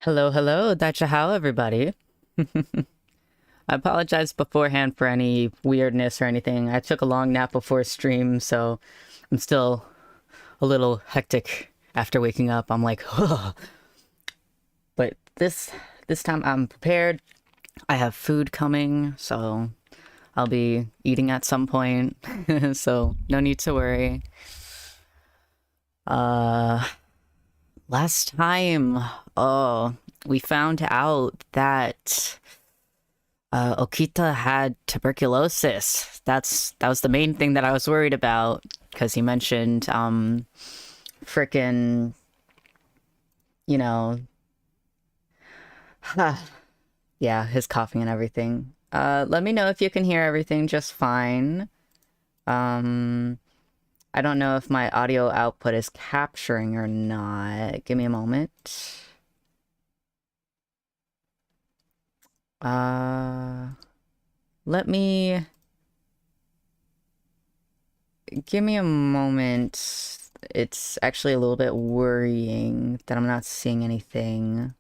Hello, hello, Dacha, how everybody? I apologize beforehand for any weirdness or anything. I took a long nap before stream, so I'm still a little hectic after waking up. I'm like, ugh. But this time I'm prepared. I have food coming, so I'll be eating at some point. So no need to worry. Last time, oh, we found out that Okita had tuberculosis. That was the main thing that I was worried about because he mentioned frickin', you know, yeah, his coughing and everything. Let me know if you can hear everything just fine. I don't know if my audio output is capturing or not. Give me a moment. Let me... Give me a moment. It's actually a little bit worrying that I'm not seeing anything.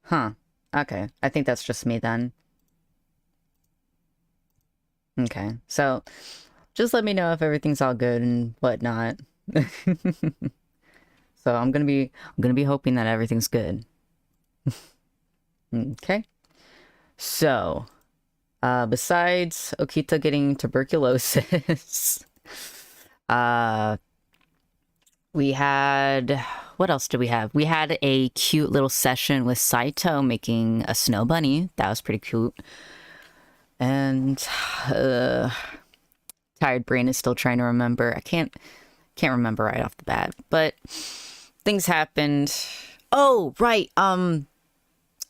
Huh. Okay. I think that's just me then. Okay. So, just let me know if everything's all good and whatnot. So I'm gonna be hoping that everything's good. Okay. So, besides Okita getting tuberculosis, we had, what else did we have? We had a cute little session with Saito making a snow bunny. That was pretty cute. And tired brain is still trying to remember. I can't remember right off the bat, but things happened. Oh, right.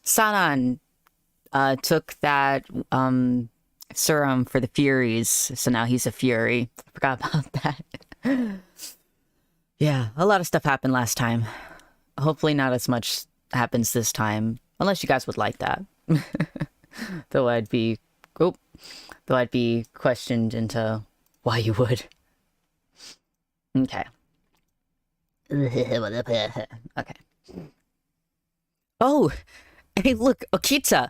Sanan took that serum for the Furies, so now he's a Fury. I forgot about that. Yeah, a lot of stuff happened last time. Hopefully not as much happens this time, unless you guys would like that. Though I'd be questioned into why you would. Okay. Okay. Oh, hey, look, Okita.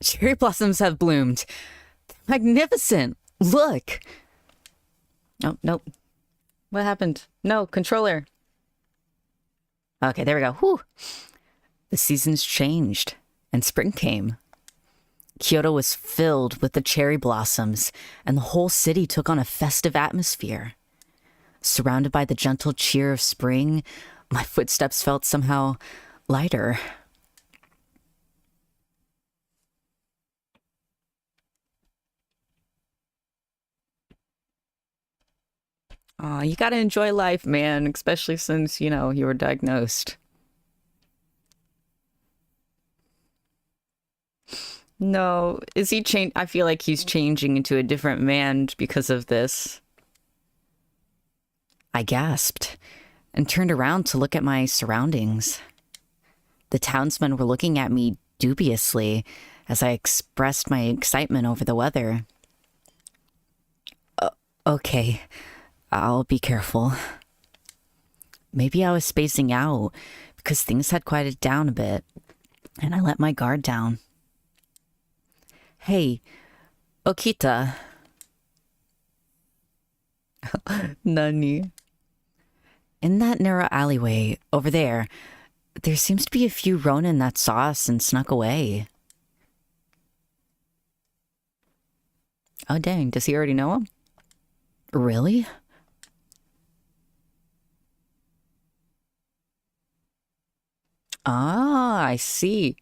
Cherry blossoms have bloomed. Magnificent. Look. Oh, nope. What happened? No, controller. Okay, there we go. Whew. The seasons changed, and spring came. Kyoto was filled with the cherry blossoms, and the whole city took on a festive atmosphere. Surrounded by the gentle cheer of spring, my footsteps felt somehow lighter. Aw, you gotta enjoy life, man, especially since, you know, you were diagnosed. No, is he change? I feel like he's changing into a different man because of this. I gasped and turned around to look at my surroundings. The townsmen were looking at me dubiously as I expressed my excitement over the weather. Okay, I'll be careful. Maybe I was spacing out because things had quieted down a bit, and I let my guard down. Hey, Okita. Nani? In that narrow alleyway, over there seems to be a few Ronin that saw us and snuck away. Oh dang, does he already know him? Really? Ah, I see.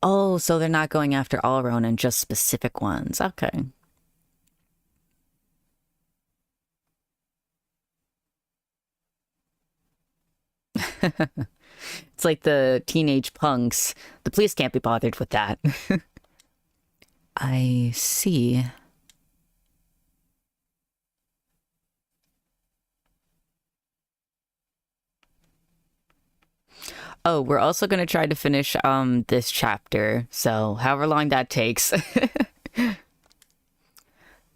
Oh, so they're not going after all Ronin, just specific ones. Okay. It's like the teenage punks. The police can't be bothered with that. I see. Oh, we're also going to try to finish this chapter. So, however long that takes.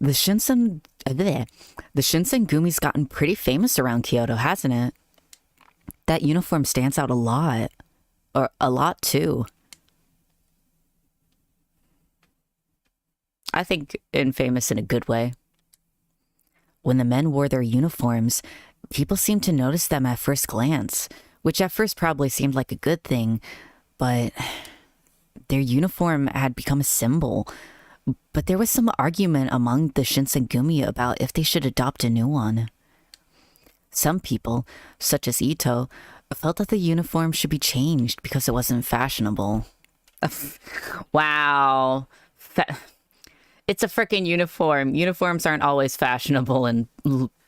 The the Shinsengumi's gotten pretty famous around Kyoto, hasn't it? That uniform stands out a lot. Or a lot too. I think infamous in a good way. When the men wore their uniforms, people seemed to notice them at first glance, which at first probably seemed like a good thing, but their uniform had become a symbol. But there was some argument among the Shinsengumi about if they should adopt a new one. Some people, such as Ito, felt that the uniform should be changed because it wasn't fashionable. Wow. It's a freaking uniform. Uniforms aren't always fashionable and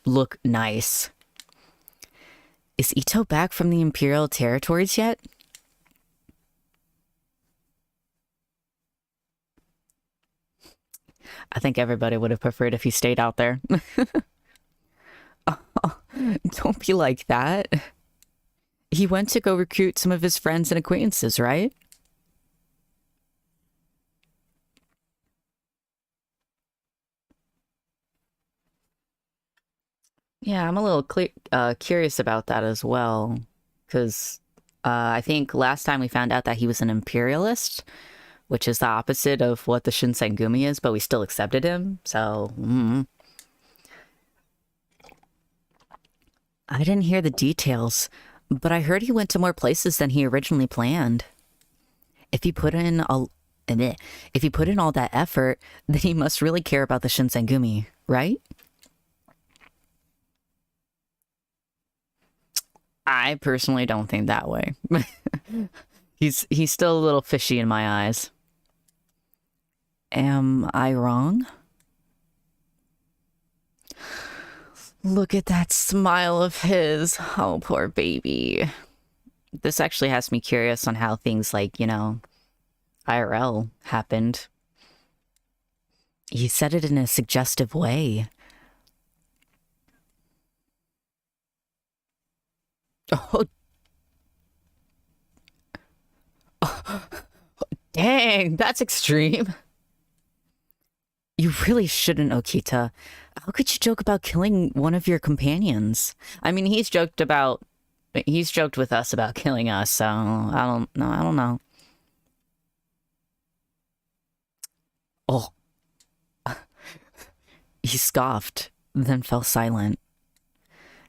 look nice. Is Ito back from the Imperial territories yet? I think everybody would have preferred if he stayed out there. Oh, don't be like that. He went to go recruit some of his friends and acquaintances, right? Yeah, I'm a little curious about that as well. Because I think last time we found out that he was an imperialist, which is the opposite of what the Shinsengumi is, but we still accepted him. So, I didn't hear the details, but I heard he went to more places than he originally planned. If he put in if he put in all that effort, then he must really care about the Shinsengumi, right? I personally don't think that way. He's still a little fishy in my eyes. Am I wrong? Look at that smile of his. Oh, poor baby. This actually has me curious on how things like, IRL happened. He said it in a suggestive way. Oh, dang, that's extreme. You really shouldn't, Okita. How could you joke about killing one of your companions? I mean, he's joked with us about killing us, so I don't know. Oh, he scoffed, then fell silent.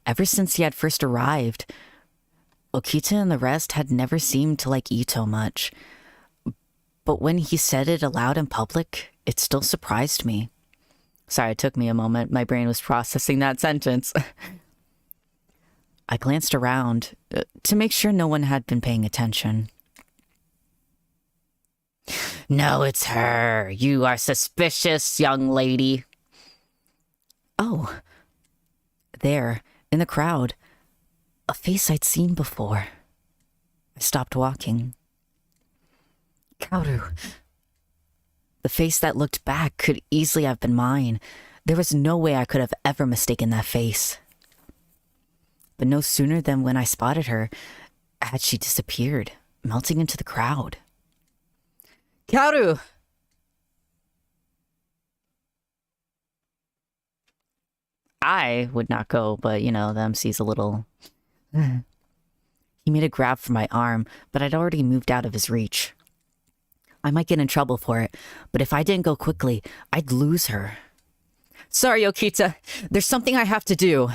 Ever since he had first arrived, Okita and the rest had never seemed to like Ito much. But when he said it aloud in public, it still surprised me. Sorry, it took me a moment. My brain was processing that sentence. I glanced around to make sure no one had been paying attention. No, it's her. You are suspicious, young lady. Oh, there, in the crowd, a face I'd seen before. I stopped walking. Kaoru. The face that looked back could easily have been mine. There was no way I could have ever mistaken that face. But no sooner than when I spotted her had she disappeared, melting into the crowd. Kaoru! I would not go, but the MC's a little... He made a grab for my arm, but I'd already moved out of his reach. I might get in trouble for it, but if I didn't go quickly, I'd lose her. Sorry, Okita. There's something I have to do.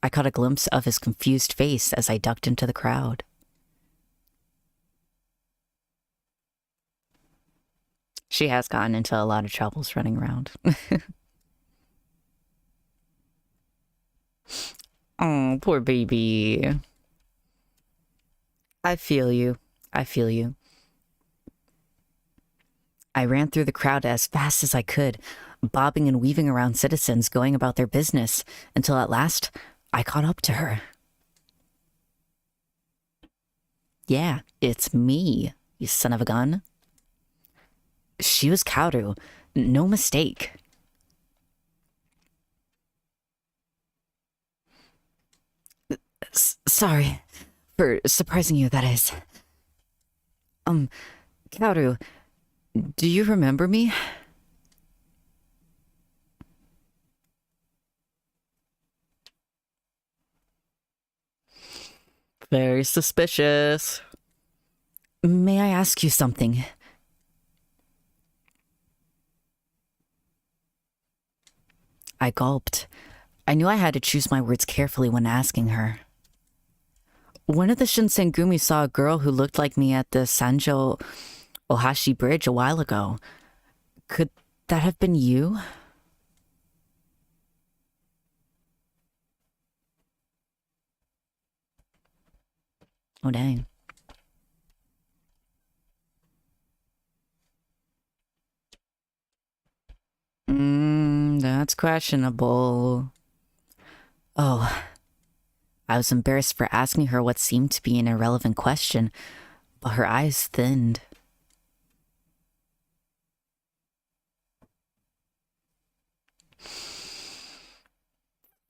I caught a glimpse of his confused face as I ducked into the crowd. She has gotten into a lot of troubles running around. Oh, poor baby. I feel you. I feel you. I ran through the crowd as fast as I could, bobbing and weaving around citizens going about their business, until at last I caught up to her. Yeah, it's me, you son of a gun. She was Kaoru. No mistake. Sorry for surprising you, that is. Kaoru, do you remember me? Very suspicious. May I ask you something? I gulped. I knew I had to choose my words carefully when asking her. One of the Shinsengumi saw a girl who looked like me at the Sanjo Ohashi Bridge a while ago. Could that have been you? Oh, dang. That's questionable. Oh, I was embarrassed for asking her what seemed to be an irrelevant question, but her eyes thinned.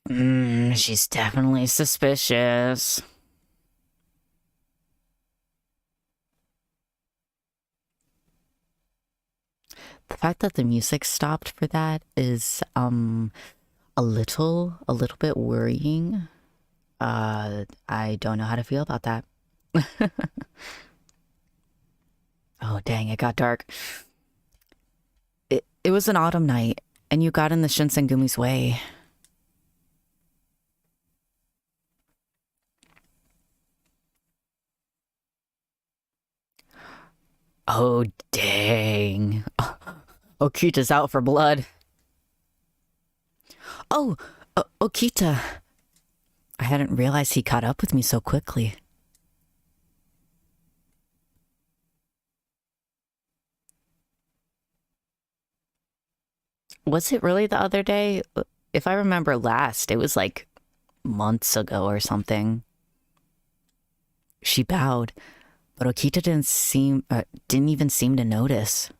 She's definitely suspicious. The fact that the music stopped for that is a little bit worrying. I don't know how to feel about that. Oh dang, it got dark. It was an autumn night, and you got in the Shinsengumi's way. Oh dang. Okita's out for blood. Oh, Okita. I hadn't realized he caught up with me so quickly. Was it really the other day? If I remember last, it was like months ago or something. She bowed, but Okita didn't even seem to notice.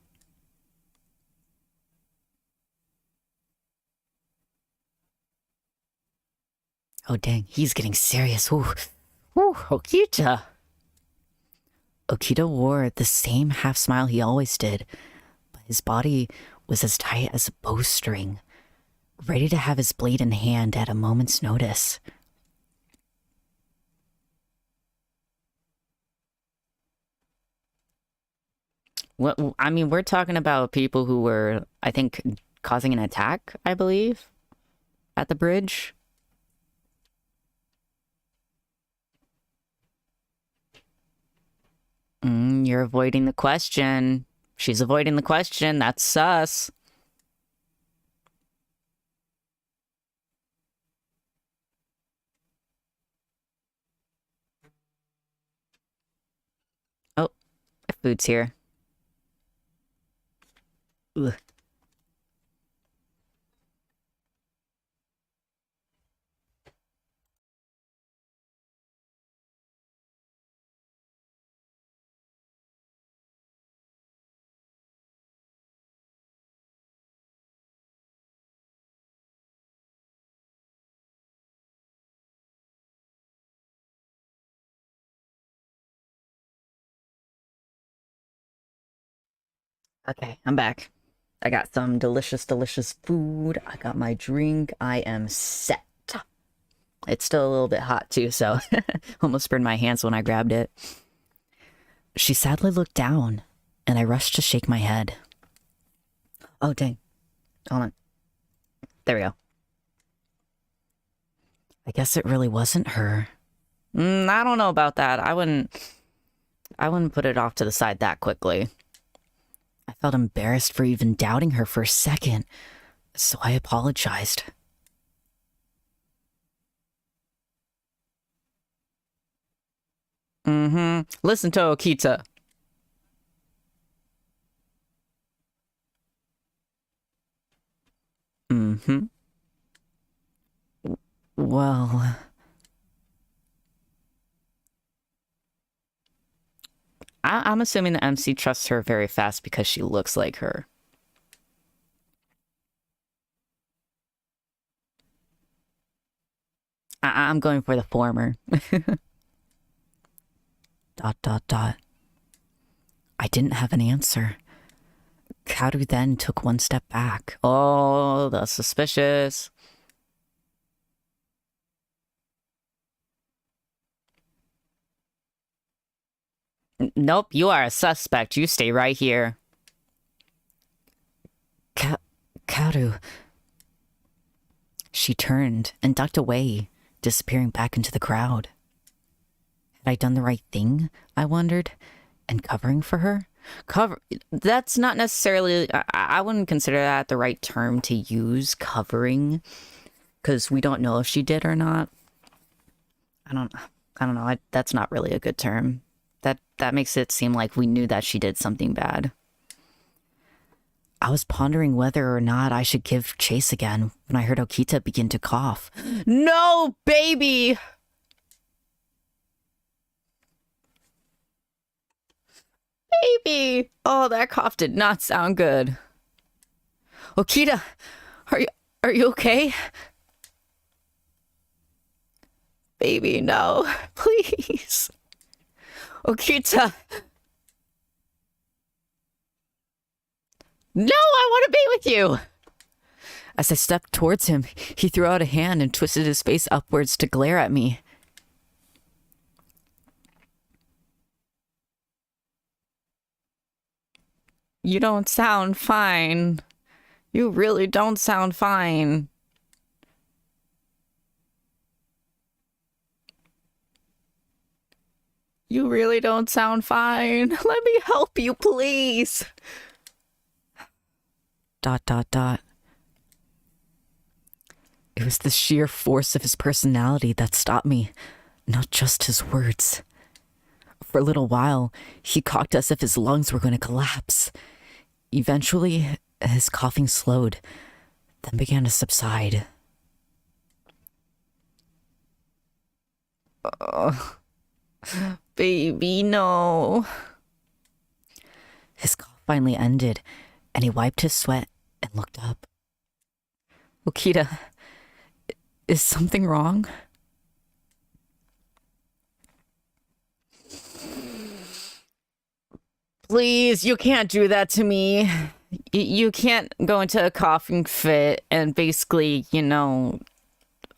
Oh dang, he's getting serious. Ooh, Okita. Okita wore the same half smile he always did, but his body was as tight as a bowstring, ready to have his blade in hand at a moment's notice. What I mean, we're talking about people who were, I think, causing an attack, I believe, at the bridge. You're avoiding the question. She's avoiding the question. That's sus. Oh, food's here. Ugh. Okay, I'm back. I got some delicious, delicious food. I got my drink. I am set. It's still a little bit hot too, so almost burned my hands when I grabbed it. She sadly looked down, and I rushed to shake my head. Oh, dang. Hold on. There we go. I guess it really wasn't her. I don't know about that. I wouldn't put it off to the side that quickly. I felt embarrassed for even doubting her for a second, so I apologized. Mm-hmm. Listen to Okita. Mm-hmm. Well, I'm assuming the MC trusts her very fast because she looks like her. I'm going for the former. Dot, dot, dot. I didn't have an answer. Kaoru then took one step back. Oh, that's suspicious. Nope, you are a suspect. You stay right here. Kaoru. She turned and ducked away, disappearing back into the crowd. Had I done the right thing, I wondered, and covering for her? That's not necessarily, I wouldn't consider that the right term to use, covering, because we don't know if she did or not. I don't know. That's not really a good term. That makes it seem like we knew that she did something bad. I was pondering whether or not I should give chase again when I heard Okita begin to cough. No, baby! Baby! Oh, that cough did not sound good. Okita, are you okay? Baby, no. Please. Okita. No, I want to be with you. As I stepped towards him, he threw out a hand and twisted his face upwards to glare at me. You don't sound fine. You really don't sound fine. You really don't sound fine. Let me help you, please. Dot, dot, dot. It was the sheer force of his personality that stopped me, not just his words. For a little while, he coughed as if his lungs were going to collapse. Eventually, his coughing slowed, then began to subside. Oh, baby, no. His cough finally ended, and he wiped his sweat and looked up. Okita, is something wrong? Please, you can't do that to me. You can't go into a coughing fit and basically,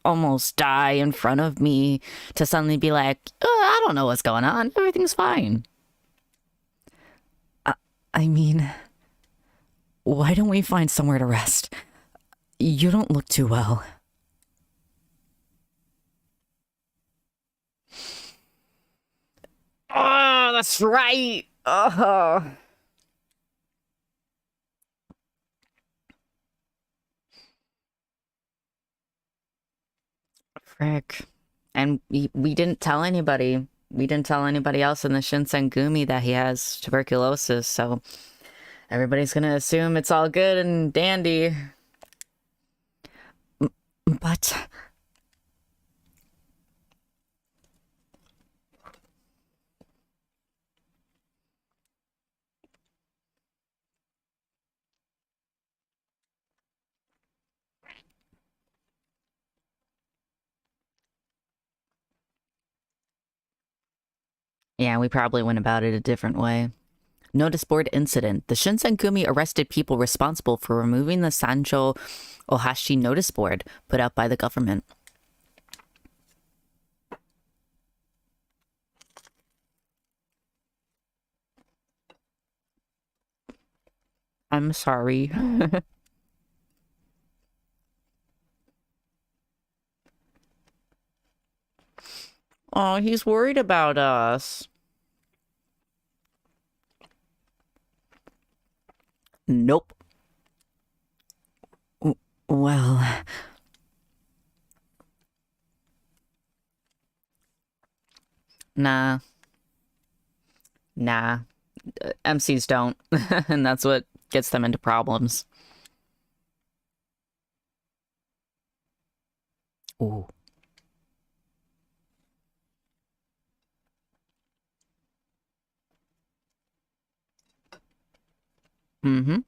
almost die in front of me to suddenly be like, I don't know what's going on. Everything's fine. I mean, why don't we find somewhere to rest? You don't look too well. Oh, that's right. Oh. Frick. And we didn't tell anybody. We didn't tell anybody else in the Shinsengumi that he has tuberculosis, so everybody's gonna assume it's all good and dandy. But... yeah, we probably went about it a different way. Notice board incident. The Shinsengumi arrested people responsible for removing the Sanjo Ohashi notice board put out by the government. I'm sorry. Oh, he's worried about us. Nope. Well... Nah. Nah, MCs don't. And that's what gets them into problems. Ooh. Mm-hmm.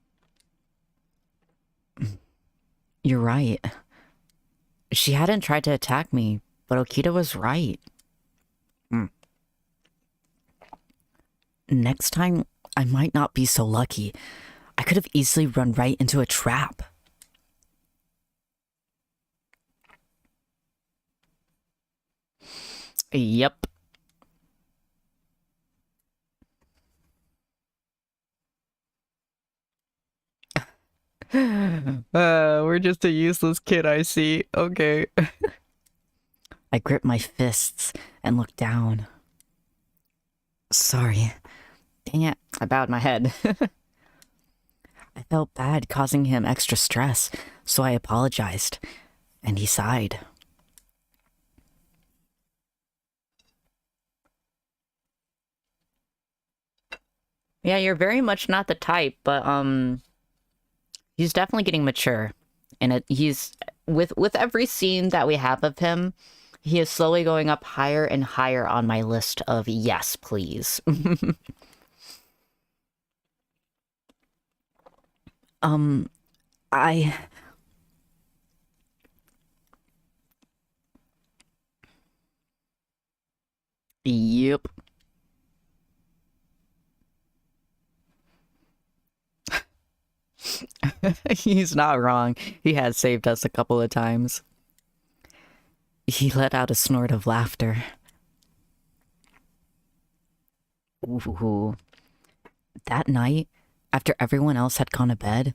You're right. She hadn't tried to attack me, but Okita was right. Mm. Next time, I might not be so lucky. I could have easily run right into a trap. Yep. We're just a useless kid, I see. Okay. I gripped my fists and looked down. Sorry. Dang it, I bowed my head. I felt bad causing him extra stress, so I apologized, and he sighed. Yeah, you're very much not the type, but he's definitely getting mature. And he's with every scene that we have of him, he is slowly going up higher and higher on my list of yes, please. I Yep. He's not wrong. He has saved us a couple of times. He let out a snort of laughter. Ooh. That night, after everyone else had gone to bed,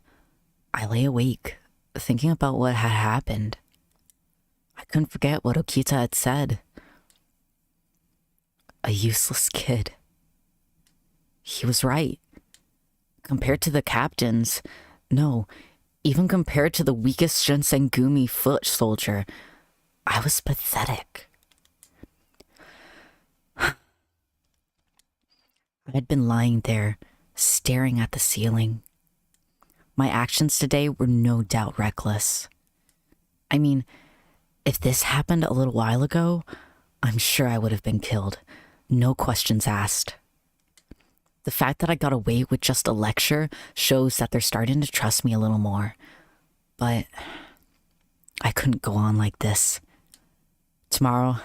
I lay awake, thinking about what had happened. I couldn't forget what Okita had said. A useless kid. He was right. Compared to the captains, no, even compared to the weakest Shinsengumi foot soldier, I was pathetic. I had been lying there, staring at the ceiling. My actions today were no doubt reckless. I mean, if this happened a little while ago, I'm sure I would have been killed. No questions asked. The fact that I got away with just a lecture shows that they're starting to trust me a little more. But I couldn't go on like this. Tomorrow,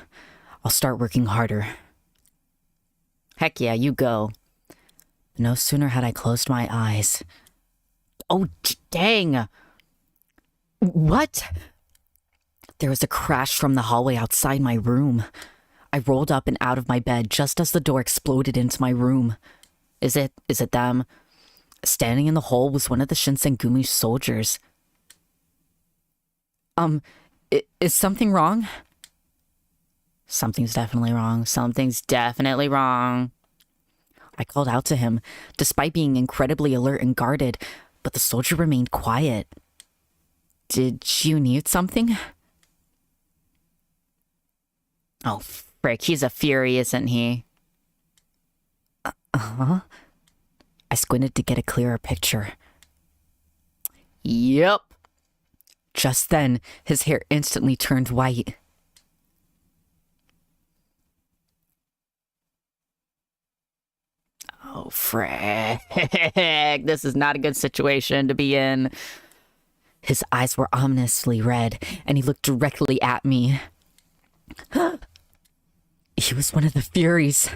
I'll start working harder. Heck yeah, you go. No sooner had I closed my eyes. Oh, dang! What? There was a crash from the hallway outside my room. I rolled up and out of my bed just as the door exploded into my room. Is it them? Standing in the hole was one of the Shinsengumi soldiers. Is something wrong? Something's definitely wrong. Something's definitely wrong. I called out to him, despite being incredibly alert and guarded, but the soldier remained quiet. Did you need something? Oh, frick, he's a fury, isn't he? Uh-huh. I squinted to get a clearer picture. Yep. Just then, his hair instantly turned white. Oh, frick. This is not a good situation to be in. His eyes were ominously red, and he looked directly at me. He was one of the Furies.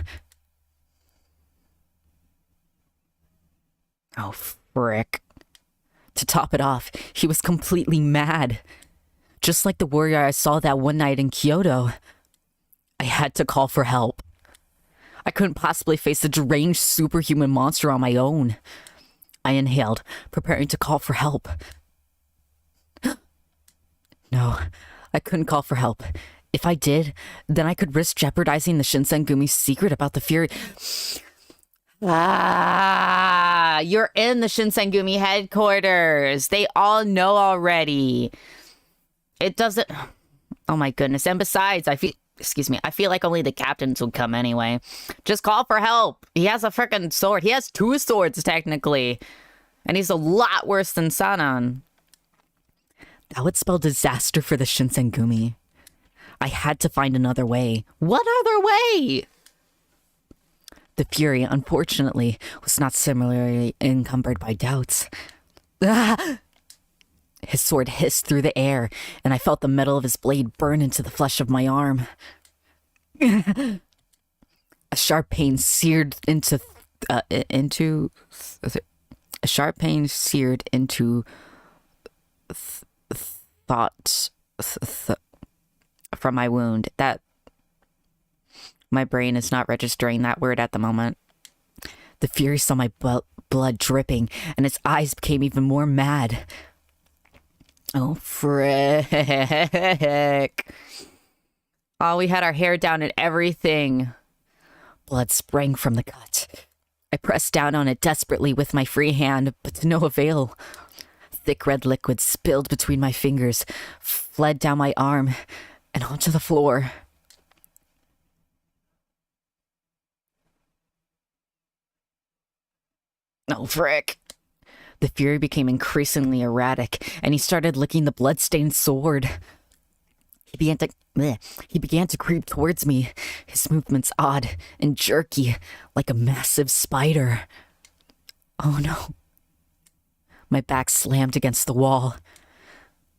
Oh, frick. To top it off, he was completely mad. Just like the warrior I saw that one night in Kyoto. I had to call for help. I couldn't possibly face a deranged superhuman monster on my own. I inhaled, preparing to call for help. No, I couldn't call for help. If I did, then I could risk jeopardizing the Shinsengumi's secret about the Fury. Ah, you're in the Shinsengumi headquarters. They all know already. It doesn't... Oh my goodness. And besides, I feel... Excuse me. I feel like only the captains would come anyway. Just call for help. He has a freaking sword. He has 2 swords, technically. And he's a lot worse than Sanan. That would spell disaster for the Shinsengumi. I had to find another way. What other way? The Fury, unfortunately, was not similarly encumbered by doubts. Ah! His sword hissed through the air, and I felt the metal of his blade burn into the flesh of my arm. A sharp pain seared into thoughts from my wound. That my brain is not registering that word at the moment. The Fury saw my blood dripping, and its eyes became even more mad. Oh, frick. Oh, we had our hair down and everything. Blood sprang from the cut. I pressed down on it desperately with my free hand, but to no avail. Thick red liquid spilled between my fingers, fled down my arm, and onto the floor. Oh, frick. The Fury became increasingly erratic, and he started licking the blood-stained sword. He began to creep towards me, his movements odd and jerky, like a massive spider. Oh no. My back slammed against the wall.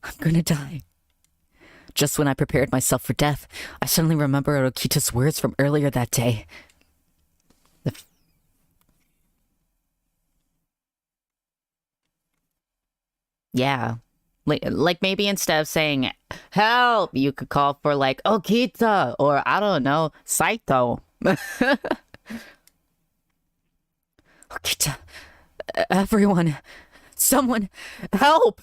I'm gonna die. Just when I prepared myself for death, I suddenly remembered Okita's words from earlier that day. Yeah. Like maybe instead of saying help, you could call for like Okita or I don't know, Saito. Okita, everyone, someone, help!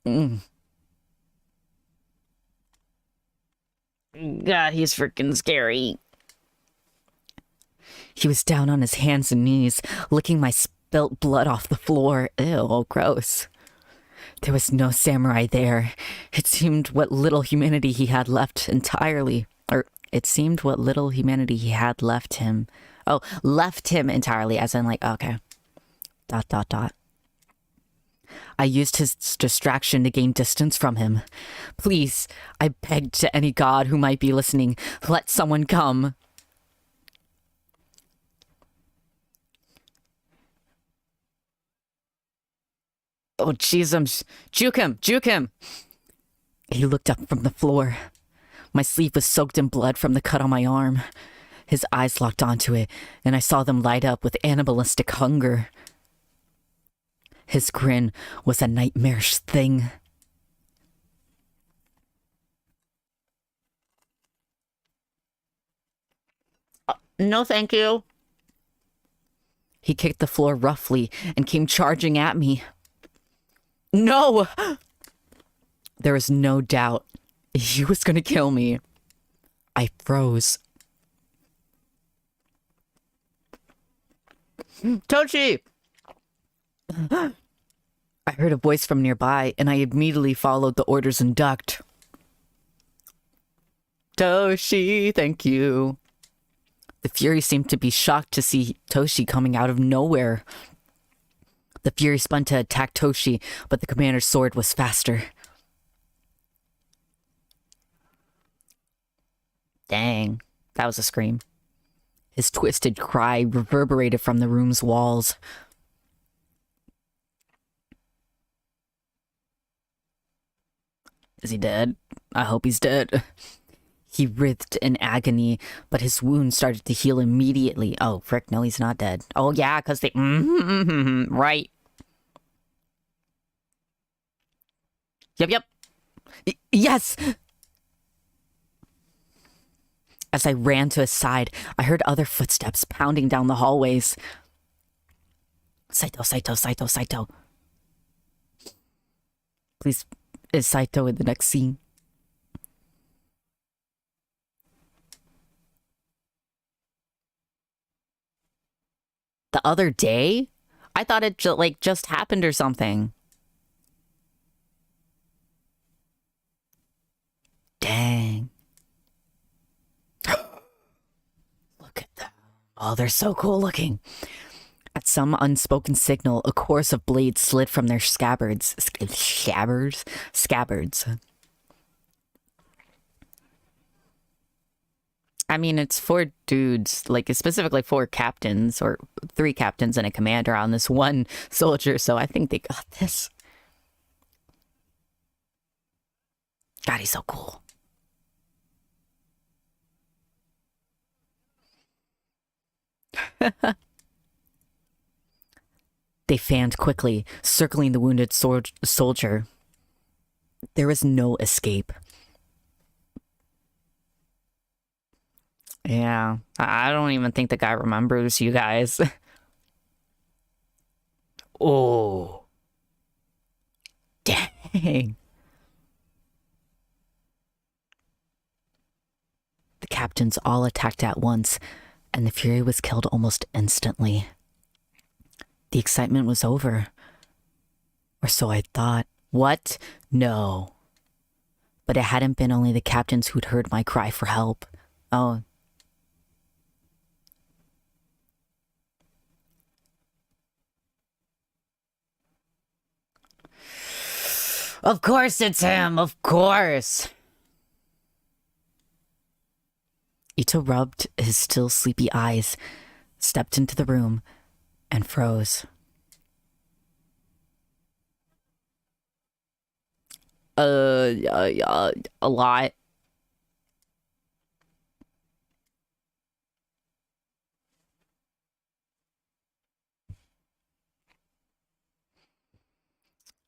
God, he's freaking scary. He was down on his hands and knees, licking my spilt blood off the floor. Ew, gross. There was no samurai there. It seemed what little humanity he had left entirely. Or, it seemed what little humanity he had left him. Oh, left him entirely, as in like, okay. ... I used his distraction to gain distance from him. Please, I begged to any god who might be listening, let someone come. Oh, jeez, juke him. He looked up from the floor. My sleeve was soaked in blood from the cut on my arm. His eyes locked onto it, and I saw them light up with animalistic hunger. His grin was a nightmarish thing. No, thank you. He kicked the floor roughly and came charging at me. No! There was no doubt. He was going to kill me. I froze. Toshi! I heard a voice from nearby, and I immediately followed the orders and ducked. Toshi, thank you. The Fury seemed to be shocked to see Toshi coming out of nowhere. The Fury spun to attack Toshi, but the commander's sword was faster. Dang, that was a scream. His twisted cry reverberated from the room's walls. Is he dead? I hope he's dead. He writhed in agony, but his wound started to heal immediately. Oh, frick, no, he's not dead. Oh, yeah, because they... right. Yep. Yes! As I ran to his side, I heard other footsteps pounding down the hallways. Saito. Please, is Saito in the next scene? The other day? I thought it just happened or something. Dang. Look at them. Oh, they're so cool looking. At some unspoken signal, a chorus of blades slid from their scabbards. Scabbards. I mean, it's 4 dudes, like specifically 4 captains, or 3 captains and a commander on this one soldier, so I think they got this. God, he's so cool. They fanned quickly, circling the wounded soldier. There was no escape. Yeah, I don't even think the guy remembers you guys. Oh. Dang. The captains all attacked at once, and the Fury was killed almost instantly. The excitement was over. Or so I thought. What? No. But it hadn't been only the captains who'd heard my cry for help. Oh. Of course it's him, of course. Ito rubbed his still sleepy eyes, stepped into the room, and froze. A lot.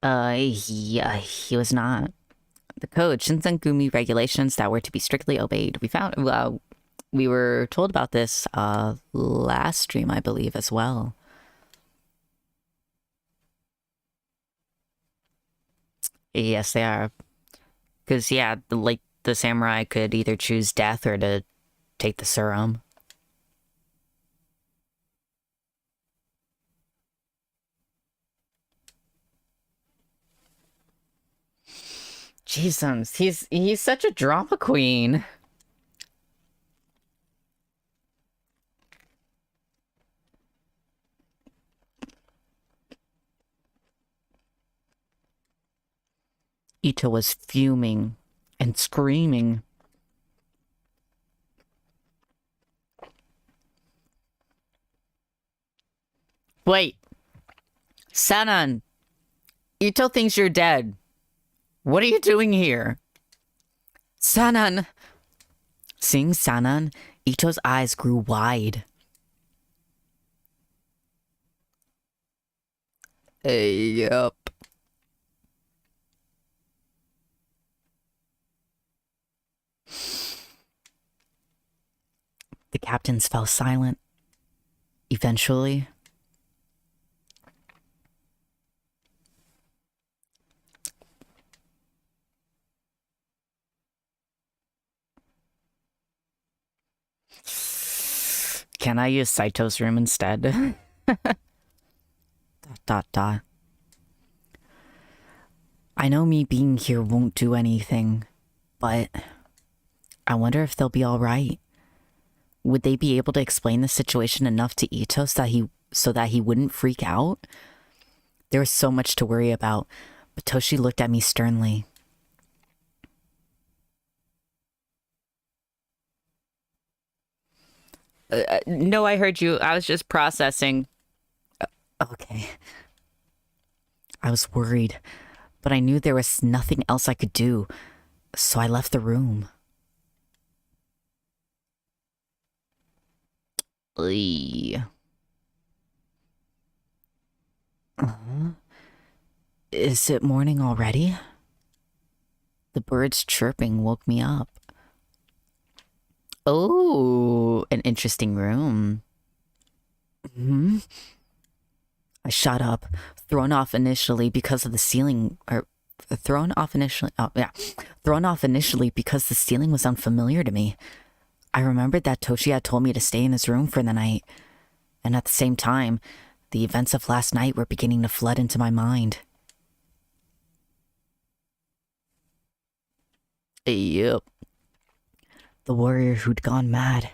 He was not. The code, Shinsengumi regulations that were to be strictly obeyed. We were told about this, last stream, I believe, as well. Yes, they are. Because, yeah, the samurai could either choose death or to take the serum. Jesus, he's such a drama queen. Ito was fuming and screaming. Wait. Sanan. Ito thinks you're dead. What are you doing here? Sanan. Seeing Sanan, Ito's eyes grew wide. Yup. The captains fell silent. Eventually, can I use Saito's room instead? ... I know me being here won't do anything, but I wonder if they'll be alright. Would they be able to explain the situation enough to Ito so that he wouldn't freak out? There was so much to worry about, but Toshi looked at me sternly. No, I heard you. I was just processing. Okay. I was worried, but I knew there was nothing else I could do, so I left the room. Is it morning already? The birds chirping woke me up. Oh, an interesting room. I shot up, thrown off initially because the ceiling was unfamiliar to me. I remembered that Toshi had told me to stay in his room for the night, and at the same time, the events of last night were beginning to flood into my mind. Yep. The warrior who'd gone mad.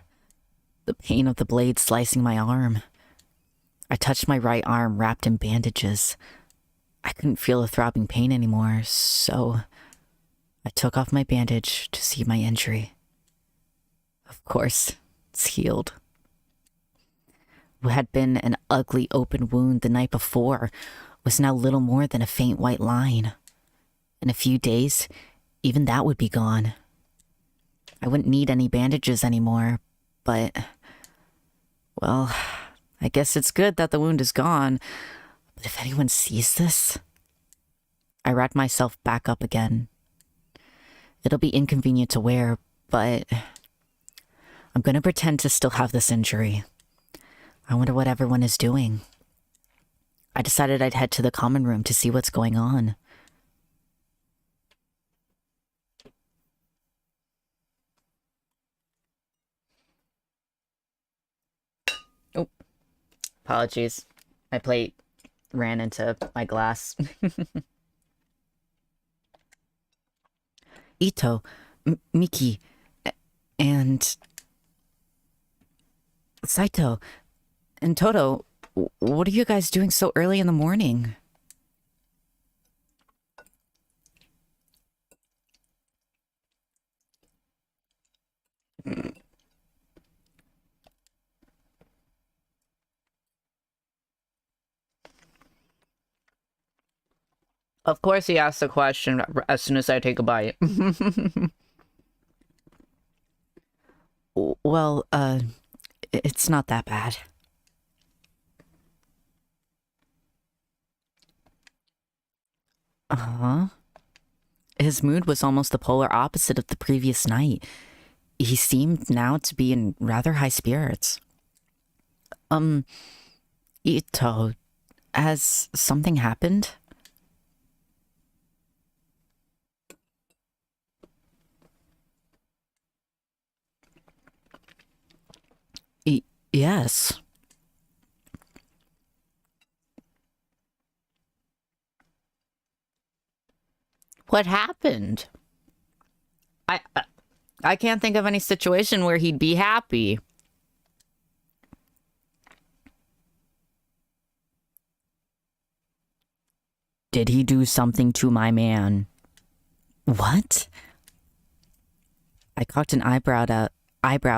The pain of the blade slicing my arm. I touched my right arm wrapped in bandages. I couldn't feel the throbbing pain anymore, so I took off my bandage to see my injury. Of course, it's healed. What had been an ugly open wound the night before was now little more than a faint white line. In a few days, even that would be gone. I wouldn't need any bandages anymore, but, well, I guess it's good that the wound is gone. But if anyone sees this... I wrapped myself back up again. It'll be inconvenient to wear, but I'm gonna pretend to still have this injury. I wonder what everyone is doing. I decided I'd head to the common room to see what's going on. Oh, apologies. My plate ran into my glass. Ito, Miki, and Saito, and Toto, what are you guys doing so early in the morning? Of course he asks a question as soon as I take a bite. Well, it's not that bad. Uh-huh. His mood was almost the polar opposite of the previous night. He seemed now to be in rather high spirits. Ito, has something happened? Yes. What happened? I can't think of any situation where he'd be happy. Did he do something to my man? What? I cocked an eyebrow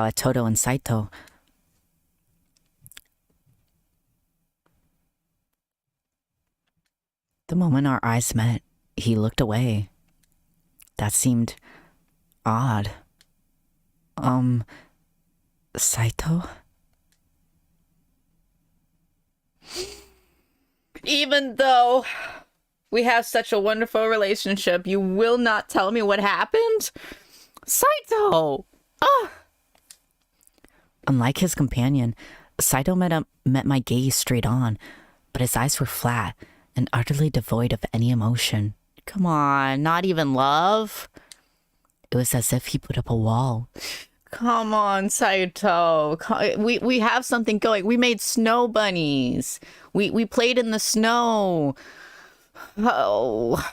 at Toto and Saito. The moment our eyes met, he looked away. That seemed odd. Saito? Even though we have such a wonderful relationship, you will not tell me what happened? Saito! Oh. Unlike his companion, Saito met my gaze straight on, but his eyes were flat and utterly devoid of any emotion. Come on, not even love? It was as if he put up a wall. Come on, Saito. We have something going. We made snow bunnies. We played in the snow. Oh.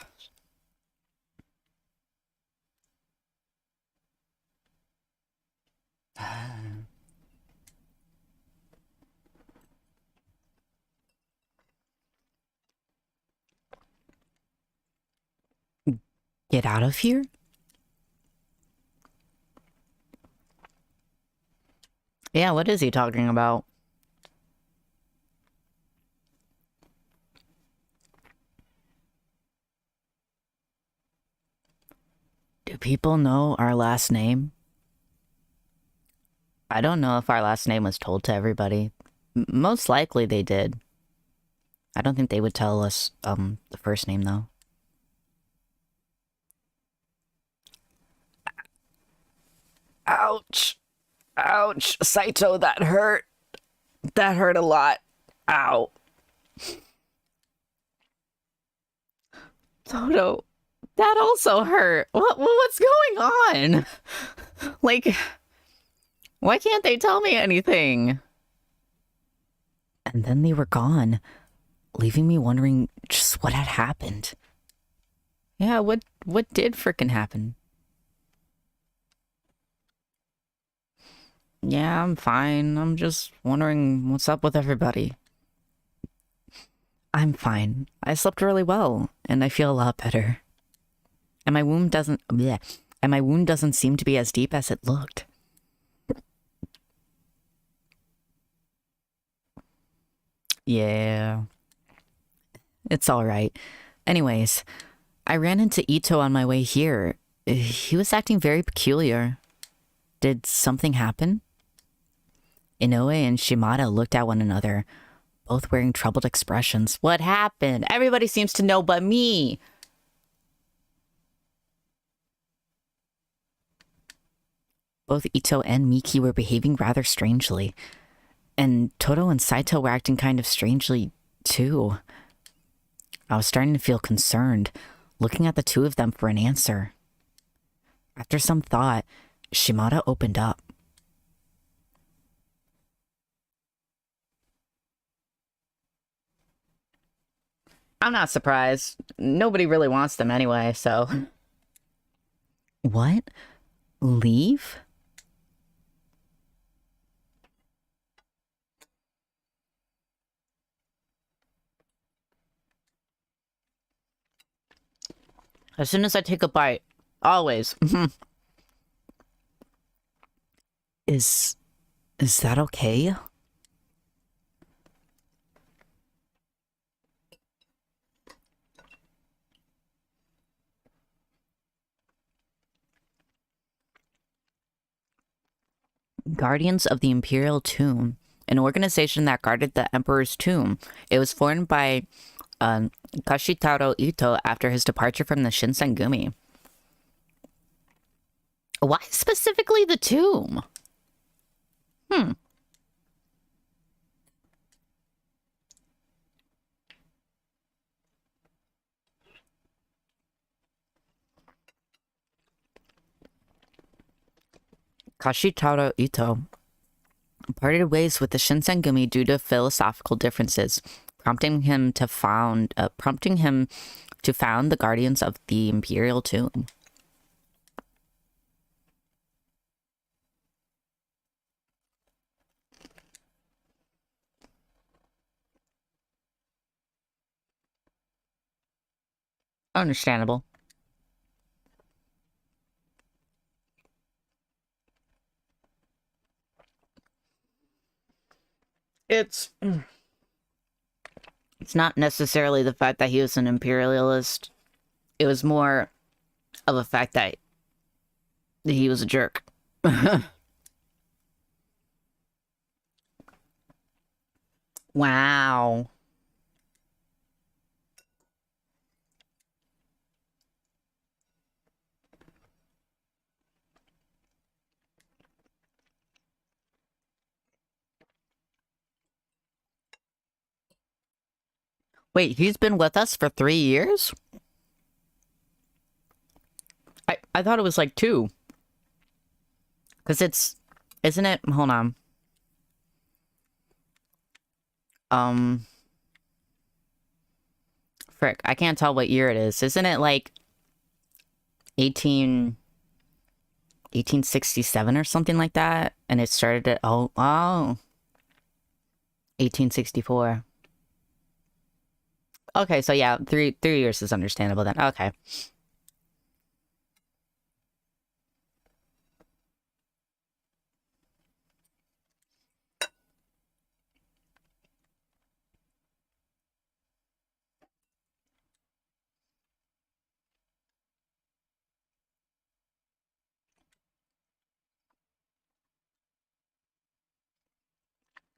Get out of here? Yeah, what is he talking about? Do people know our last name? I don't know if our last name was told to everybody. Most likely they did. I don't think they would tell us, the first name, though. Ouch. Ouch. Saito, that hurt. That hurt a lot. Ow. Toto, that also hurt. What's going on? Like, why can't they tell me anything? And then they were gone, leaving me wondering just what had happened. Yeah, what did frickin' happen? Yeah, I'm fine. I'm just wondering what's up with everybody. I'm fine. I slept really well, and I feel a lot better. And my wound doesn't bleh, and my wound doesn't seem to be as deep as it looked. Yeah. It's all right. Anyways, I ran into Ito on my way here. He was acting very peculiar. Did something happen? Inoue and Shimada looked at one another, both wearing troubled expressions. What happened? Everybody seems to know but me. Both Ito and Miki were behaving rather strangely. And Toto and Saito were acting kind of strangely, too. I was starting to feel concerned, looking at the two of them for an answer. After some thought, Shimada opened up. I'm not surprised. Nobody really wants them anyway, so. What? Leave? As soon as I take a bite. Always. Is that okay? Guardians of the Imperial Tomb, an organization that guarded the Emperor's tomb. It was formed by Kashitaro Ito after his departure from the Shinsengumi. Why specifically the tomb? Kashitaro Ito parted ways with the Shinsengumi due to philosophical differences, prompting him to found the Guardians of the Imperial Tomb. Understandable. It's not necessarily the fact that he was an imperialist. It was more of a fact that he was a jerk. Wow. Wait, he's been with us for 3 years? I thought it was like 2. Because isn't it? Hold on. Frick, I can't tell what year it is. Isn't it like 1867 or something like that? And it started at, 1864. Okay, so yeah, 3 years is understandable then. Okay.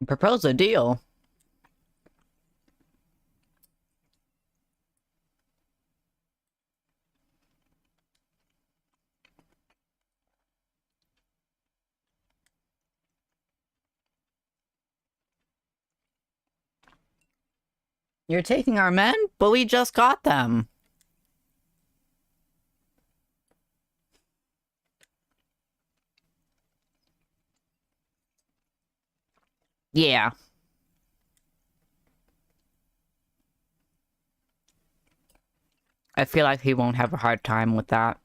Propose a deal. You're taking our men? But we just got them. Yeah. I feel like he won't have a hard time with that.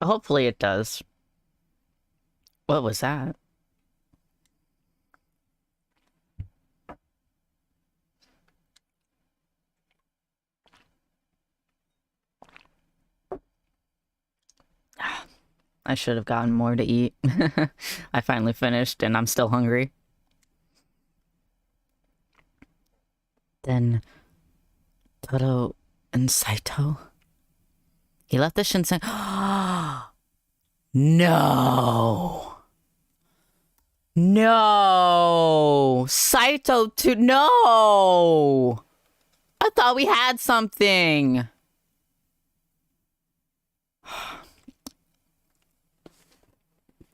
Hopefully it does. What was that? I should have gotten more to eat. I finally finished and I'm still hungry. Then Toto and Saito? He left the Shinsen. No. No. Saito to no. I thought we had something.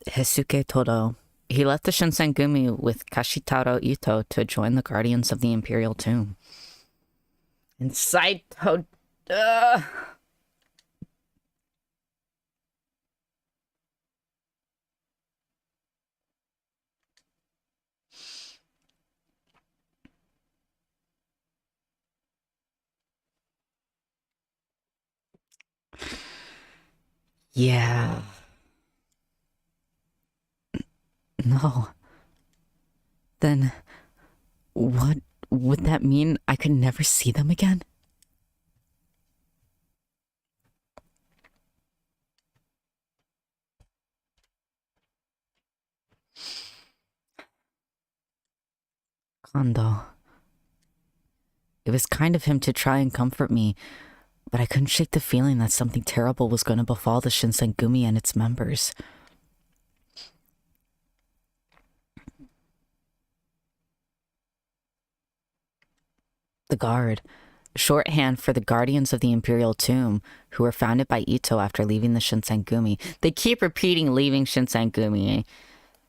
Heisuke Todo. He left the Shinsengumi with Kashitaro Ito to join the Guardians of the Imperial Tomb. And Saito... Yeah. No. Then what would that mean? I could never see them again? Kondo. It was kind of him to try and comfort me, but I couldn't shake the feeling that something terrible was going to befall the Shinsengumi and its members. The Guard, shorthand for the Guardians of the Imperial Tomb, who were founded by Ito after leaving the Shinsengumi. They keep repeating leaving Shinsengumi,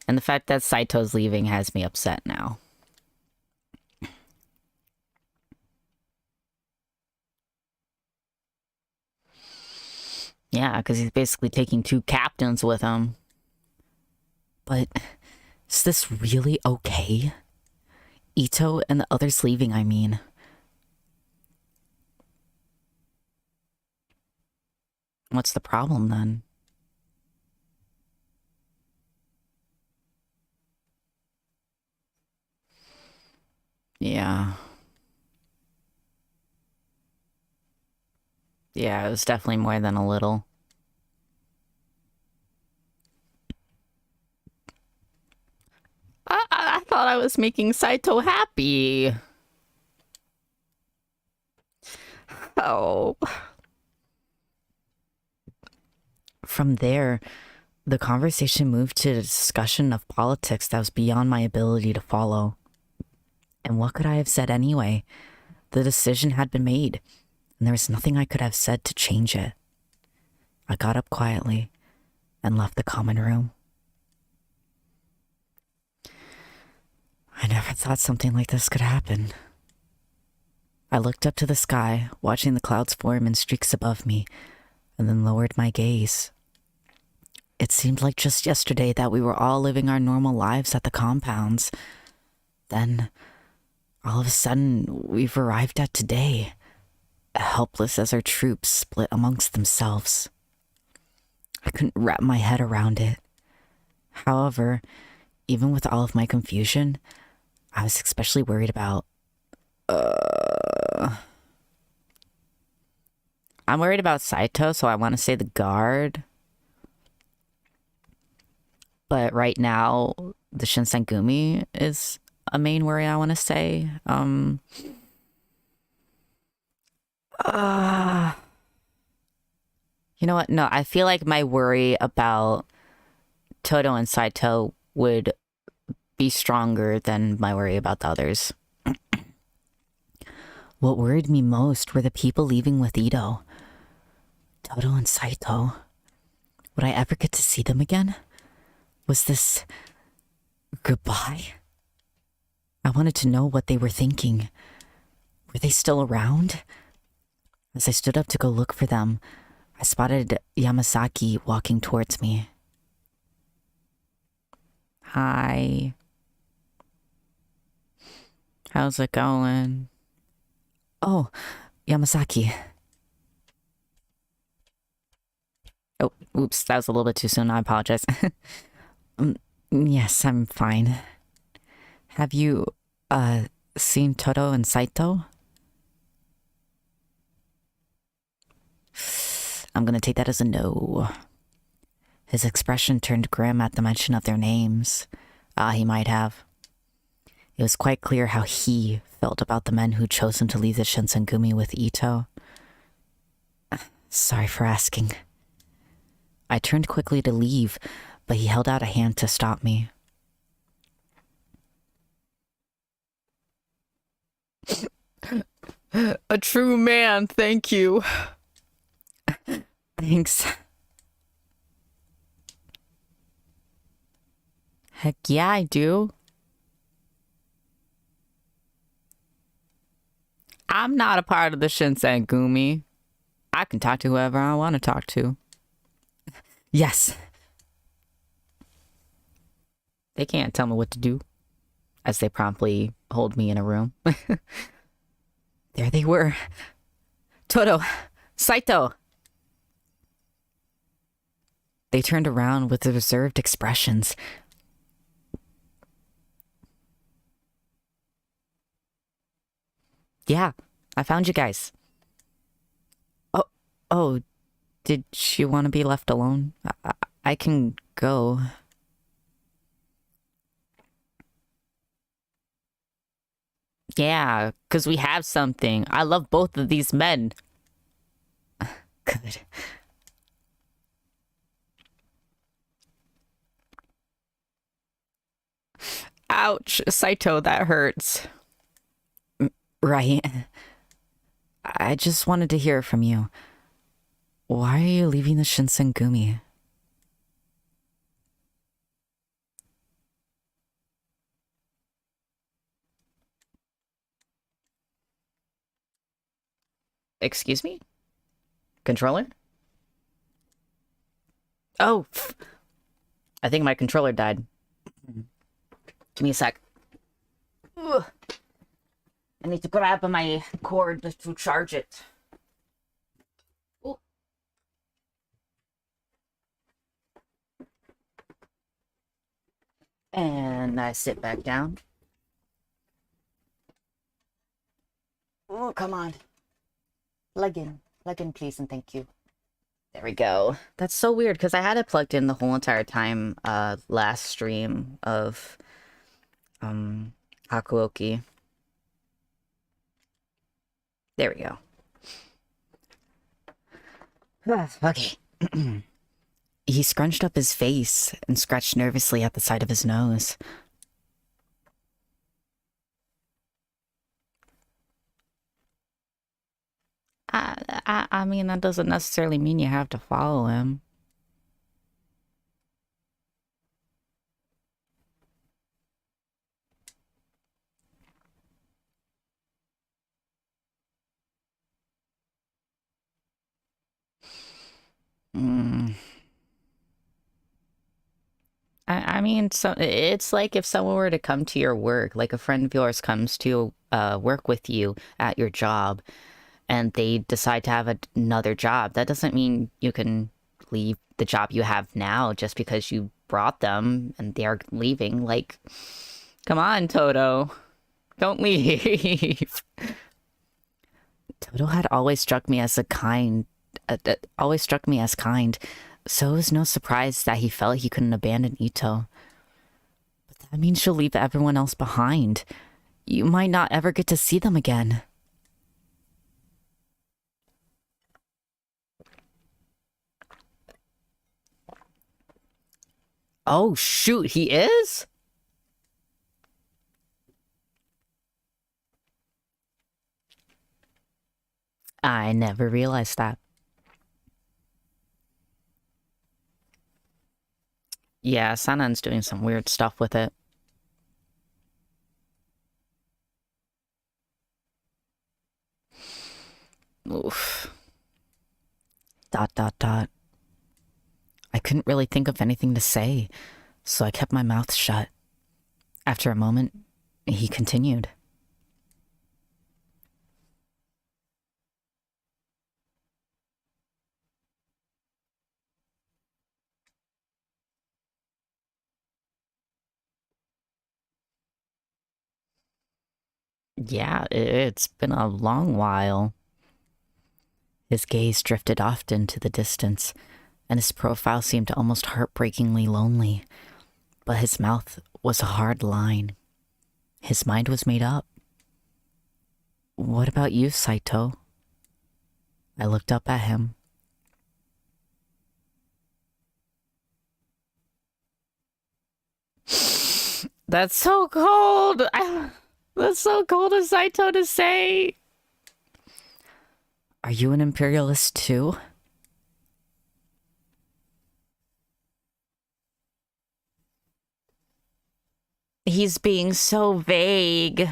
and the fact that Saito's leaving has me upset now. Yeah, because he's basically taking 2 captains with him. But is this really okay? Ito and the others leaving, I mean. What's the problem then? Yeah. Yeah, it was definitely more than a little. I thought I was making Saito happy. Oh. From there, the conversation moved to a discussion of politics that was beyond my ability to follow. And what could I have said anyway? The decision had been made, and there was nothing I could have said to change it. I got up quietly and left the common room. I never thought something like this could happen. I looked up to the sky, watching the clouds form in streaks above me, and then lowered my gaze. It seemed like just yesterday that we were all living our normal lives at the compounds. Then, all of a sudden, we've arrived at today, helpless as our troops split amongst themselves. I couldn't wrap my head around it. However, even with all of my confusion, I was especially worried about... I'm worried about Saito, so I want to say the Guard. But right now, the Shinsengumi is a main worry, I want to say. You know what? No, I feel like my worry about Toto and Saito would be stronger than my worry about the others. What worried me most were the people leaving with Ito. Toto and Saito. Would I ever get to see them again? Was this goodbye? I wanted to know what they were thinking. Were they still around? As I stood up to go look for them, I spotted Yamazaki walking towards me. Hi. How's it going? Oh, Yamazaki. Oh, Oops, that was a little bit too soon. I apologize. um, yes, I'm fine. Have you, seen Toto and Saito? I'm gonna take that as a no. His expression turned grim at the mention of their names. He might have. It was quite clear how he felt about the men who'd chosen to leave the Shinsengumi with Ito. Sorry for asking. I turned quickly to leave, but he held out a hand to stop me. A true man, thank you. Thanks. Heck yeah, I do. I'm not a part of the Shinsengumi. I can talk to whoever I want to talk to. Yes. They can't tell me what to do, as they promptly hold me in a room. There they were. Toto, Saito. They turned around with reserved expressions. Yeah, I found you guys. Oh, did she want to be left alone? I can go. Yeah, because we have something. I love both of these men. Good. Ouch, Saito, that hurts. Right. I just wanted to hear from you. Why are you leaving the Shinsengumi? Excuse me? Controller? Oh, I think my controller died. Give me a sec. Ugh. I need to grab my cord to charge it. Ooh. And I sit back down. Oh, come on. Plug in, please, and thank you. There we go. That's so weird because I had it plugged in the whole entire time last stream of Hakuoki. There we go. Okay. He scrunched up his face and scratched nervously at the side of his nose. I mean, that doesn't necessarily mean you have to follow him. I mean, so it's like if someone were to come to your work, like a friend of yours comes to work with you at your job, and they decide to have another job. That doesn't mean you can leave the job you have now just because you brought them and they're leaving. Like, come on, Toto, don't leave. Toto had always struck me as kind, so it was no surprise that he felt he couldn't abandon Ito. But that means she'll leave everyone else behind. You might not ever get to see them again. Oh shoot, he is? I never realized that. Yeah, Sanan's doing some weird stuff with it. Oof. ... I couldn't really think of anything to say, so I kept my mouth shut. After a moment, he continued. Yeah, it's been a long while. His gaze drifted off into the distance, and his profile seemed almost heartbreakingly lonely. But his mouth was a hard line. His mind was made up. What about you, Saito? I looked up at him. That's so cold. That's so cold of Saito to say. Are you an imperialist too? He's being so vague.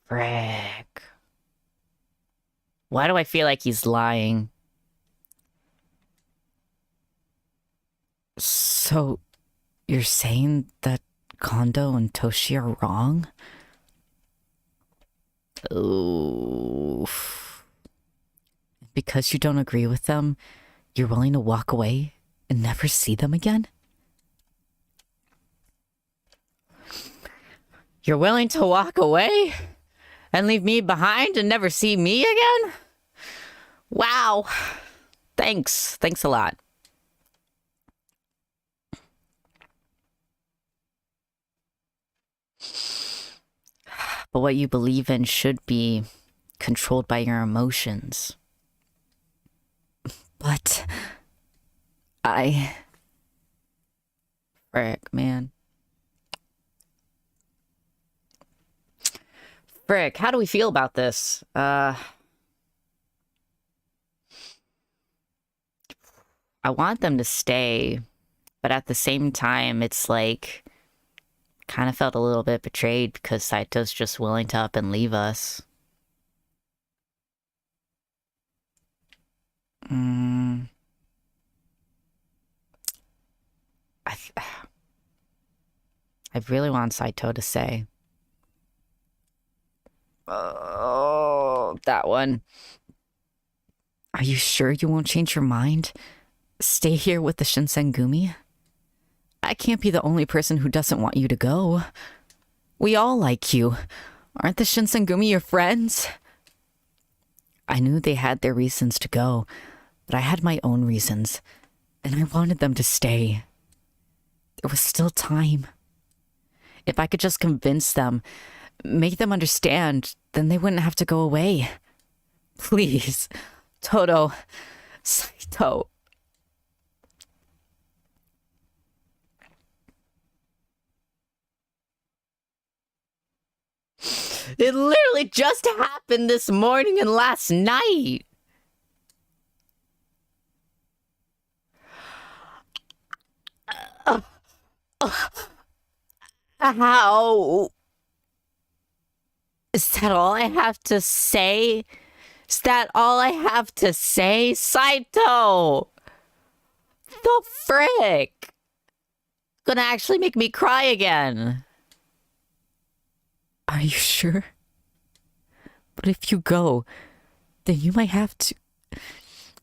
Frick. Why do I feel like he's lying? So, you're saying that Kondo and Toshi are wrong? Oof. Because you don't agree with them, you're willing to walk away and never see them again? You're willing to walk away and leave me behind and never see me again? Wow. Thanks. Thanks a lot. But what you believe in should be controlled by your emotions. But Frick, man. Frick, how do we feel about this? I want them to stay, but at the same time, it's like, kind of felt a little bit betrayed because Saito's just willing to up and leave us. I really want Saito to say. Oh, that one. Are you sure you won't change your mind? Stay here with the Shinsengumi? I can't be the only person who doesn't want you to go. We all like you. Aren't the Shinsengumi your friends? I knew they had their reasons to go, but I had my own reasons, and I wanted them to stay. There was still time. If I could just convince them, make them understand, then they wouldn't have to go away. Please, Toto, Saito. It literally just happened this morning and last night. How? Is that all I have to say? Is that all I have to say? Saito! The frick? Gonna actually make me cry again. Are you sure? But if you go, then you might have to...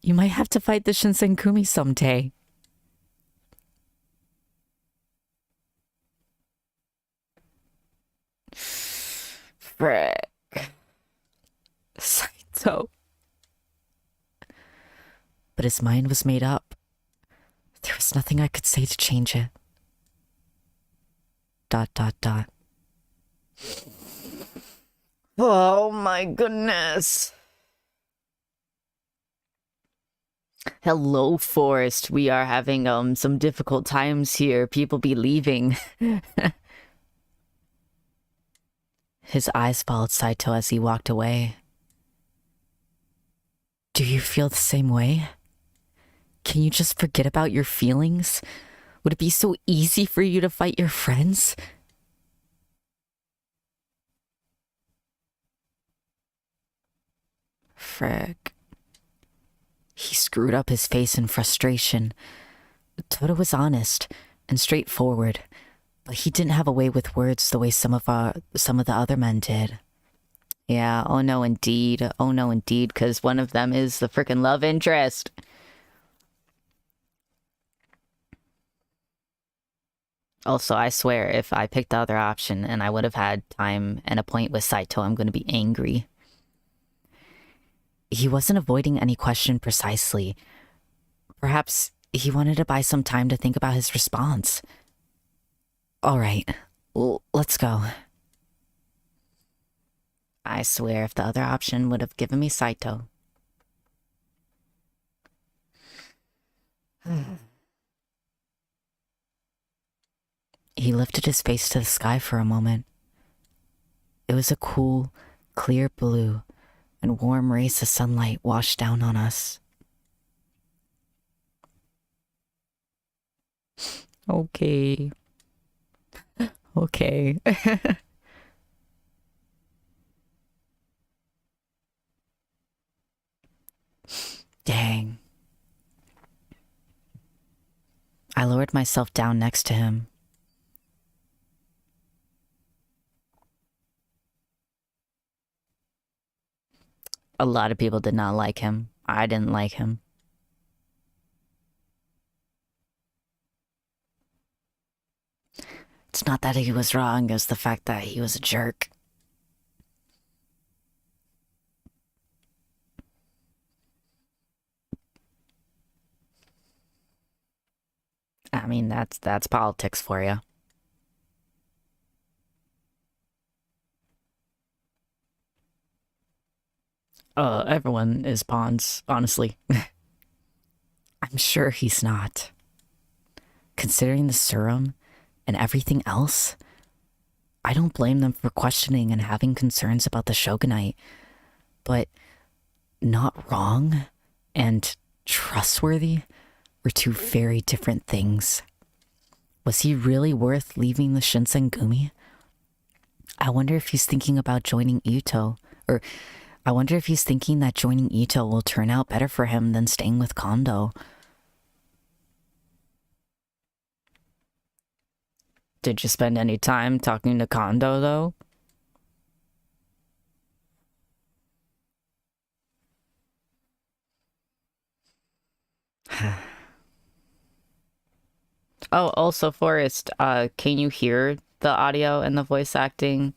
You might have to fight the Shinsengumi someday. Frick. Saito. But his mind was made up. There was nothing I could say to change it. ... Oh my goodness. Hello, Forest. We are having some difficult times here. People be leaving. His eyes followed Saito as he walked away. Do you feel the same way? Can you just forget about your feelings? Would it be so easy for you to fight your friends? Frick. He screwed up his face in frustration. Toto was honest and straightforward, but he didn't have a way with words the way some of the other men did. Yeah, oh no indeed. Oh no indeed, because one of them is the freaking love interest. Also, I swear, if I picked the other option and I would have had time and a point with Saito, I'm going to be angry. He wasn't avoiding any question precisely. Perhaps he wanted to buy some time to think about his response. All right, let's go. I swear, if the other option would have given me Saito. He lifted his face to the sky for a moment. It was a cool, clear blue, and warm rays of sunlight washed down on us. Okay. Okay. Dang. I lowered myself down next to him. A lot of people did not like him. I didn't like him. It's not that he was wrong, it's the fact that he was a jerk. I mean, that's politics for you. Everyone is pawns, honestly. I'm sure he's not. Considering the serum and everything else, I don't blame them for questioning and having concerns about the shogunate. But not wrong and trustworthy were two very different things. Was he really worth leaving the Shinsengumi? I wonder if he's thinking about joining Ito, or I wonder if he's thinking that joining Ito will turn out better for him than staying with Kondo. Did you spend any time talking to Kondo, though? Oh, also, Forrest, can you hear the audio and the voice acting?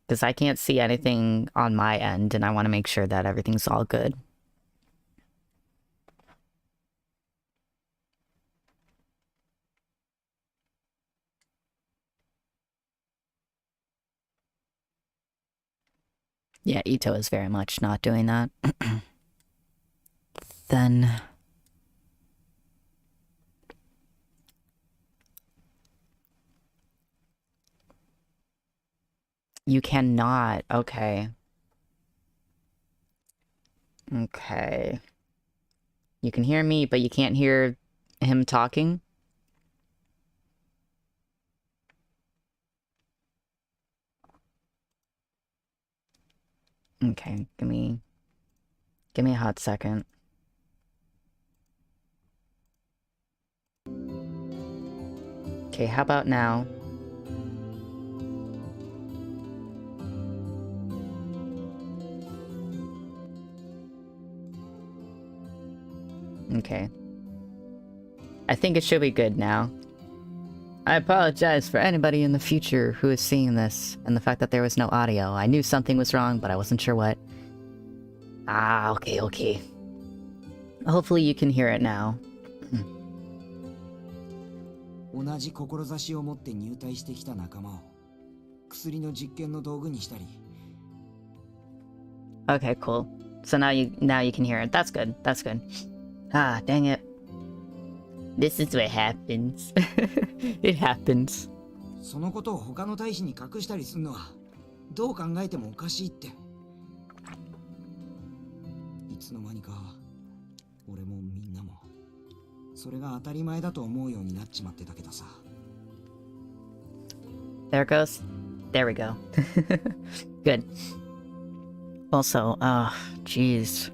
Because I can't see anything on my end, and I want to make sure that everything's all good. Yeah, Ito is very much not doing that. Then... You cannot. Okay. Okay. You can hear me, but you can't hear him talking? Okay, give me a hot second. Okay, how about now? Okay. I think it should be good now. I apologize for anybody in the future who is seeing this, and the fact that there was no audio. I knew something was wrong, but I wasn't sure what. Ah, okay. Hopefully you can hear it now. 同じ志を持って入隊してきた仲間を薬の実験の道具にしたり。 Okay, cool. So now you can hear it. That's good. That's good. Ah, dang it. This is what happens. It happens. そのことを他の大使に隠したりするのはどう考えてもおかしいって。いつの間にか俺もみんなもそれが当たり前だと思うようになっちまってたけどさ。 There it goes. There we go. Good. Also, jeez.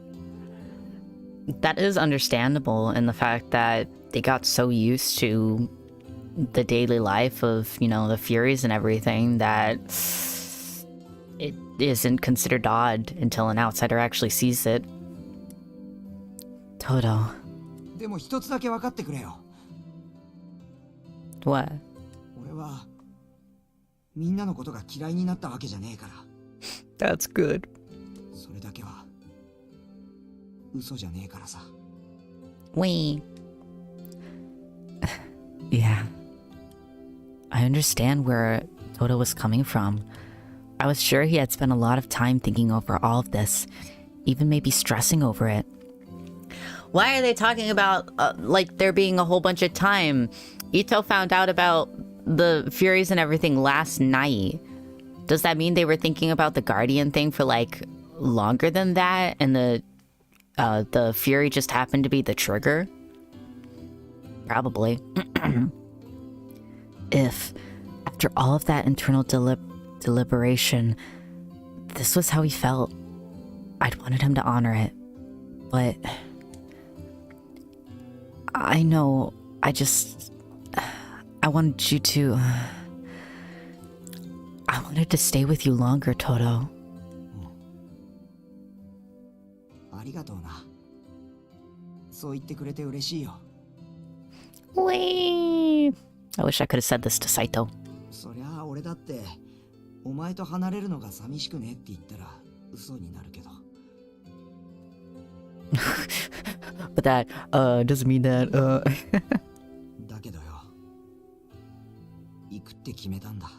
That is understandable in the fact that they got so used to the daily life of, you know, the Furies and everything that isn't considered odd until an outsider actually sees it. Toto. でも一つだけ分かってくれよ。 What? 俺はみんなのことが嫌いになったわけじゃねえから。 That's good. それだけは嘘じゃねえからさ。 Wait. Yeah. I understand where Toto was coming from. I was sure he had spent a lot of time thinking over all of this, even maybe stressing over it. Why are they talking about, like, there being a whole bunch of time? Ito found out about the Furies and everything last night. Does that mean they were thinking about the Guardian thing for, like, longer than that? And the Fury just happened to be the trigger? Probably. If, after all of that internal deliberation, this was how he felt, I'd wanted him to honor it. But I know, I wanted you to... I wanted to stay with you longer, Toto. ありがとうな。そう言ってくれて嬉しいよ。 Wee. I wish I could have said this to Saito. そりゃあ俺だってお前と離れるのが寂しくねって言ったら嘘になるけど。 But that doesn't mean that だけどよ、行くって決めたんだ。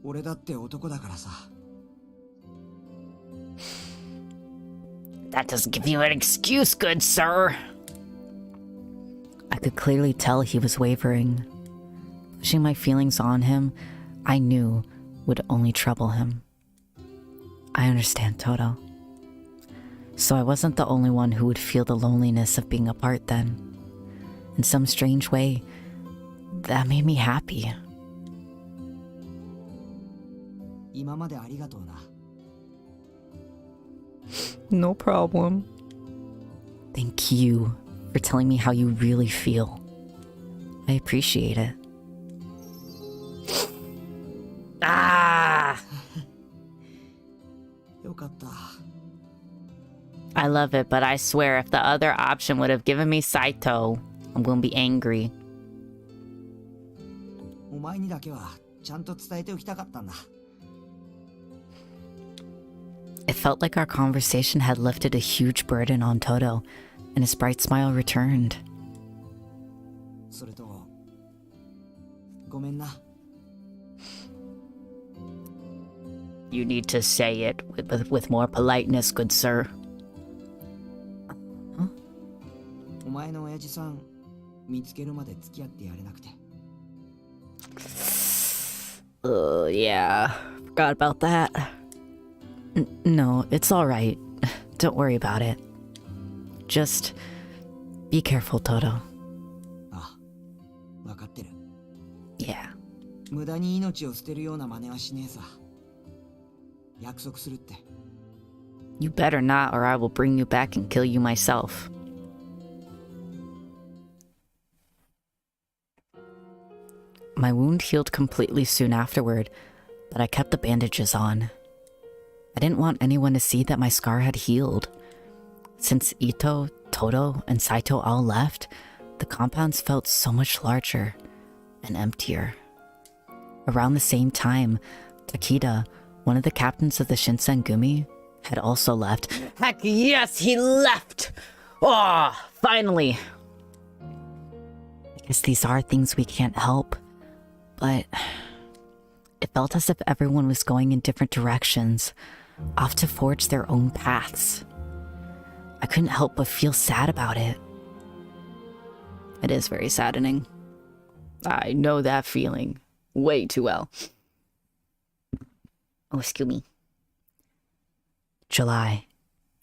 俺だって男だからさ。 That doesn't give you an excuse, good sir. I could clearly tell he was wavering. Pushing my feelings on him, I knew would only trouble him. I understand, Toto. So I wasn't the only one who would feel the loneliness of being apart then. In some strange way, that made me happy. 今までありがとうな。 No problem. Thank you for telling me how you really feel. I appreciate it. Ah! よかった。 I love it, but I swear if the other option would have given me Saito, I'm gonna be angry. お前にだけはちゃんと伝えておきたかったんだ。 It felt like our conversation had lifted a huge burden on Toto, and his bright smile returned. それとごめんな。 You need to say it with more politeness, good sir. お前の親父さん見つけるまで付き合ってやれなくて。 Yeah, forgot about that. No, it's alright. Don't worry about it. Just be careful, Toto. あ、わかってる。 Yeah. 無駄に命を捨てるような真似はしねえさ。約束するって。 You better not, or I will bring you back and kill you myself. My wound healed completely soon afterward, but I kept the bandages on. I didn't want anyone to see that my scar had healed. Since Ito, Toto, and Saito all left, the compounds felt so much larger and emptier. Around the same time, Takeda, one of the captains of the Shinsengumi, had also left. Heck yes, he left! Oh, finally! I guess these are things we can't help, but it felt as if everyone was going in different directions, off to forge their own paths. I couldn't help but feel sad about it. It is very saddening. I know that feeling way too well. Oh, excuse me. July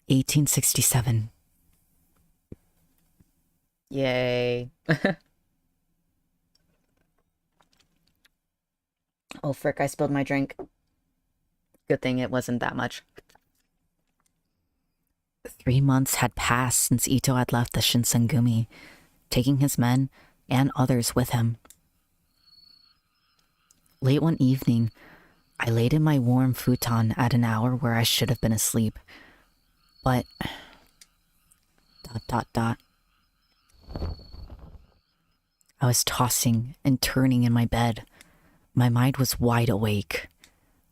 1867. Yay. Oh, frick, I spilled my drink. Good thing it wasn't that much. 3 months had passed since Ito had left the Shinsengumi, taking his men and others with him. Late one evening, I laid in my warm futon at an hour where I should have been asleep. But... ... I was tossing and turning in my bed. My mind was wide awake.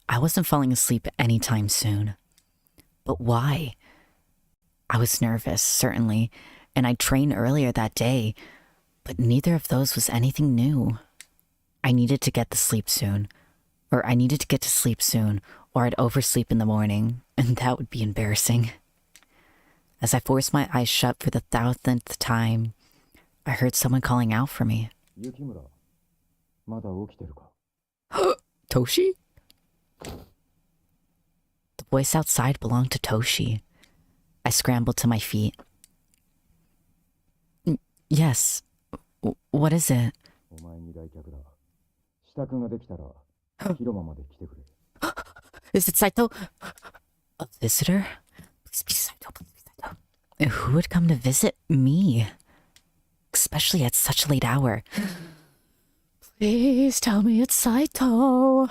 I wasn't falling asleep anytime soon. But why? I was nervous, certainly, and I'd trained earlier that day, but neither of those was anything new. I needed to get to sleep soon, or I'd oversleep in the morning, and that would be embarrassing. As I forced my eyes shut for the 1000th time, I heard someone calling out for me. Toshi? The voice outside belonged to Toshi. I scrambled to my feet. Yes. What is it? Is it Saito? A visitor? Please be Saito, please be Saito. Who would come to visit me? Especially at such a late hour. Please tell me it's Saito.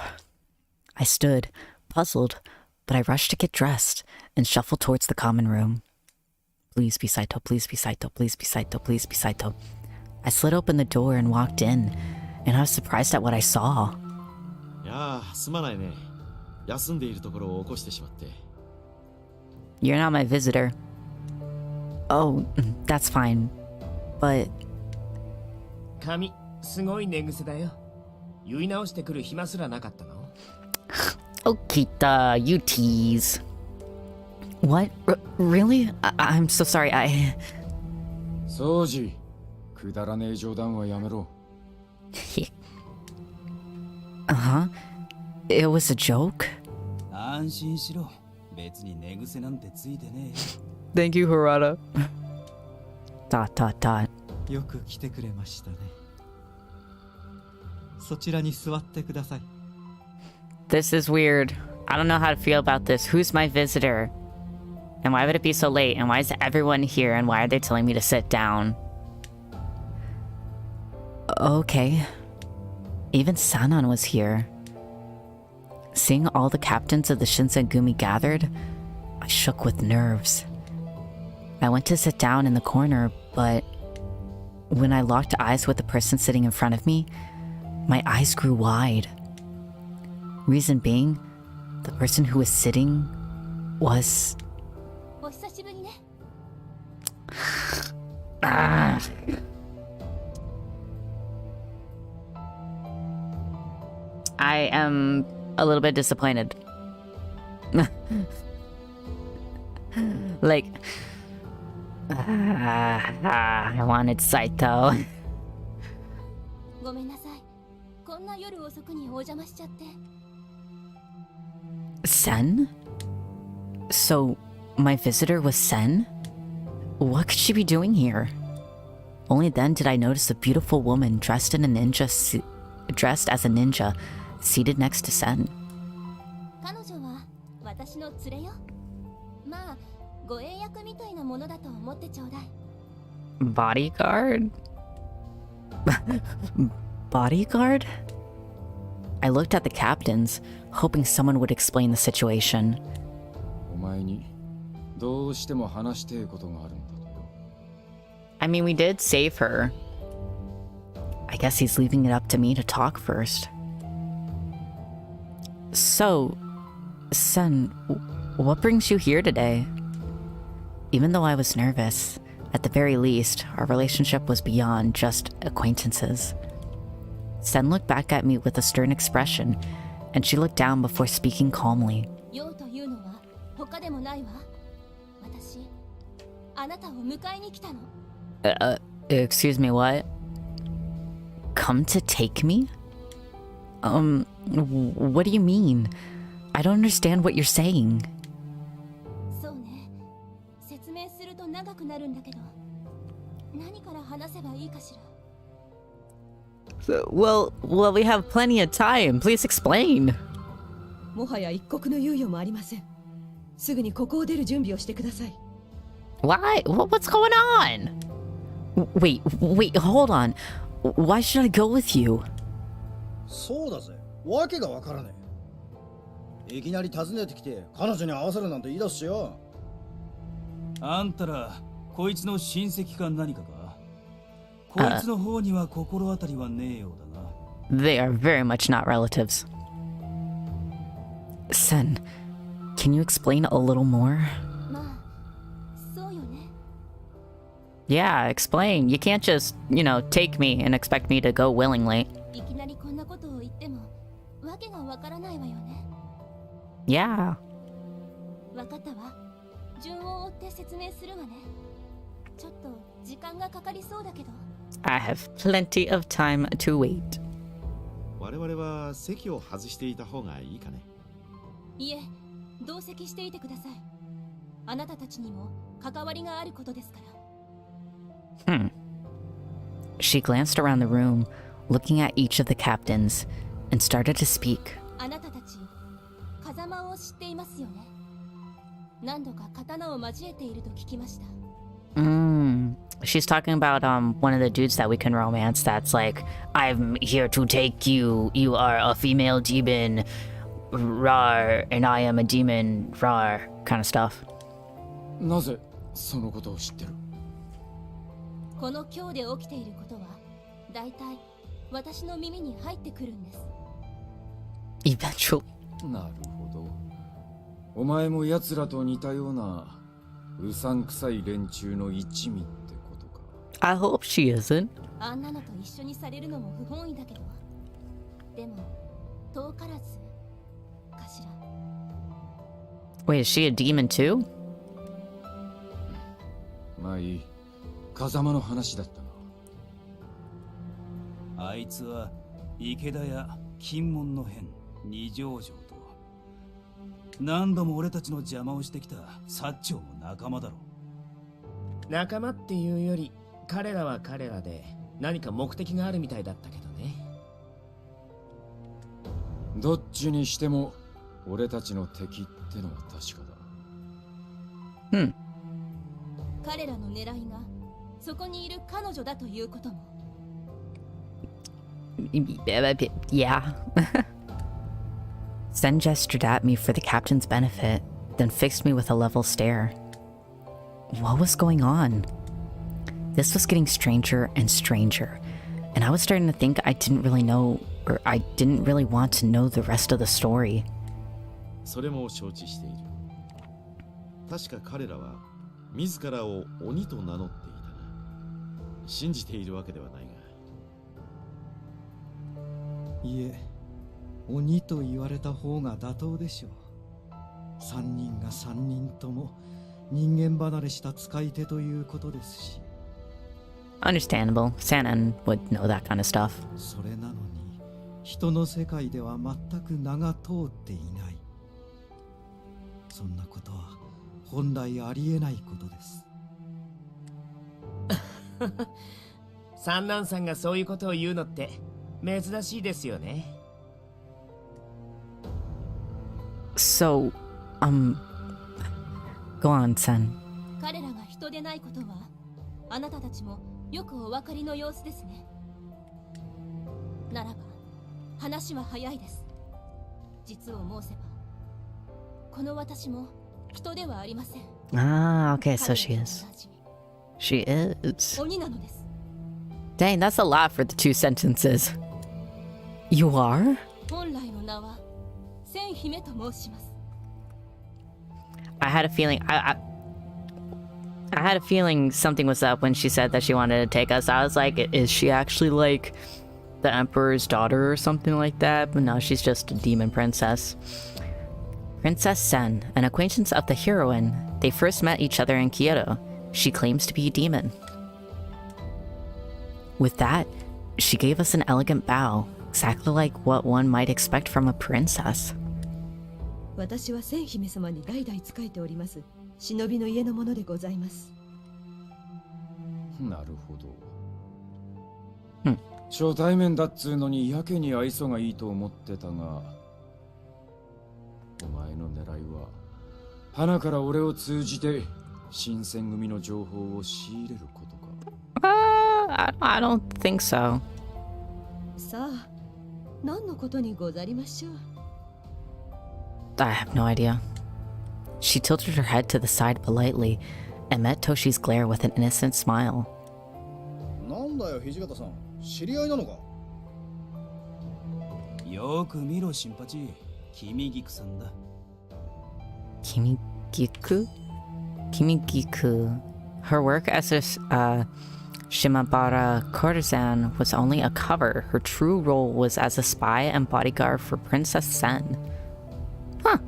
I stood, puzzled, but I rushed to get dressed and shuffled towards the common room. Please be Saito, please be Saito, please be Saito, please be Saito. I slid open the door and walked in, and I was surprised at what I saw. You're not my visitor. Oh, that's fine. But... 髪すごい寝癖だよ。結い直してくる暇すらなかったの? Oh, Kita, you tease. What? Really? I'm so sorry, Soji, くだらねえ冗談はやめろ。Uh-huh. It was a joke? 安心しろ。別に寝癖なんてついてねえ。 Thank you, Harada. ... よく来てくれましたね。そちらに座ってください。 This is weird. I don't know how to feel about this. Who's my visitor? And why would it be so late? And why is everyone here? And why are they telling me to sit down? Okay. Even Sanan was here. Seeing all the captains of the Shinsengumi gathered, I shook with nerves. I went to sit down in the corner, but when I locked eyes with the person sitting in front of me, my eyes grew wide. Reason being, the person who was sitting was... I am a little bit disappointed. Like... I wanted Saito. Sen? So, my visitor was Sen? What could she be doing here? Only then did I notice a beautiful woman dressed as a ninja, seated next to Sen. Bodyguard? Bodyguard? I looked at the captains, hoping someone would explain the situation. I mean, we did save her. I guess he's leaving it up to me to talk first. So, Sen, what brings you here today? Even though I was nervous, at the very least, our relationship was beyond just acquaintances. Sen looked back at me with a stern expression, and she looked down before speaking calmly. Excuse me, what? Come to take me? What do you mean? I don't understand what you're saying. Well, we have plenty of time. Please explain. Why? What's going on? Wait, hold on. Why should I go with you? いきなり訪ねてきて彼女に会わせるなんて言い出すしよ。あんたらこいつの親戚か何かか。こいつの方には心当たりはねえようだな。 They are very much not relatives. Sen, can you explain a little more? まあそうよね。 Yeah, explain. You can't just, take me and expect me to go willingly. いきなりこんなことを言ってもわけがわからないわよね。 Yeah. わかったわ。順を追って説明するわね。ちょっと時間がかかりそうだけど。 I have plenty of time to wait. 我々は席を外していた方がいいかね。いえ、同席していてください。あなたたちにも関わりがあることですから。She glanced around the room, looking at each of the captains, and started to speak. あなたたち、風間を知っていますよね。何度か刀を交えていると聞きました。She's talking about one of the dudes that we can romance that's like, I'm here to take you. You are a female demon. Rar, and I am a demon. Rar, kind of stuff. なぜそのことを知ってる？この今日で起きていることは、だいたい私の耳に入ってくるんです。Eventually. なるほど。お前も奴らと似たようなうさんくさい連中の一味ってことか。I hope she isn't. あんなのと一緒にされるのも不本意だけど、でも遠からずかしら。 Wait, is she a demon too? まあいい。風間の話だったな。あいつは池田や金門の変二条城と何度も俺たちの邪魔をしてきた薩長も仲間だろう。仲間っていうより彼らは彼らで何か目的があるみたいだったけどね。どっちにしても俺たちの敵ってのは確かだ。彼らの狙いがそこにいる彼女だということも。 Yeah. Sen gestured at me for the captain's benefit, then fixed me with a level stare. What was going on? This was getting stranger and stranger, and I was starting to think I didn't really know, or I didn't really want to know the rest of the story. それも承知している。確か彼らは自らを鬼と名乗っていたな。信じているわけではないが。いえ、鬼と言われた方が妥当でしょう。三人が三人とも人間離れした使い手ということですし。 Understandable. Sanan would know that kind of stuff. それなのに人の世界では全く名が通っていない。そんなことは本来ありえないことです。三男さんがそういうことを言うのって珍しいですよね。 So, go on, Sen. 彼らが人でないことはあなたたちもよくお分かりの様子ですね。ならば話は早いです。実を申せばこの私も人ではありません。 Ah, okay, so she is. She is. 鬼なのです。 Dang, that's a lot for the 2 sentences. You are? 本来の名は千姫と申します。 I had a feeling. I had a feeling something was up when she said that she wanted to take us. I was like, is she actually like the emperor's daughter or something like that? But no, she's just a demon princess. Princess Sen, an acquaintance of the heroine. They first met each other in Kyoto. She claims to be a demon. With that, she gave us an elegant bow, exactly like what one might expect from a princess. 私は千姫様に代々仕えております忍びの家のものでございます。なるほど。初対面だっつうのにやけに愛想がいいと思ってたが、お前の狙いは花から俺を通じて新選組の情報を仕入れることか。I don't think so. さあ、何のことにござりましょう。I have no idea. She tilted her head to the side politely and met Toshi's glare with an innocent smile. なんだよ土方さん、知り合いなのか？よく見ろ新八、君菊さんだ。Kimigiku? Kimigiku. Her work as a Shimabara courtesan was only a cover. Her true role was as a spy and bodyguard for Princess Sen. Huh.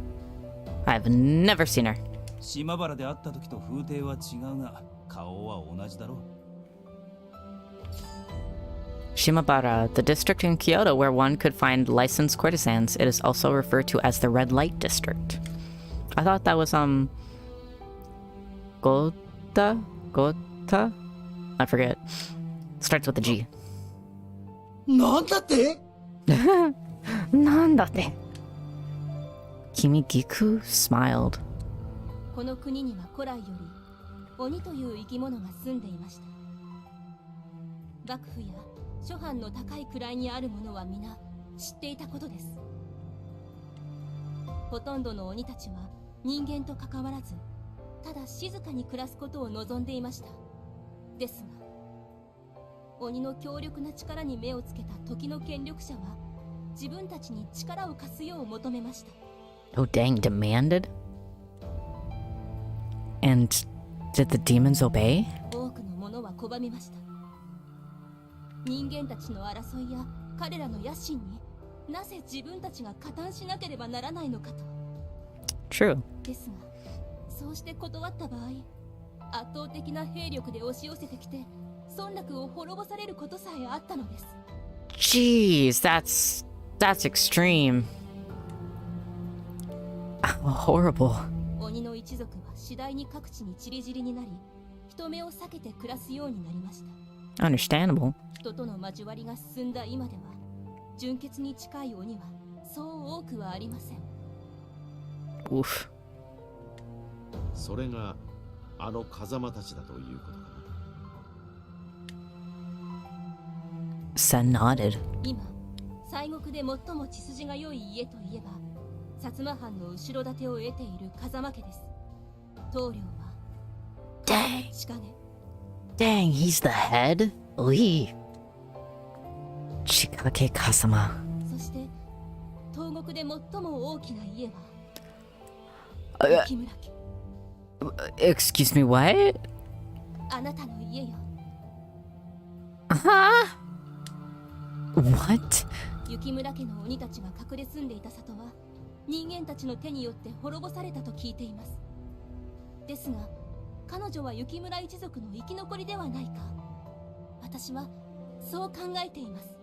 I've never seen her. 島原で会った時と風景は違うが、顔は同じだろう。Shimabara, the district in Kyoto where one could find licensed courtesans. It is also referred to as the Red Light District. I thought that was, Gota? I forget. Starts with a G. なんだって？なんだって? Kimigiku smiled. この国には古来より鬼という生き物が住んでいました。幕府や諸藩の高い位にある者は皆知っていたことです。ほとんどの鬼たちは人間と関わらず、ただ静かに暮らすことを望んでいました。ですが、鬼の強力な力に目をつけた時の権力者は自分たちに力を貸すよう求めました。Oh dang, demanded? And did the demons obey? 多くの者は拒みました。人間たちの争いや彼らの野心になぜ自分たちが加担しなければならないのかと。True. ですが、そうして断った場合、圧倒的な兵力で押し寄せてきて村落を滅ぼされることさえあったのです。Jeez, that's extreme. Horrible. 鬼の一族は次第に各地に散り散りになり、人目を避けて暮らすようになりました。Understandable. 人との交わりが進んだ今では、純潔に近い鬼はそう多くはありません。Oof. それがあの風間たちだということかな。Sen nodded. 今、西国で最も血筋が良い家といえば、薩摩藩の後ろ盾を得ている風間家です。棟梁はDang, he's the head? Lee. Chikake Kasama. そして東国で最も大きな家は雪村家。Excuse me, what? あなたの家よ。What? 雪村家の鬼たちが隠れ住んでいた里は人間たちの手によって滅ぼされたと聞いています。ですが、彼女は雪村一族の生き残りではないか。私はそう考えています。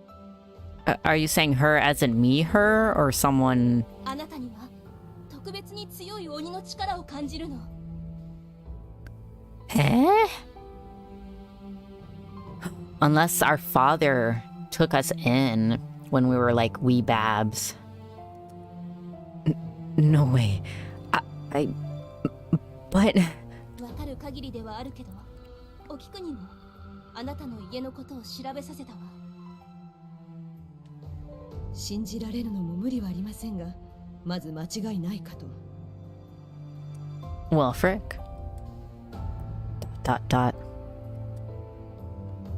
Are you saying her as in me, her, or someone? あなたには特別に強い鬼の力を感じるの。Unless our father took us in when we were like wee babs. No way. But わかる限りではあるけど、お菊にもあなたの家のことを調べさせたわ。信じられるのも無理はありませんが、まず間違いないかと。Well, frick. ...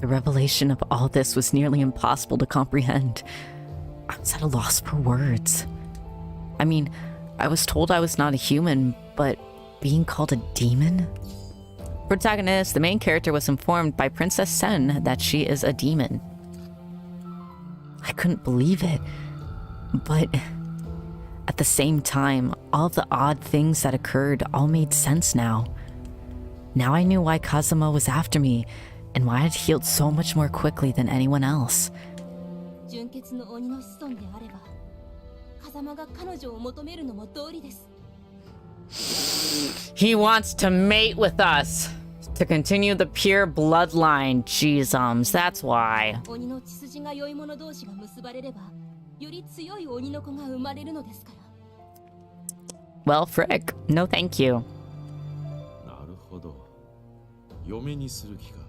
The revelation of all this was nearly impossible to comprehend. I was at a loss for words. I mean, I was told I was not a human, but being called a demon? Protagonist, the main character, was informed by Princess Sen that she is a demon. I couldn't believe it, but at the same time, all the odd things that occurred all made sense now. Now I knew why Kazuma was after me, and why I'd healed so much more quickly than anyone else. 純潔の鬼の子孫であれば、風間が彼女を求めるのも道理です。He wants to mate with us to continue the pure bloodline. Jeezums, that's why. 鬼の血筋が良い者同士が結ばれれば、より強い鬼の子が生まれるのですから。Well, frick, no thank you. なるほど。嫁にする気か。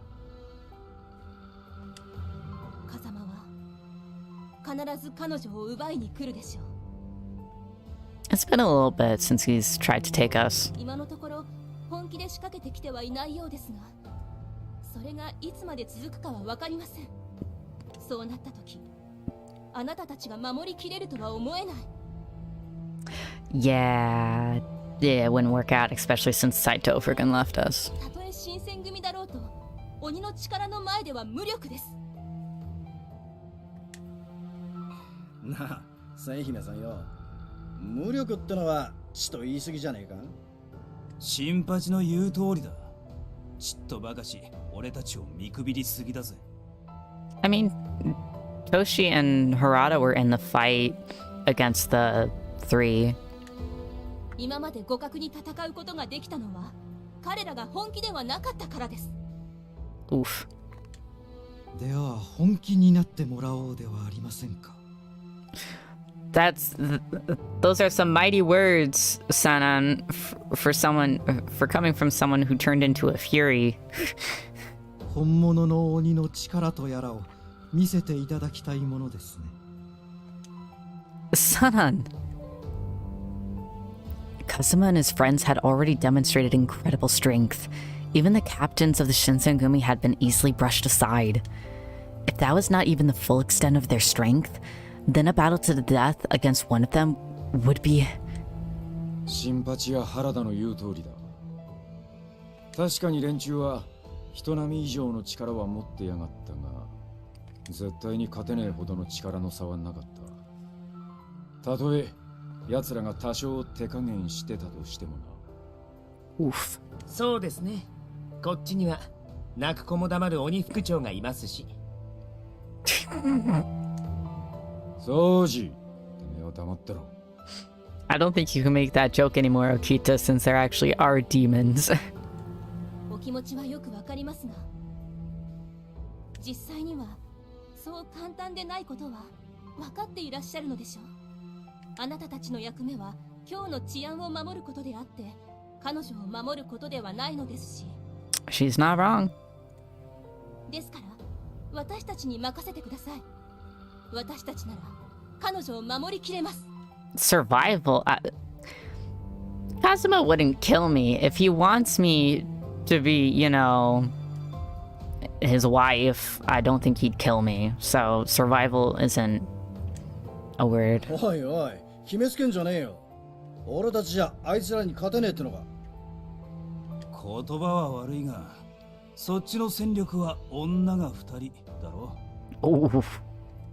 風間は必ず彼女を奪いに来るでしょう。It's been a little bit since he's tried to take us. 今のところ本気で仕掛けてきてはいないようですが、それがいつまで続くかは分かりません。そうなった時、あなたたちが守りきれるとは思えない。Yeah, it wouldn't work out, especially since Saito friggin' left us. たとえ新選組だろうと、鬼の力の前では無力です。なあ、千姫さんよ。無力ってのはちと言い過ぎじゃねえか。新八の言う通りだ。ちっとばかし俺たちを見くびりすぎだぜ。I mean, Toshi and Harada were in the fight against the three. 今まで互角に戦うことができたのは彼らが本気ではなかったからです。 Oof. では本気になってもらおうではありませんか。Those are some mighty words, Sanan, for coming from someone who turned into a fury. 本物の鬼の力とやらを見せていただきたいものですね。Sanan. Kazuma and his friends had already demonstrated incredible strength. Even the captains of the Shinsengumi had been easily brushed aside. If that was not even the full extent of their strength, then a battle to the death against one of them would be... 新八や原田の言う通りだ。確かに連中は人並み以上の力は持ってやがったが、絶対に勝てねえほどの力の差はなかった。たとえ奴らが多少手加減してたとしてもな。Oof. そうですね。こっちには泣く子も黙る鬼副長がいますし。そうじ、てめえは黙ってろ。I don't think you can make that joke anymore, Okita, since there actually are demons. お気持ちはよくわかりますが、実際にはそう簡単でないことは分かっていらっしゃるのでしょう。あなたたちの役目は今日の治安を守ることであって、彼女を守ることではないのですし。She's not wrong. ですから私たちに任せてください。私たちなら彼女を守りきれます。Survival. Kazuma wouldn't kill me. If he wants me to be, you know, his wife, I don't think he'd kill me. So survival isn't a word. おいおい、決めつけんじゃねえよ。俺たちじゃあいつらに勝てねえってのか。言葉は悪いが、そっちの戦力は女が2人だろ。Oof.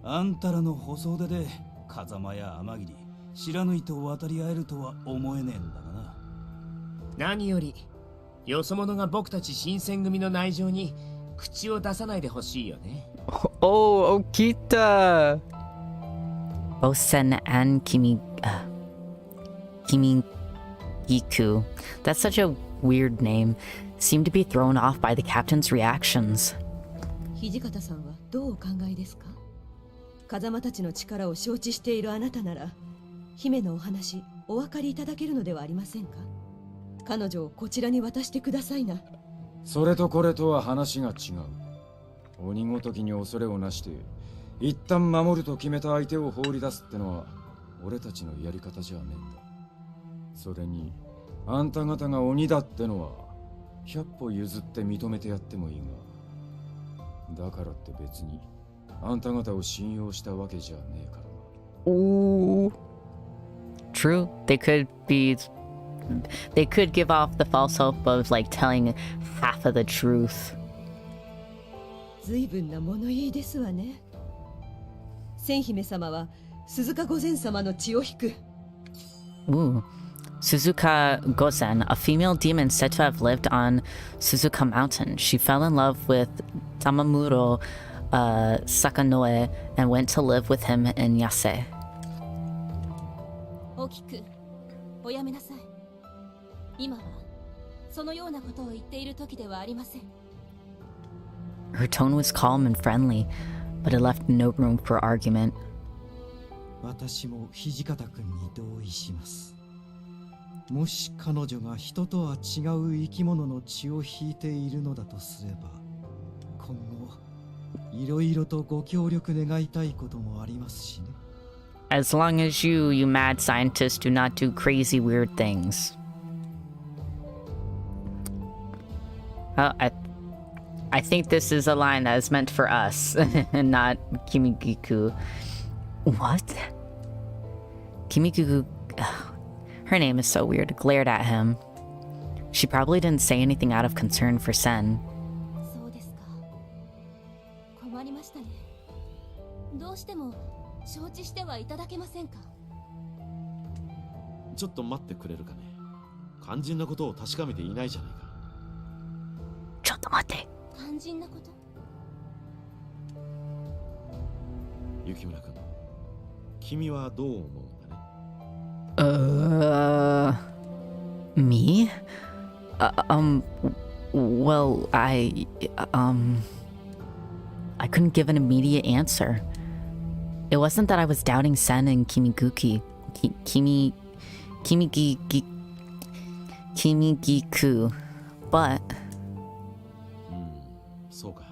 あんたらの細腕で風間や天霧、白縫いと渡り合えるとは思えねえんだがな。何よりよそ者が僕たち新選組の内情に口を出さないでほしいよね。Oh, Okita. Osen and Kimigiku. That's such a weird name. Seemed to be thrown off by the captain's reactions. 土方さんはどうお考えですか。風間たちの力を承知しているあなたなら、姫のお話お分かりいただけるのではありませんか。彼女をこちらに渡してくださいな。それとこれとは話が違う。鬼ごときに恐れをなして一旦守ると決めた相手を放り出すってのは俺たちのやり方じゃねえんだ。それにあんた方が鬼だってのは100歩譲って認めてやってもいいが、だからって別にあんた方を信用したわけじゃねえからな。Ooh. True. They could give off the false hope of like telling half of the truth. 随分な物言いですわね。千姫様は鈴鹿御前様の血を引く。Ooh. Suzuka Gozen, a female demon said to have lived on Suzuka Mountain. She fell in love with Tamamuro Sakanoe and went to live with him in Yase. 大きくおやめなさい。今はそのようなことを言っている時ではありません。Her tone was calm and friendly, but it left no room for argument. 私も土方君に同意します。もし彼女が人とは違う生き物の血を引いているのだとすれば、今後いろいろとご協力願いたいこともありますしね。As long as you mad scientists do not do crazy weird things. I think this is a line that is meant for us and not Kimigiku. What? Kimigiku, her name is so weird, glared at him. She probably didn't say anything out of concern for Sen. そうですか。困りましたね。どうしても承知してはいただけませんか。ちょっと待ってくれるかね。肝心なことを確かめていないじゃないか。ちょっと待って。肝心なこと。雪村君、君はどう思うんだね。Me? Well, I couldn't give an immediate answer. It wasn't that I was doubting Sen and Kimigiku, but... そうか。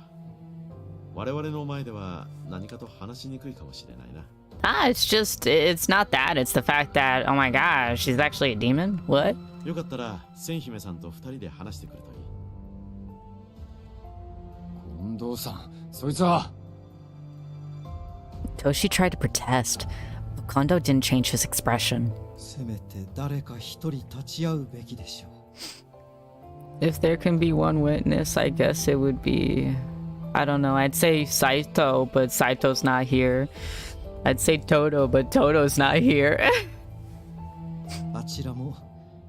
我々の前では何かと話しにくいかもしれないな。it's not that. It's the fact that, oh my gosh, she's actually a demon? What? よかったら、千姫さんと二人で話してくるといい。近藤さん、そいつは。Toshi tried to protest, but Kondo didn't change his expression. せめて誰か一人立ち会うべきでしょう。If there can be one witness, I guess it would be... I don't know, I'd say Saito, but Saito's not here. I'd say Toto, but Toto's not here. あちらも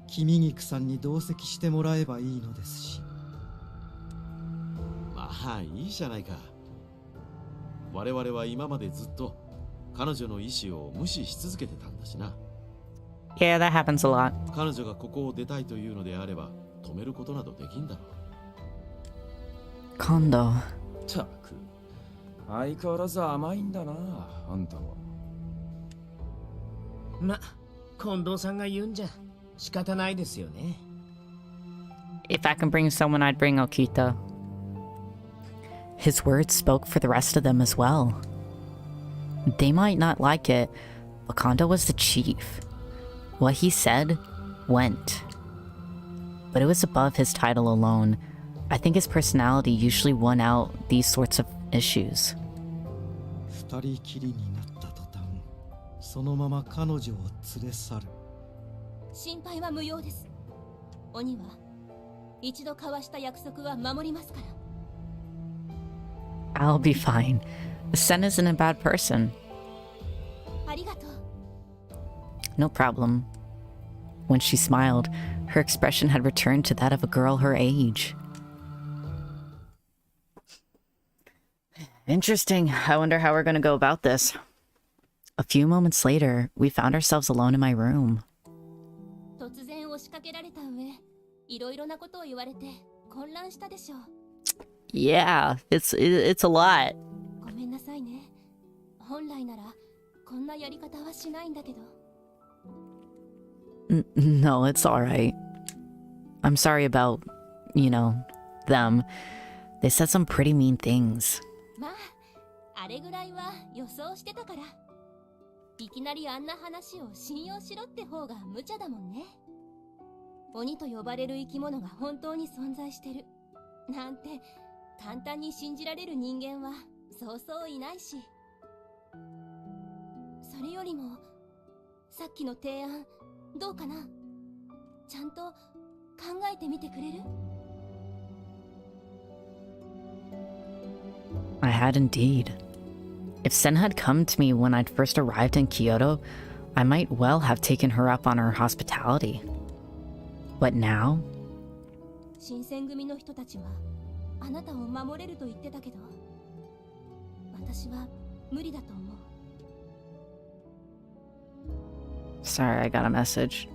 君菊さんに同席してもらえばいいのですし。まあいいじゃないか。我々は今までずっと彼女の意思を無視し続けてたんだしな。Yeah, that happens a lot. 彼女がここを出たいというのであれば止めることなどできんだろう。Kondo. たく、相変わらず甘いんだな、あんたは。ま、近藤さんが言うんじゃ仕方ないですよね。If I can bring someone, I'd bring Okita. His words spoke for the rest of them as well. They might not like it, but Kondo was the chief. What he said went. But it was above his title alone. I think his personality usually won out these sorts of issues. 二人きりになった途端、そのまま彼女を連れ去る。心配は無用です。鬼は一度交わした約束は守りますから。I'll be fine. Sen isn't a bad person. ありがとう。No problem. When she smiled, her expression had returned to that of a girl her age. Interesting. I wonder how we're going to go about this. A few moments later, we found ourselves alone in my room. 突然押しかけられた上、いろいろなことを言われて混乱したでしょう。Yeah, it's a lot. ごめんなさいね。本来ならこんなやり方はしないんだけど。No, it's alright. I'm sorry about, them. They said some pretty mean things. まあ、あれぐらいは予想してたから。いきなりあんな話を信用しろって方が無茶だもんね。鬼と呼ばれる生き物が本当に存在してるなんて簡単に信じられる人間はそうそういないし。それよりもさっきの提案どうかな。ちゃんと考えてみてくれる？ I had indeed. If Sen had come to me when I'd first arrived in Kyoto, I might well have taken her up on her hospitality. But now? 新選組の人たちはあなたを守れると言ってたけど、私は無理だと思う。Sorry, I got a message. ...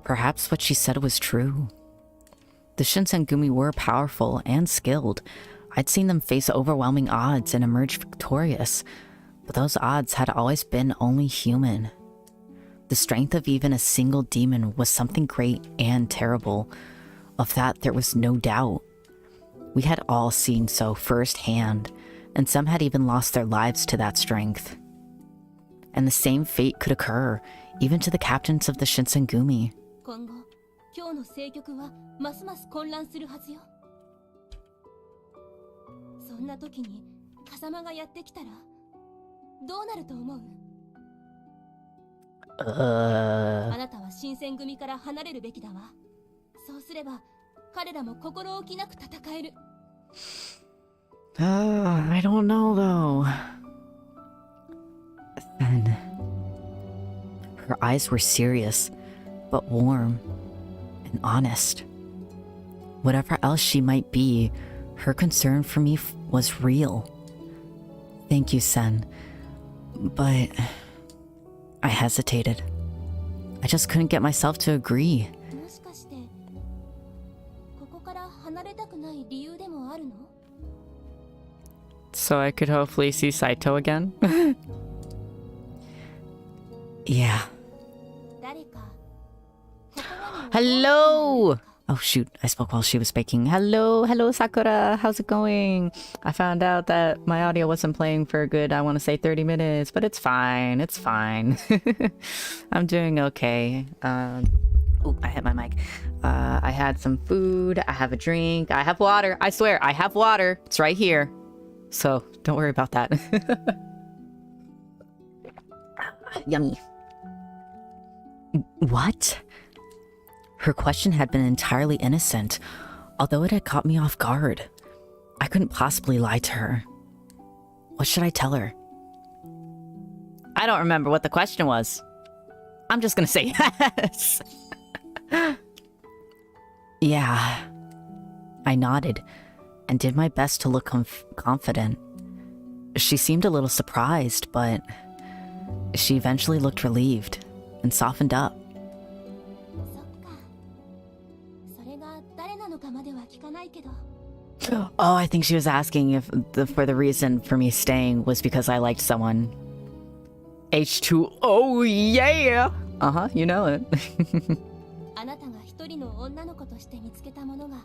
Perhaps what she said was true. The Shinsengumi were powerful and skilled. I'd seen them face overwhelming odds and emerge victorious, but those odds had always been only human. The strength of even a single demon was something great and terrible. Of that there was no doubt. We had all seen so firsthand, and some had even lost their lives to that strength. And the same fate could occur, even to the captains of the Shinsengumi. 今後今日の政局はますます混乱するはずよ。そんな時に風間がやってきたらどうなると思う？あなたは新選組から離れるべきだわ。そうすれば彼らも心置きなく戦える。I don't know though. Then her eyes were serious, but warm and honest. Whatever else she might be, her concern for me was real. Thank you, Sen. But I hesitated. I just couldn't get myself to agree. もしかしてここから離れたくない理由でもあるの？ So I could hopefully see Saito again? Yeah. 誰か Hello! Oh shoot, I spoke while she was speaking. Hello, Sakura, how's it going? I found out that my audio wasn't playing for a good, I want to say 30 minutes, but it's fine, it's fine. I'm doing okay. Oh, I hit my mic. I had some food, I have a drink, I have water. I swear, I have water. It's right here. So, don't worry about that. Yummy. What? Her question had been entirely innocent, although it had caught me off guard. I couldn't possibly lie to her. What should I tell her? I don't remember what the question was. I'm just gonna say yes. Yeah. I nodded and did my best to look confident. She seemed a little surprised, but she eventually looked relieved and softened up. そっか。それが誰なのかまでは聞かないけど。Oh, I think she was asking if for the reason for me staying was because I liked someone. H2, oh yeah! Uh-huh, you know it. あなたが一人の女の子として見つけたものが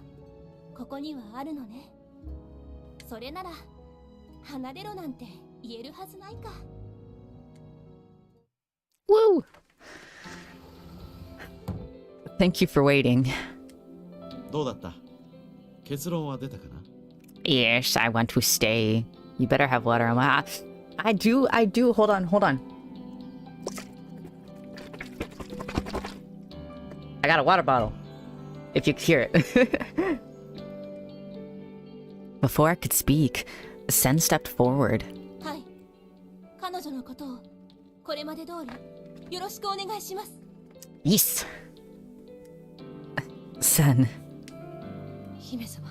ここにはあるのね。それなら離れろなんて言えるはずないか。Woo! Thank you for waiting. どうだった？結論は出たかな？ Yes, I want to stay. You better have water on my... I do. Hold on. I got a water bottle. If you could hear it. Before I could speak, Sen stepped forward. はい。彼女のことをこれまで通りよろしくお願いします。 Yes. Sen. 姫様、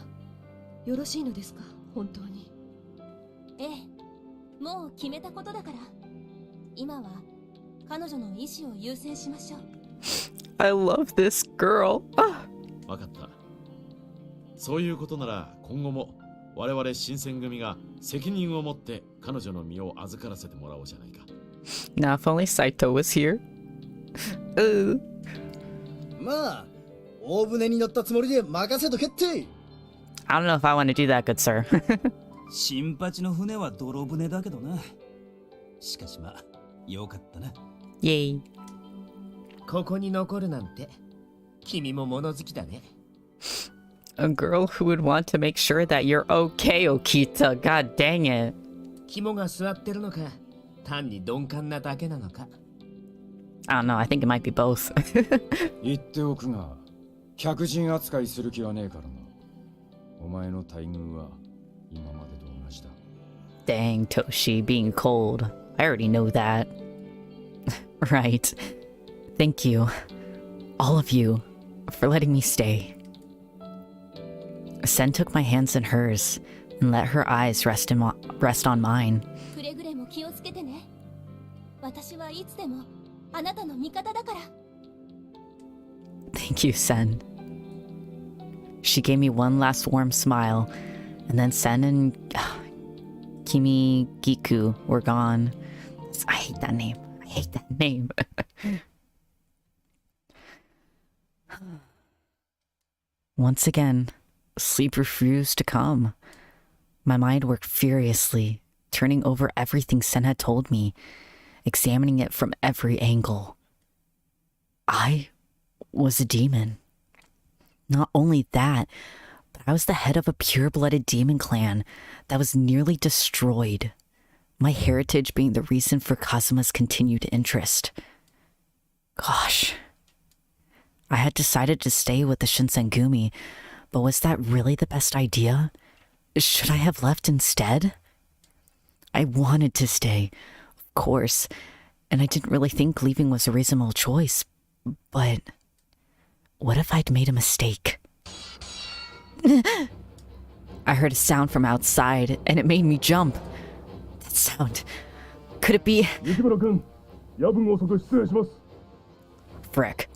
よろしいのですか、本当に。ええ、もう決めたことだから。今は彼女の意思を優先しましょう。 I love this girl. わかった。そういうことなら今後も我々新選組が責任を持って彼女の身を預からせてもらおうじゃないか。Now if only Saito was here. まあ、大船に乗ったつもりで任せとけって。I don't know if I want to do that, good sir. 新八の船は泥船だけどな。しかしまあ、よかったな。Yay. ここに残るなんて君も物好きだね。 A girl who would want to make sure that you're okay, Okita. God dang it. 肝が据わってるのか単に鈍感なだけなのか。 I don't know, I think it might be both. 言っておくが、客人扱いする気はねえからな。お前の待遇は今までと同じだ。 Dang, Toshi, being cold. I already know that. Right. Thank you, all of you, for letting me stay. Sen took my hands in hers and let her eyes rest on mine. くれぐれも気をつけてね。私はいつでもあなたの味方だから。 Thank you, Sen. She gave me one last warm smile, and then Sen and Kimigiku were gone. I hate that name. Once again, sleep refused to come. My mind worked furiously, turning over everything Sen had told me, examining it from every angle. I was a demon. Not only that, but I was the head of a pure-blooded demon clan that was nearly destroyed, my heritage being the reason for Kazuma's continued interest. Gosh. I had decided to stay with the Shinsengumi, but was that really the best idea? Should I have left instead? I wanted to stay, of course, and I didn't really think leaving was a reasonable choice, but what if I'd made a mistake? I heard a sound from outside, and it made me jump. That sound. Could it be... Frick.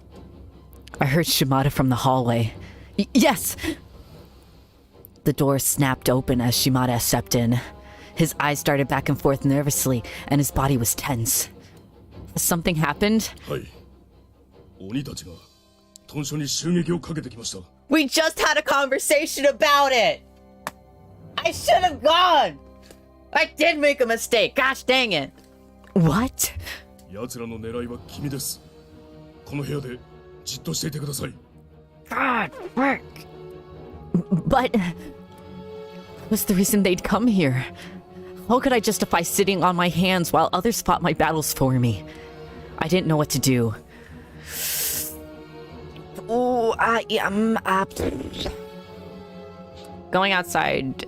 I heard Shimada from the hallway. Yes! The door snapped open as Shimada stepped in. His eyes darted back and forth nervously, and his body was tense. Has something happened? We just had a conversation about it! I should have gone! I did make a mistake, gosh dang it! What? God, frick! But... what's the reason they'd come here? How could I justify sitting on my hands while others fought my battles for me? I didn't know what to do. Oh, I am... going outside...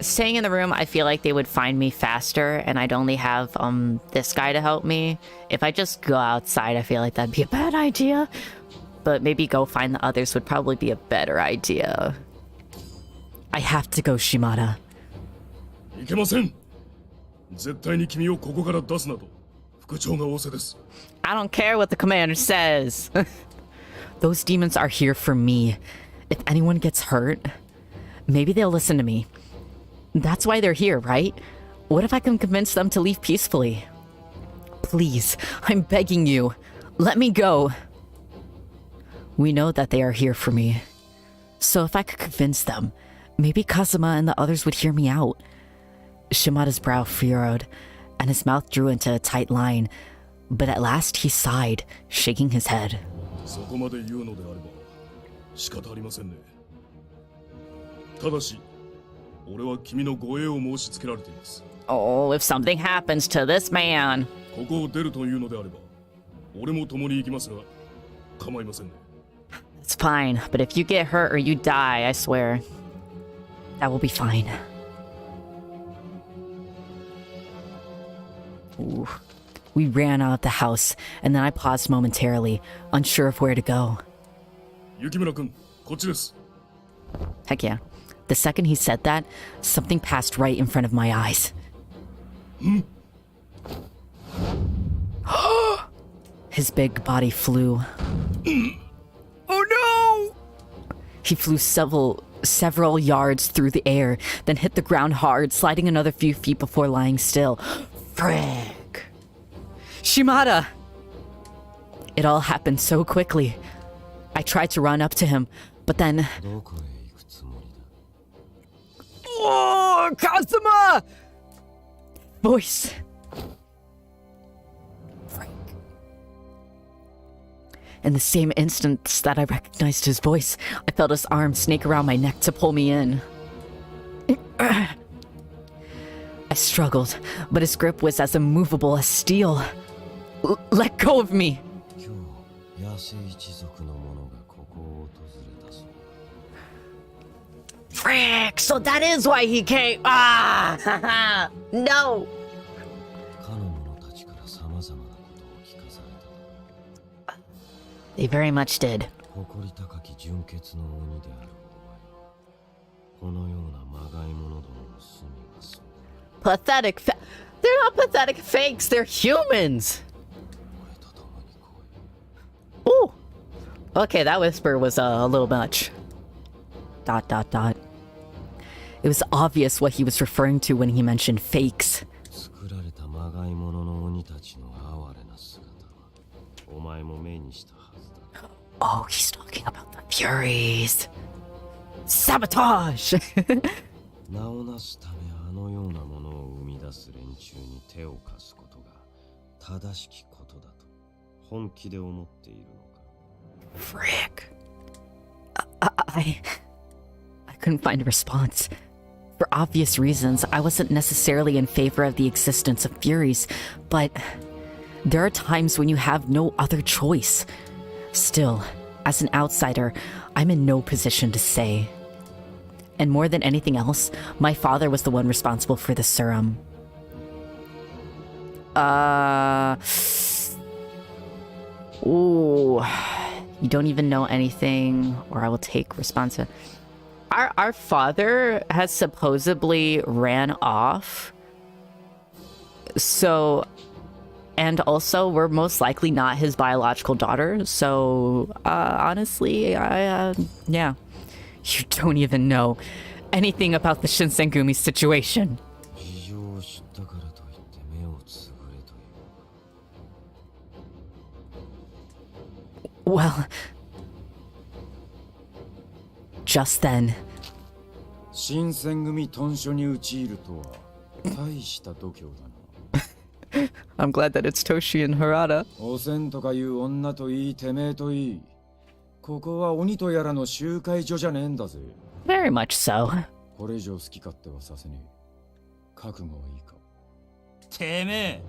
staying in the room, I feel like they would find me faster, and I'd only have, this guy to help me. If I just go outside, I feel like that'd be a bad idea. But maybe go find the others would probably be a better idea. I have to go, Shimada. I don't care what the commander says. Those demons are here for me. If anyone gets hurt, maybe they'll listen to me. That's why they're here, right? What if I can convince them to leave peacefully? Please, I'm begging you. Let me go. We know that they are here for me. So if I could convince them, maybe Kazuma and the others would hear me out. Shimada's brow furrowed, and his mouth drew into a tight line, but at last he sighed, shaking his head. Oh, if something happens to this man. It's fine, but if you get hurt or you die, I swear, that will be fine. Ooh. We ran out of the house, and then I paused momentarily, unsure of where to go. Heck yeah. The second he said that, something passed right in front of my eyes. His big body flew. Oh no! He flew several yards through the air, then hit the ground hard, sliding another few feet before lying still. Frick! Shimada! It all happened so quickly. I tried to run up to him, but then... Oh, Kazuma! Voice. Frank. In the same instant that I recognized his voice, I felt his arm snake around my neck to pull me in. I struggled, but his grip was as immovable as steel. Let go of me! Frick! So that is why he came. Ah! No! They very much did. Pathetic they're not pathetic fakes, they're humans! Ooh! Okay, that whisper was a little much. ... It was obvious what he was referring to when he mentioned fakes. Oh, he's talking about the Furies. Sabotage! 名を成すためあのようなものを生み出す連中に手を貸すことが正しきことだと本気で思っているのか。 Frick. I couldn't find a response. For obvious reasons, I wasn't necessarily in favor of the existence of Furies, but there are times when you have no other choice. Still, as an outsider, I'm in no position to say. And more than anything else, my father was the one responsible for the serum. Ooh. You don't even know anything, or I will take responsibility. Our father has supposedly ran off. So, and also we're most likely not his biological daughter. So, honestly, yeah. You don't even know anything about the Shinsengumi situation. Well, just then. 新選組屯所に陥るとは大した度胸だな。I'm glad that it's Toshi and Harada. 汚染とかいう女といい、てめえといい。ここは鬼とやらの集会所じゃねえんだぜ。Very much so. これ以上好き勝手はさせねえ。覚悟はいいか。てめえ、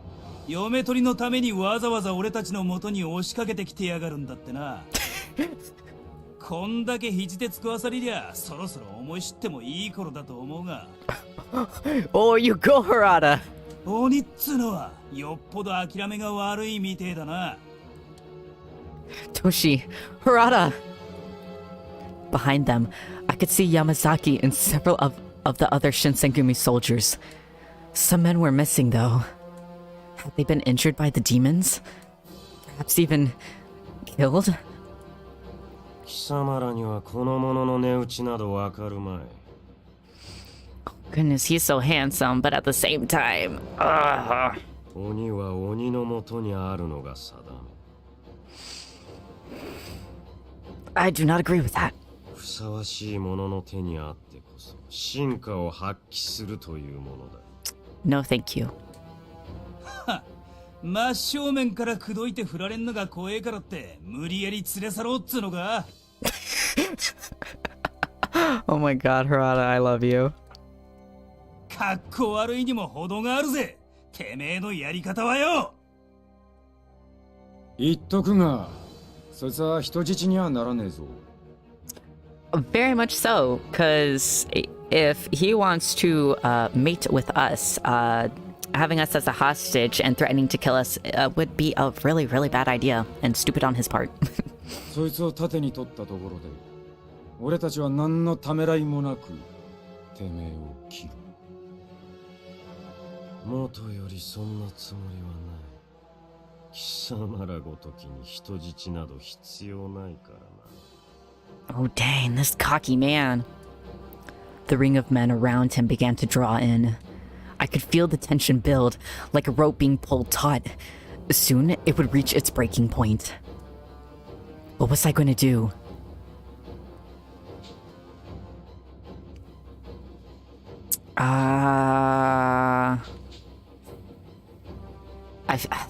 嫁取りのためにわざわざ俺たちの元に押しかけてきてやがるんだってな。こんだけ肘でつくわさりりゃ、そろそろ思い知ってもいい頃だと思うが。Oh, you go, Harada. 鬼っつうのはよっぽど諦めが悪いみてえだな。Toshi, Harada. Behind them, I could see Yamazaki and several of the other Shinsengumi soldiers. Some men were missing, though. Had they been injured by the demons? Perhaps even killed? 貴様らにはこの者の値打ちなどわかるまい。Goodness, he's so handsome, but at the same time, 鬼は鬼のもとにあるのが定め。I do not agree with that. ふさわしい者の手にあってこそ進化を発揮するというものだ。No, thank you. 真正面から口説いて振られんのが怖えからって無理やり連れ去ろうっつうのか。Oh my god, Harada, I love you. かっこ悪いにも程があるぜ。てめえのやり方はよ。言っとくが、そいつは人質にはならねえぞ。Very much so, because if he wants to mate with us, having us as a hostage and threatening to kill us would be a really, really bad idea and stupid on his part. そいつを盾に取ったところで、俺たちは何のためらいもなく、てめえを切る。元よりそんなつもりはない。貴様らごときに人質など必要ないからな。Oh dang, this cocky man. The ring of men around him began to draw in. I could feel the tension build, like a rope being pulled taut. Soon, it would reach its breaking point. What was I going to do?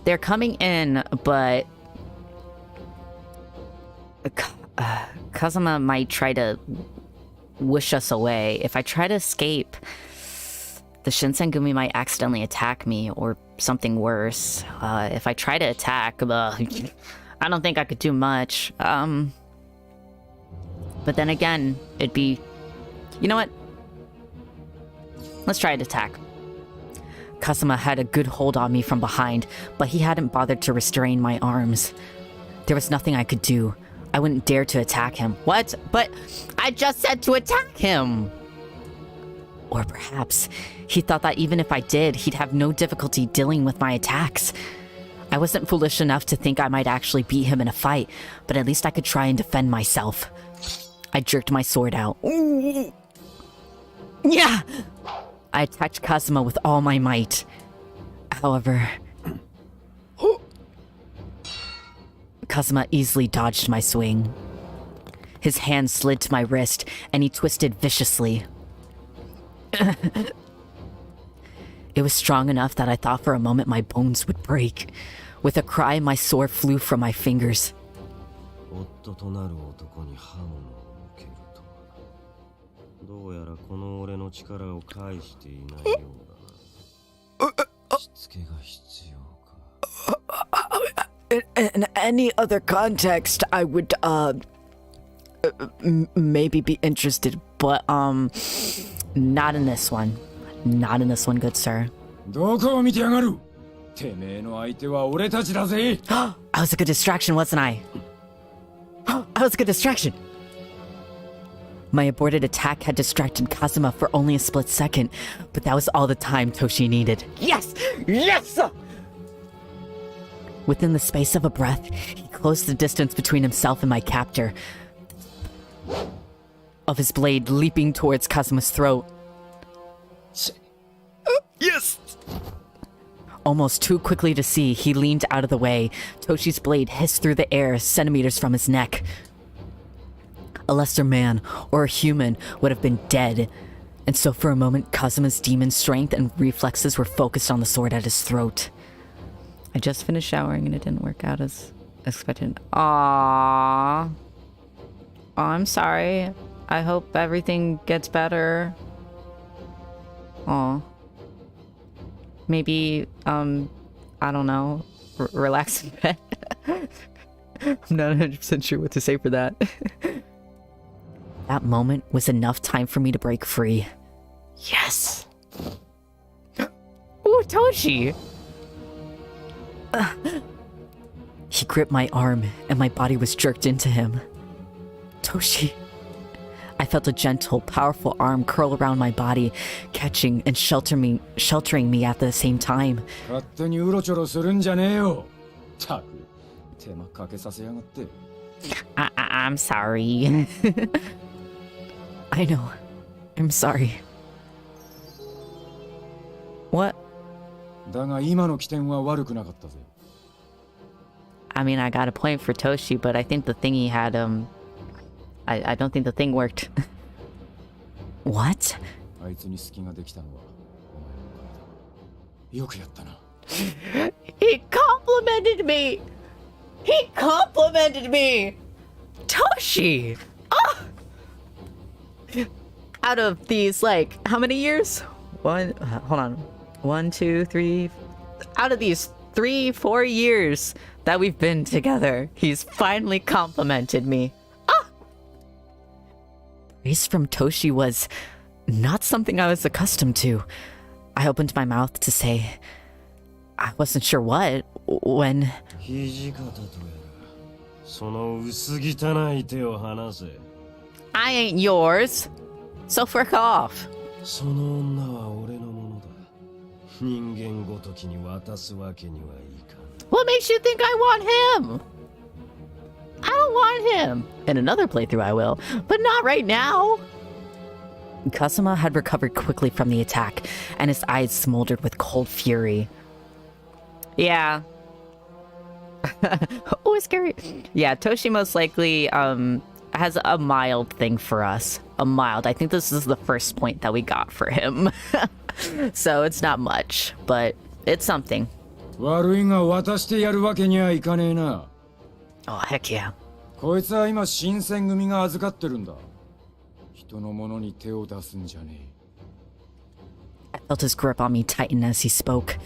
They're coming in, but Kazuma might try to wish us away. If I try to escape, the Shinsengumi might accidentally attack me or something worse. If I try to attack, I don't think I could do much. But then again, it'd be... You know what? Let's try to attack. Kazuma had a good hold on me from behind, but he hadn't bothered to restrain my arms. There was nothing I could do. I wouldn't dare to attack him. What? But I just said to attack him! Or perhaps he thought that even if I did, he'd have no difficulty dealing with my attacks. I wasn't foolish enough to think I might actually beat him in a fight, but at least I could try and defend myself. I jerked my sword out. Ooh. Yeah! I attacked Kazuma with all my might. However, Kazuma easily dodged my swing. His hand slid to my wrist, and he twisted viciously. It was strong enough that I thought for a moment my bones would break. With a cry, my sword flew from my fingers. 夫となる男に刃物を向けるとは。どうやらこの俺の力を介していないようだな。しつけが必要か。In any other context, I would, maybe be interested, but, not in this one. Not in this one, good sir. どこを見てやがる。てめえの相手は俺たちだぜ。I was a good distraction, wasn't I? I was a good distraction. My aborted attack had distracted Kazuma for only a split second, but that was all the time Toshi needed. Yes! Yes! Within the space of a breath, he closed the distance between himself and my captor, of his blade leaping towards Kazuma's throat. Yes! Almost too quickly to see, he leaned out of the way. Toshi's blade hissed through the air centimeters from his neck. A lesser man, or a human, would have been dead. And so for a moment, Kazuma's demon strength and reflexes were focused on the sword at his throat. I just finished showering and it didn't work out as expected. Aww. Oh, I'm sorry. I hope everything gets better. Aw. Maybe, I don't know, relax in bed. I'm not 100% sure what to say for that. That moment was enough time for me to break free. Yes! Ooh, Toshi! He gripped my arm, and my body was jerked into him. Toshi. I felt a gentle, powerful arm curl around my body, catching and sheltering me at the same time. 勝手にうろちょろするんじゃねえよ。たく、手間かけさせやがって。I'm sorry. I know. I'm sorry. What? だが今の起点は悪くなかったぜ。I mean, I got a point for Toshi, but I think the thing he had, I don't think the thing worked. What? あいつに隙ができたのはお前のおかげだ。よくやったな。He complimented me! He complimented me! Toshi! Oh! Out of these, like, how many years? Hold on. 1, 2, 3. Out of these 3-4 years that we've been together, he's finally complimented me. Praise from Toshi was not something I was accustomed to. I opened my mouth to say I wasn't sure what when... 土方とやら、その薄汚い手を離せ。I ain't yours, so frick off. その女は俺のものだ。人間ごときに渡すわけにはいかん。What makes you think I want him? I don't want him. In another playthrough I will, but not right now. Kazuma had recovered quickly from the attack, and his eyes smoldered with cold fury. Yeah. Oh, it's scary. Yeah, Toshi most likely has a mild thing for us. A mild. I think this is the first point that we got for him. So it's not much, but it's something. 悪いが渡してやるわけにはいかねえな。Oh, heck yeah. こいつは今新選組が預かってるんだ。人のものに手を出すんじゃねえ。I felt his grip on me tighten as he spoke.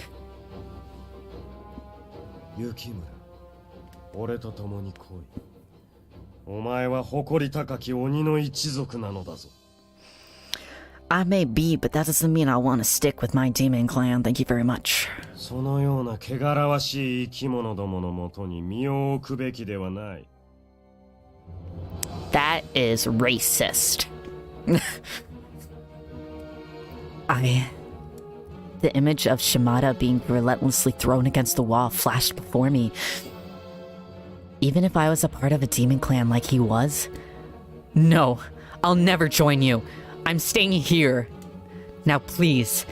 雪村、俺と共に来い。お前は誇り高き鬼の一族なのだぞ。I may be, but that doesn't mean I want to stick with my demon clan. Thank you very much. そのような汚らわしい生き物どものもとに身を置くべきではない。That is racist. The image of Shimada being relentlessly thrown against the wall flashed before me. Even if I was a part of a demon clan like he was? No, I'll never join you. I'm staying here. Now please,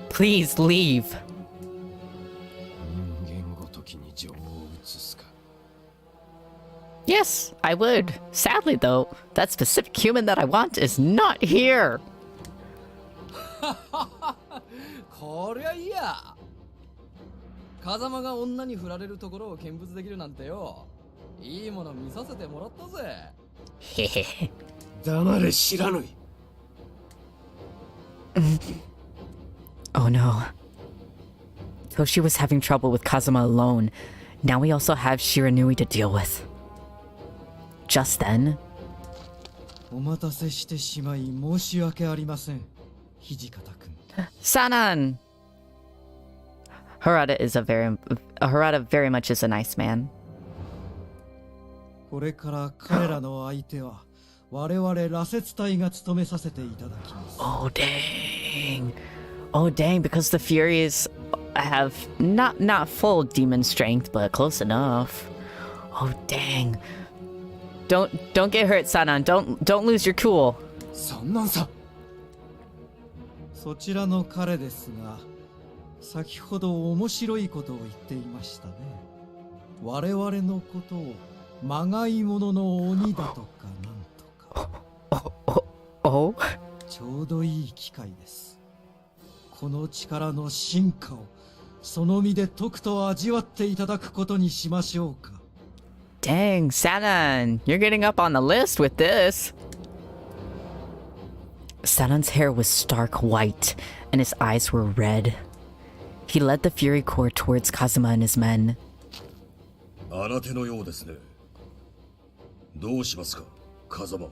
please leave. 人間ごときに情を移すか。Yes, I would. Sadly, though, that specific human that I want is not here. こりゃいいや。風間が女に振られるところを見物できるなんてよ。いいもの見させてもらったぜ。へへへ。黙れ知らぬい。Oh no. Toshi was having trouble with Kazuma alone. Now we also have Shiranui to deal with. Just then, お待たせしてしまい申し訳ありません、土方君。Sanan! Harada very much is a nice man. これから彼らの相手は我々羅刹隊が務めさせていただきます。Oh dang. Oh dang, because the Furies have not full demon strength, but close enough. Oh dang. Don't get hurt, Sanan. Don't lose your cool. そんなんさ。そちらの彼ですが、先ほど面白いことを言っていましたね。我々のことをまがいものの鬼だとかなんとか。Oh? ちょうどいい機会です。この力の進化をその身でとくと味わっていただくことにしましょうか。Dang, Sanan, you're getting up on the list with this. Sanan's hair was stark white, and his eyes were red. He led the Fury Corps towards Kazuma and his men. 新手のようですね。どうしますか、風間。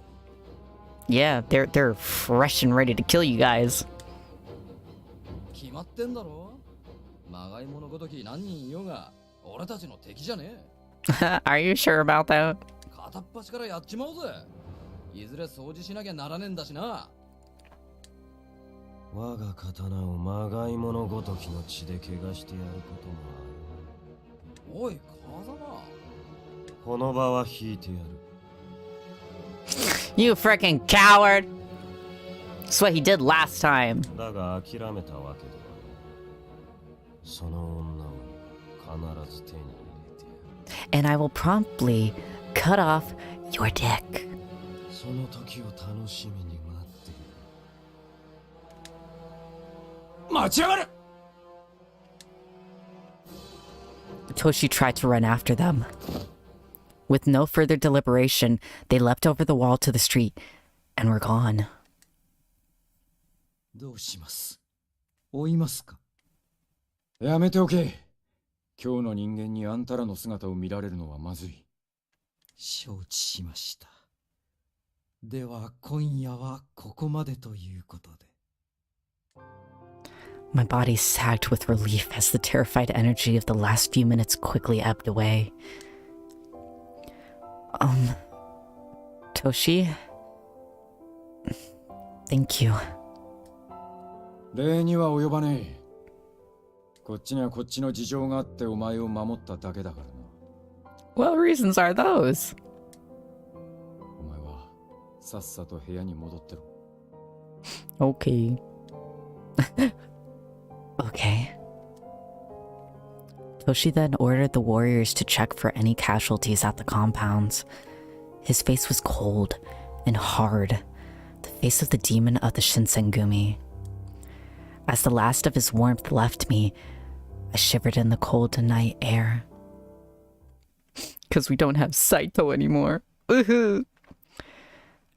Yeah, they're fresh and ready to kill you guys. 決まってんだろ。まがいものごとき何人いようが俺たちの敵じゃねえ。Are you sure about that? 片っ端からやっちまおうぜ。いずれ掃除しなきゃならねえんだしな。我が刀をまがいものごときの血で怪我してやることもある。おい、風間。この場は引いてやる。You freaking coward! That's what he did last time. だが諦めたわけではない。その女を必ず手に入れて。And I will promptly cut off your dick. その時を楽しみに待っている。待ちやがれ! Toshi tried to run after them. With no further deliberation, they leapt over the wall to the street and were gone. どうします？追いますか？やめておけ。今日の人間にあんたらの姿を見られるのはまずい。承知しました。では今夜はここまでということで。My body sagged with relief as the terrified energy of the last few minutes quickly ebbed away. Toshi? Thank you. 礼には及ばねえ。こっちにはこっちの事情があってお前を守っただけだからな。What reasons are those? お前はさっさと部屋に戻ってろ。Okay. Okay. Toshi then ordered the warriors to check for any casualties at the compounds. His face was cold and hard, the face of the demon of the Shinsengumi. As the last of his warmth left me, I shivered in the cold night air. Because we don't have Saito anymore.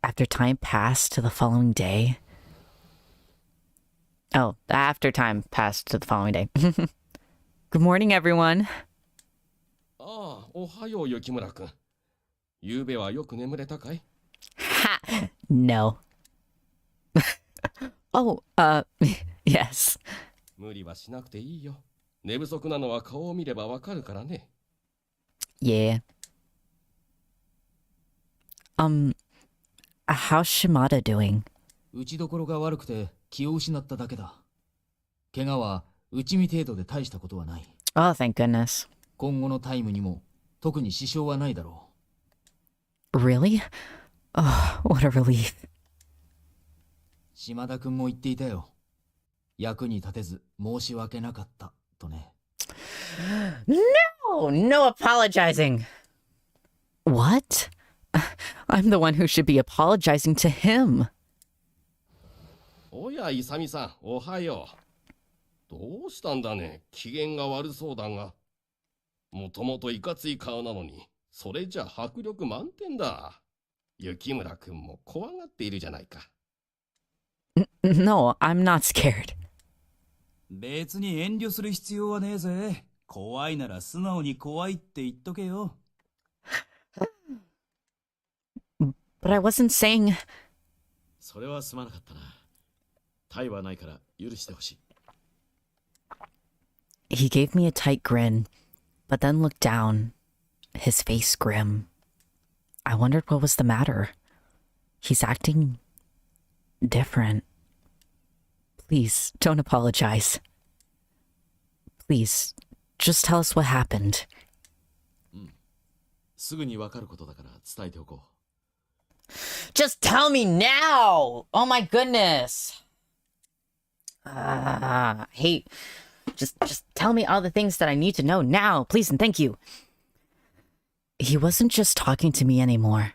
After time passed to the following day... Oh, after time passed to the following day. Good morning, everyone. ああ、おはよう、雪村くん。ゆうべはよく眠れたかい？ Ha! No. Oh, yes. 無理はしなくていいよ。寝不足なのは顔を見ればわかるからね。Yeah. How's Shimada doing? 打ちどころが悪くて気を失っただけだ。怪我は内身程度で大したことはない。Oh, thank goodness. 今後のタイムにも特に支障はないだろう。Really? Oh, what a relief. 島田くんも言っていたよ。役に立てず申し訳なかったとね。No! No apologizing! What? I'm the one who should be apologizing to him. おや、イサミさん、おはよう。どうしたんだね、機嫌が悪そうだが。もともといかつい顔なのに、それじゃ迫力満点だ。雪村くんも怖がっているじゃないか。No, I'm not scared. 別に遠慮する必要はねえぜ。怖いなら素直に怖いって言っとけよ。But I wasn't saying... それはすまなかったな。タイはないから許してほしい。He gave me a tight grin, but then looked down, his face grim. I wondered what was the matter. He's acting different. Please, don't apologize. Please, just tell us what happened. すぐにわかることだから伝えておこう。Just tell me now! Oh my goodness! Hey, just tell me all the things that I need to know now, please and thank you. He wasn't just talking to me anymore.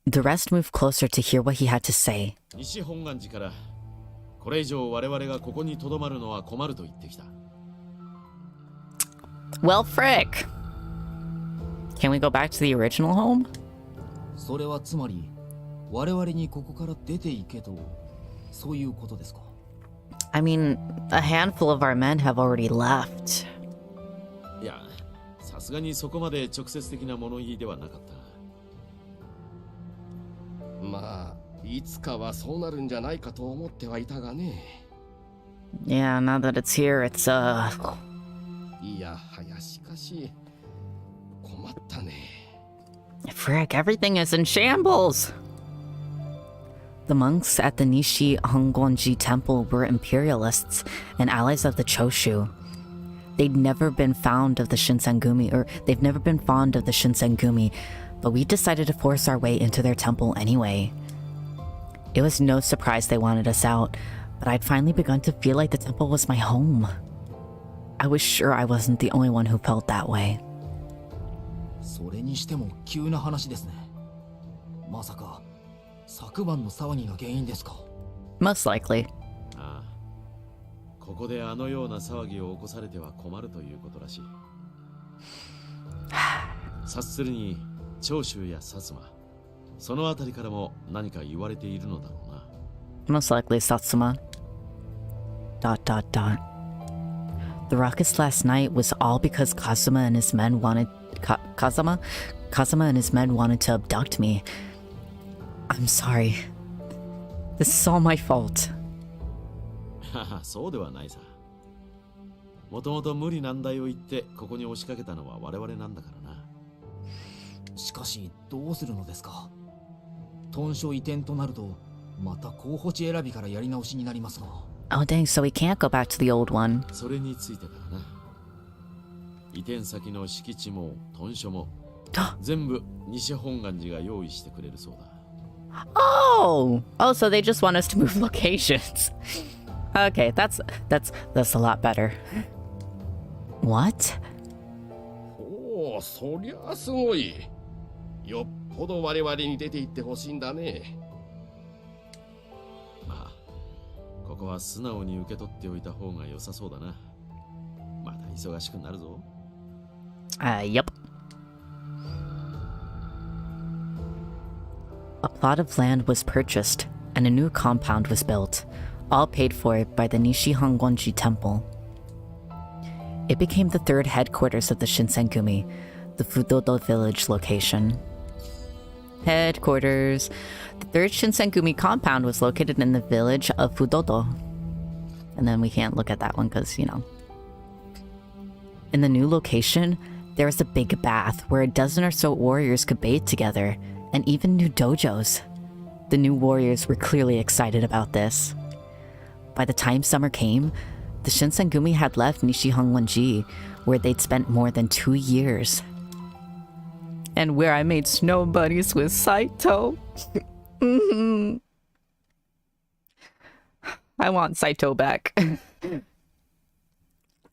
The rest moved closer to hear what he had to say. 西本願寺からこれ以上我々がここに留まるのは困ると言ってきた。Well, frick. Can we go back to the original home? それはつまり我々にここから出て行けとそういうことですか？ I mean, a handful of our men have already left. いや、さすがにそこまで直接的な物言いではなかった。まあ、いつかはそうなるんじゃないかと思ってはいたがね。Yeah, now that it's here, it's, いやはやしかし、困ったね。Frick, everything is in shambles! The monks at the Nishi Hongwanji temple were imperialists and allies of the Choshu. They'd never been fond of the Shinsengumi, but we decided to force our way into their temple anyway. It was no surprise they wanted us out, but I'd finally begun to feel like the temple was my home. I was sure I wasn't the only one who felt that way. それにしても急な話ですね。まさか昨晩の騒ぎが原因ですか？ Most likely. ああ、ここであのような騒ぎを起こされては困るということらしい。察するに長州や薩摩、そのあたりからも何か言われているのだろうな。Most likely Satsuma. ... The ruckus last night was all because Kazuma and his men wanted... Kazuma and his men wanted to abduct me. I'm sorry. This is all my fault. そうではないさ。もともと無理難題を言ってここに押しかけたのは我々なんだからな。しかしどうするのですか？屯所移転となるとまた候補地選びからやり直しになりますが。Oh dang, so we can't go back to the old one. それについてだな。移転先の敷地も屯所も全部西本願寺が用意してくれるそうだ。Oh, so they just want us to move locations. Okay, that's a lot better. What? おお、そりゃすごい。よっぽど我々に出て行ってほしいんだね。まあ、ここは素直に受け取っておいた方が良さそうだな。また忙しくなるぞ。Yep. A plot of land was purchased, and a new compound was built, all paid for by the Nishi Hongwanji Temple. It became the third headquarters of the Shinsengumi, the Fudodo village location. Headquarters. The third Shinsengumi compound was located in the village of Fudodo. And then we can't look at that one because, you know. In the new location, there was a big bath where a dozen or so warriors could bathe together, and even new dojos. The new warriors were clearly excited about this. By the time summer came, the Shinsengumi had left Nishi Hongwanji, where they'd spent more than 2 years. And where I made snow bunnies with Saito. I want Saito back.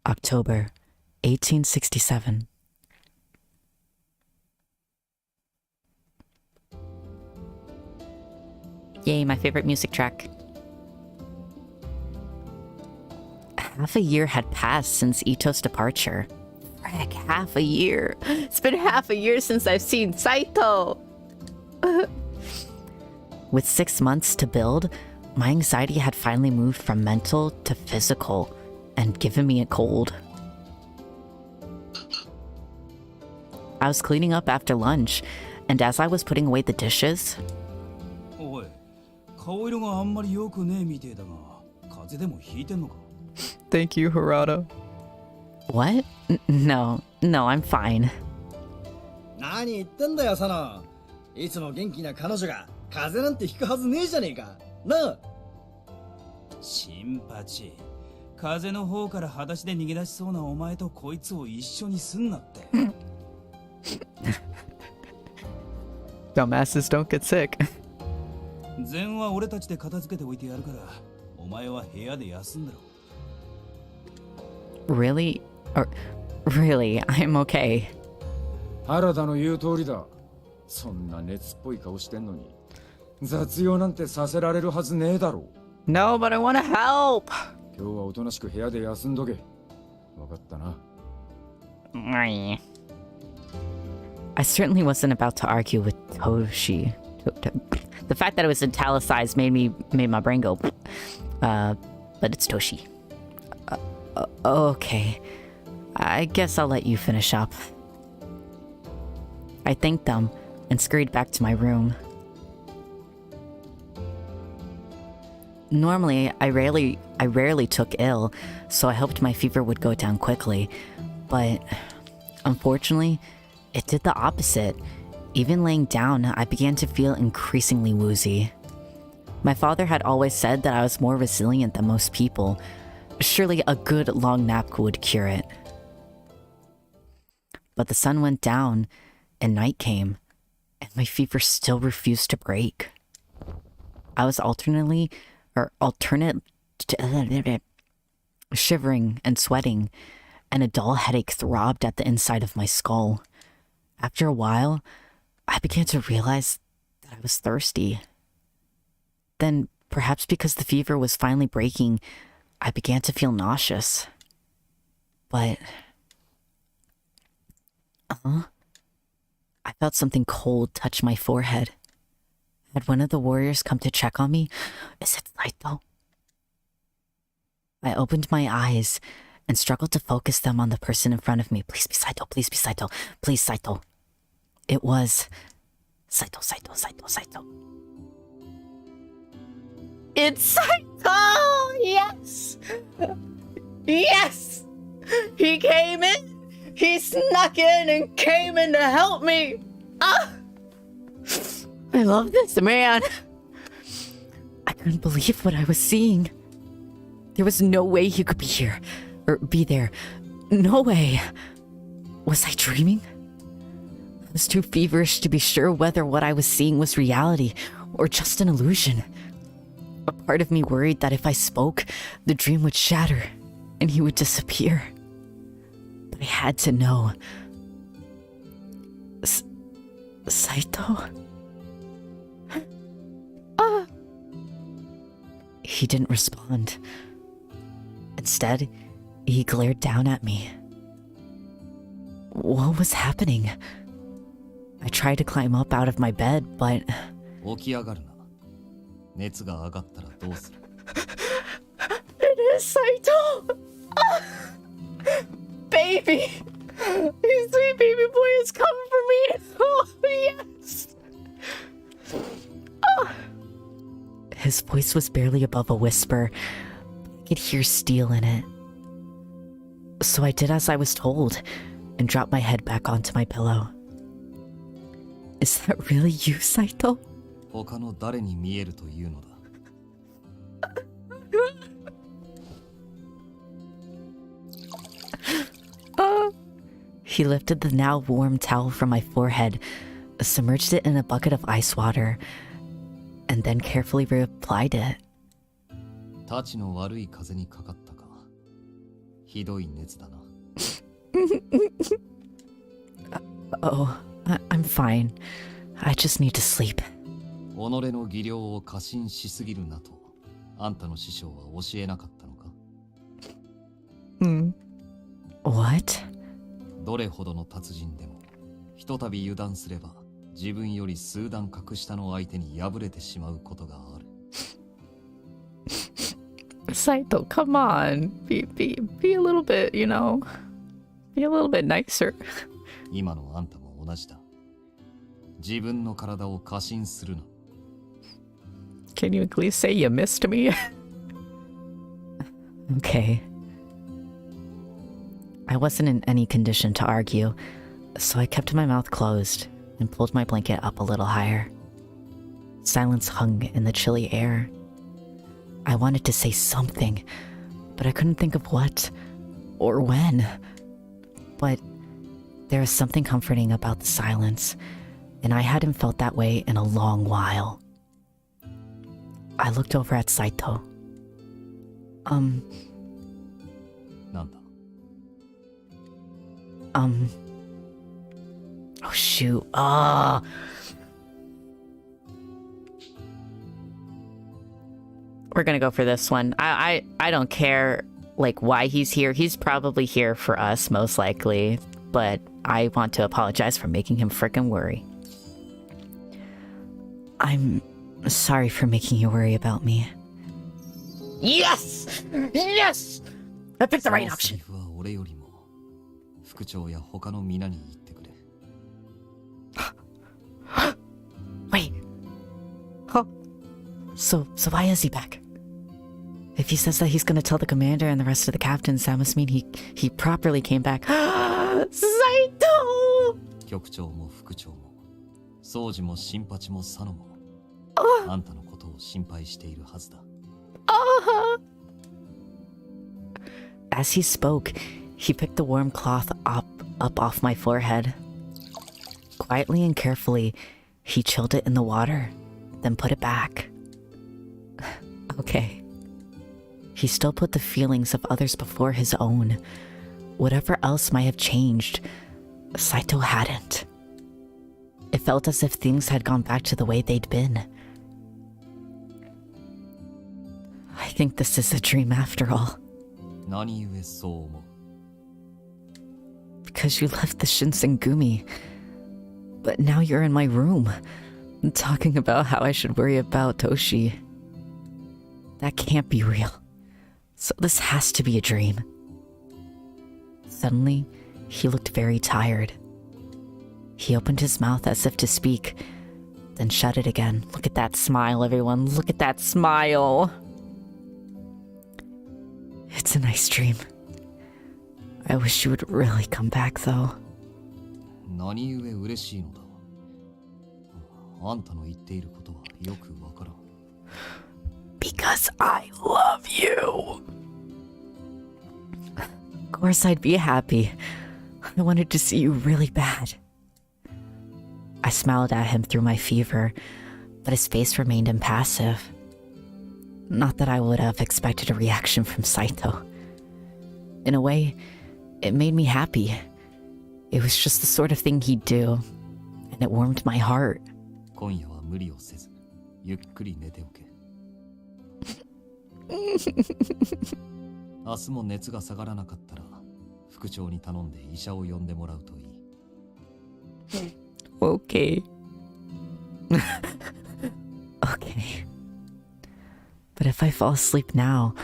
October 1867. Yay, my favorite music track. Half a year had passed since Ito's departure. Frick, half a year. It's been half a year since I've seen Saito. With 6 months to build, my anxiety had finally moved from mental to physical and given me a cold. I was cleaning up after lunch, and as I was putting away the dishes... おい、顔色があんまり良くねえみてえだが、風邪でもひいてんのか? Thank you, Harada. What? No, I'm fine. 何言ってんだよ、サノ。いつも元気な彼女が風邪なんてひくはずねえじゃねえか。なあ。新八、風の方から裸足で逃げ出しそうなお前とこいつを一緒にすんなって。Dumbasses don't get sick. 全は俺たちで片付けておいてやるから、お前は部屋で休んでろ。Really? Really, I'm okay. 原田の言う通りだ。そんな熱っぽい顔してんのに雑用なんてさせられるはずねえだろ。No, but I want to help. 今日はおとなしく部屋で休んどけ。わかったな。I certainly wasn't about to argue with Toshi. The fact that it was italicized made my brain go. But it's Toshi. Okay. I guess I'll let you finish up. I thanked them and scurried back to my room. Normally, I rarely took ill, so I hoped my fever would go down quickly. But unfortunately, it did the opposite. Even laying down, I began to feel increasingly woozy. My father had always said that I was more resilient than most people. Surely a good long nap would cure it. But the sun went down, and night came, and my fever still refused to break. I was alternate shivering and sweating, and a dull headache throbbed at the inside of my skull. After a while, I began to realize that I was thirsty. Then, perhaps because the fever was finally breaking, I began to feel nauseous. But... I felt something cold touch my forehead. Had one of the warriors come to check on me? Is it Saito? I opened my eyes and struggled to focus them on the person in front of me. Please be Saito, please be Saito, please Saito. It was Saito. It's Saito! Yes! Yes! He came in! He snuck in and came in to help me! Ah! I love this man! I couldn't believe what I was seeing. There was no way he could be here. Or be there. No way. Was I dreaming? I was too feverish to be sure whether what I was seeing was reality or just an illusion. A part of me worried that if I spoke, the dream would shatter and he would disappear. But I had to know. Saito? Ah! He didn't respond. Instead, he glared down at me. What was happening? I tried to climb up out of my bed, but... 起き上がるな。熱が上がったらどうする? It is Saito! Ah! Baby! His sweet baby boy is coming for me! Oh, yes! Ah! His voice was barely above a whisper. I could hear steel in it. So I did as I was told and dropped my head back onto my pillow. Is that really you, Saito? 他の誰に見えるというのだ? He lifted the now warm towel from my forehead, submerged it in a bucket of ice water, and then carefully reapplied it. たちの悪い風にかかったか。ひどい熱だな。Oh, I'm fine. I just need to sleep. の技量を過信しすぎるなとあんたの師匠は教えなかったのか？ What? どれほどの達人でもひとたび油断すれば自分より数段格下の相手に敗れてしまうことがある。Saito, come on. Be a little bit, you know. Be a little bit nicer. 今のあんたも同じだ。自分の体を過信するな。Can you at least say you missed me? Okay. I wasn't in any condition to argue, so I kept my mouth closed and pulled my blanket up a little higher. Silence hung in the chilly air. I wanted to say something, but I couldn't think of what or when. But there was something comforting about the silence, and I hadn't felt that way in a long while. I looked over at Saito. なんだ? Oh shoot. We're gonna go for this one. I don't care like why he's here. He's probably here for us, most likely. But I want to apologize for making him frickin' worry. I'm sorry for making you worry about me. Yes! Yes! I picked the right option. は俺よりも副長や他の皆に言ってくれ。Wait. Huh? So why is he back? If he says that he's gonna tell the commander and the rest of the captains, that must mean he properly came back. Saito! 局長も副長も、宗司も新八も佐野も、あんたのことを心配しているはずだ。As he spoke, he picked the warm cloth up off my forehead. Quietly and carefully, he chilled it in the water, then put it back. Okay. He still put the feelings of others before his own. Whatever else might have changed, Saito hadn't. It felt as if things had gone back to the way they'd been. I think this is a dream after all. 何故そう思う? Because you left the Shinsengumi. But now you're in my room, talking about how I should worry about Toshi. That can't be real. So this has to be a dream. Suddenly, he looked very tired. He opened his mouth as if to speak, then shut it again. Look at that smile, everyone. Look at that smile. It's a nice dream. I wish you would really come back, though. 何故嬉しいのだ? あんたの言っていることはよくわからん。 Because I love you. Of course I'd be happy. I wanted to see you really bad. I smiled at him through my fever, but his face remained impassive. Not that I would have expected a reaction from Saito. In a way, it made me happy. It was just the sort of thing he'd do, and it warmed my heart. 今夜は無理をせず、ゆっくり寝ておけ。明日も熱が下がらなかったら、副長に頼んで医者を呼んでもらうといい。Okay. Okay. But if I fall asleep now,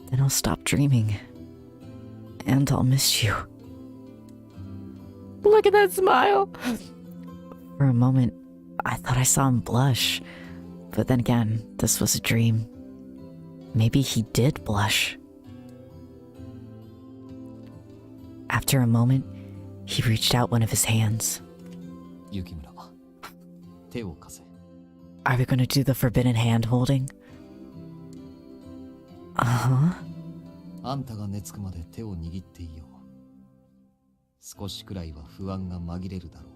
then I'll stop dreaming. And I'll miss you. Look at that smile! For a moment, I thought I saw him blush. But then again, this was a dream. Maybe he did blush. After a moment, he reached out one of his hands. 雪村、手を貸せ。Are we gonna do the forbidden hand holding? Uh-huh. あんたが寝つくまで手を握っていよう。少しくらいは不安が紛れるだろう。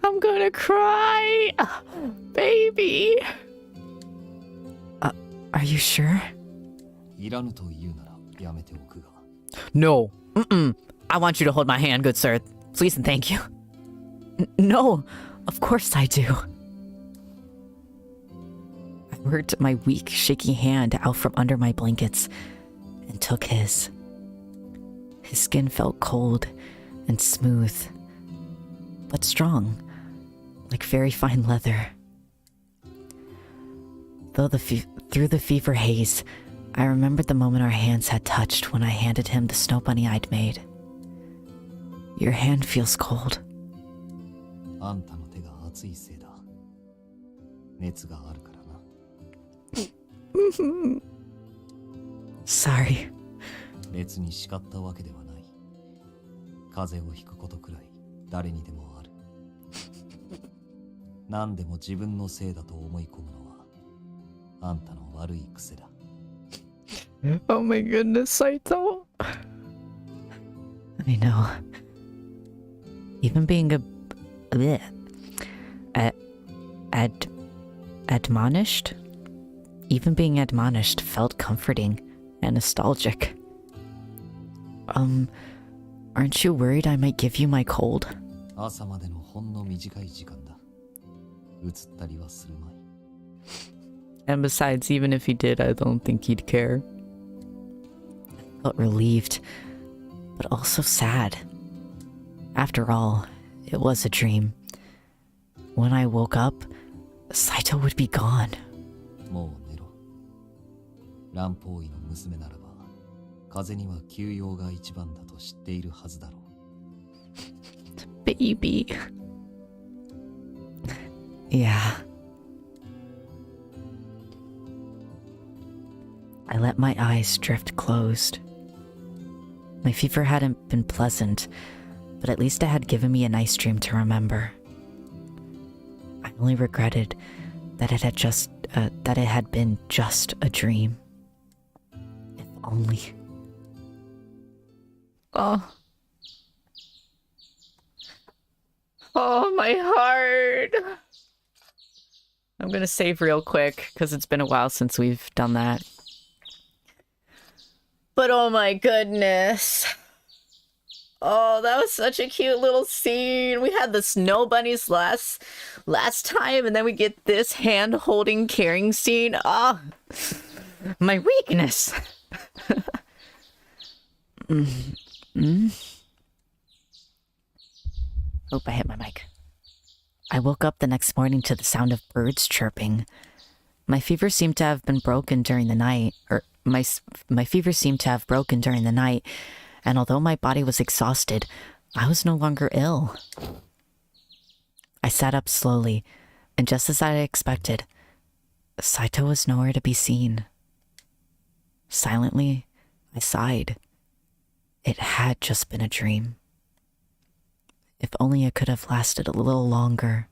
I'm gonna cry! Baby! Are you sure? いらぬと言うならやめておくが。No. I want you to hold my hand, good sir. Please and thank you. No, of course I do. worked my weak, shaky hand out from under my blankets and took his. His skin felt cold and smooth, but strong, like very fine leather. Through the fever haze, I remembered the moment our hands had touched when I handed him the snow bunny I'd made. Your hand feels cold. あんたの手が熱いせいだ。熱があるからな。Sorry. 別に叱ったわけではない。風邪をひくことくらい誰にでもある。何でも自分のせいだと思い込むのはあんたの悪い癖だ。Oh my goodness, Saito. I know. Even being admonished? Even being admonished felt comforting and nostalgic. Aren't you worried I might give you my cold? 朝までのほんの短い時間だ。映ったりはするまい。And besides, even if he did, I don't think he'd care. I felt relieved, but also sad. After all, it was a dream. When I woke up, Saito would be gone. もう寝ろ。乱暴医の娘ならば、風邪には休養が一番だと知っているはずだろう。Baby. Yeah. I let my eyes drift closed. My fever hadn't been pleasant, but at least it had given me a nice dream to remember. I only regretted that it had been just a dream. If only. Oh. Oh, my heart. I'm gonna save real quick, because it's been a while since we've done that. But oh my goodness. Oh, that was such a cute little scene. We had the snow bunnies last time, and then we get this hand-holding carrying scene. Oh, my weakness. Oh, I hit my mic. I woke up the next morning to the sound of birds chirping. My fever seemed to have been broken during the night, my fever seemed to have broken during the night, and although my body was exhausted, I was no longer ill. I sat up slowly, and just as I expected, Saito was nowhere to be seen. Silently, I sighed. It had just been a dream. If only it could have lasted a little longer.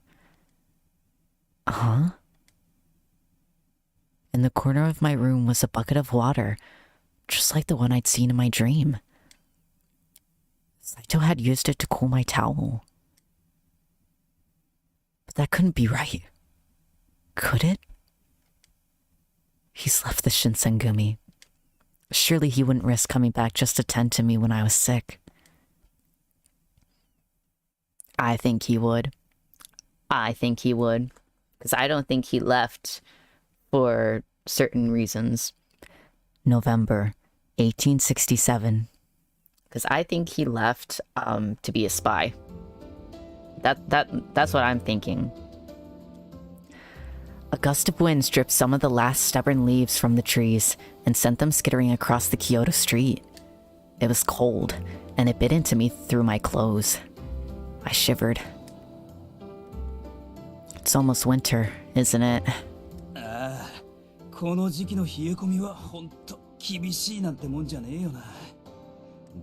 Huh? In the corner of my room was a bucket of water, just like the one I'd seen in my dream. Saito had used it to cool my towel. But that couldn't be right. Could it? He's left the Shinsengumi. Surely he wouldn't risk coming back just to tend to me when I was sick. I think he would. Because I don't think he left for certain reasons. November 1867. Because I think he left to be a spy. That's what I'm thinking. A gust of wind stripped some of the last stubborn leaves from the trees and sent them skittering across the Kyoto street. It was cold, and it bit into me through my clothes. I shivered. It's almost winter, isn't it? ああ、この時期の冷え込みはほんと厳しいなんてもんじゃねえよな。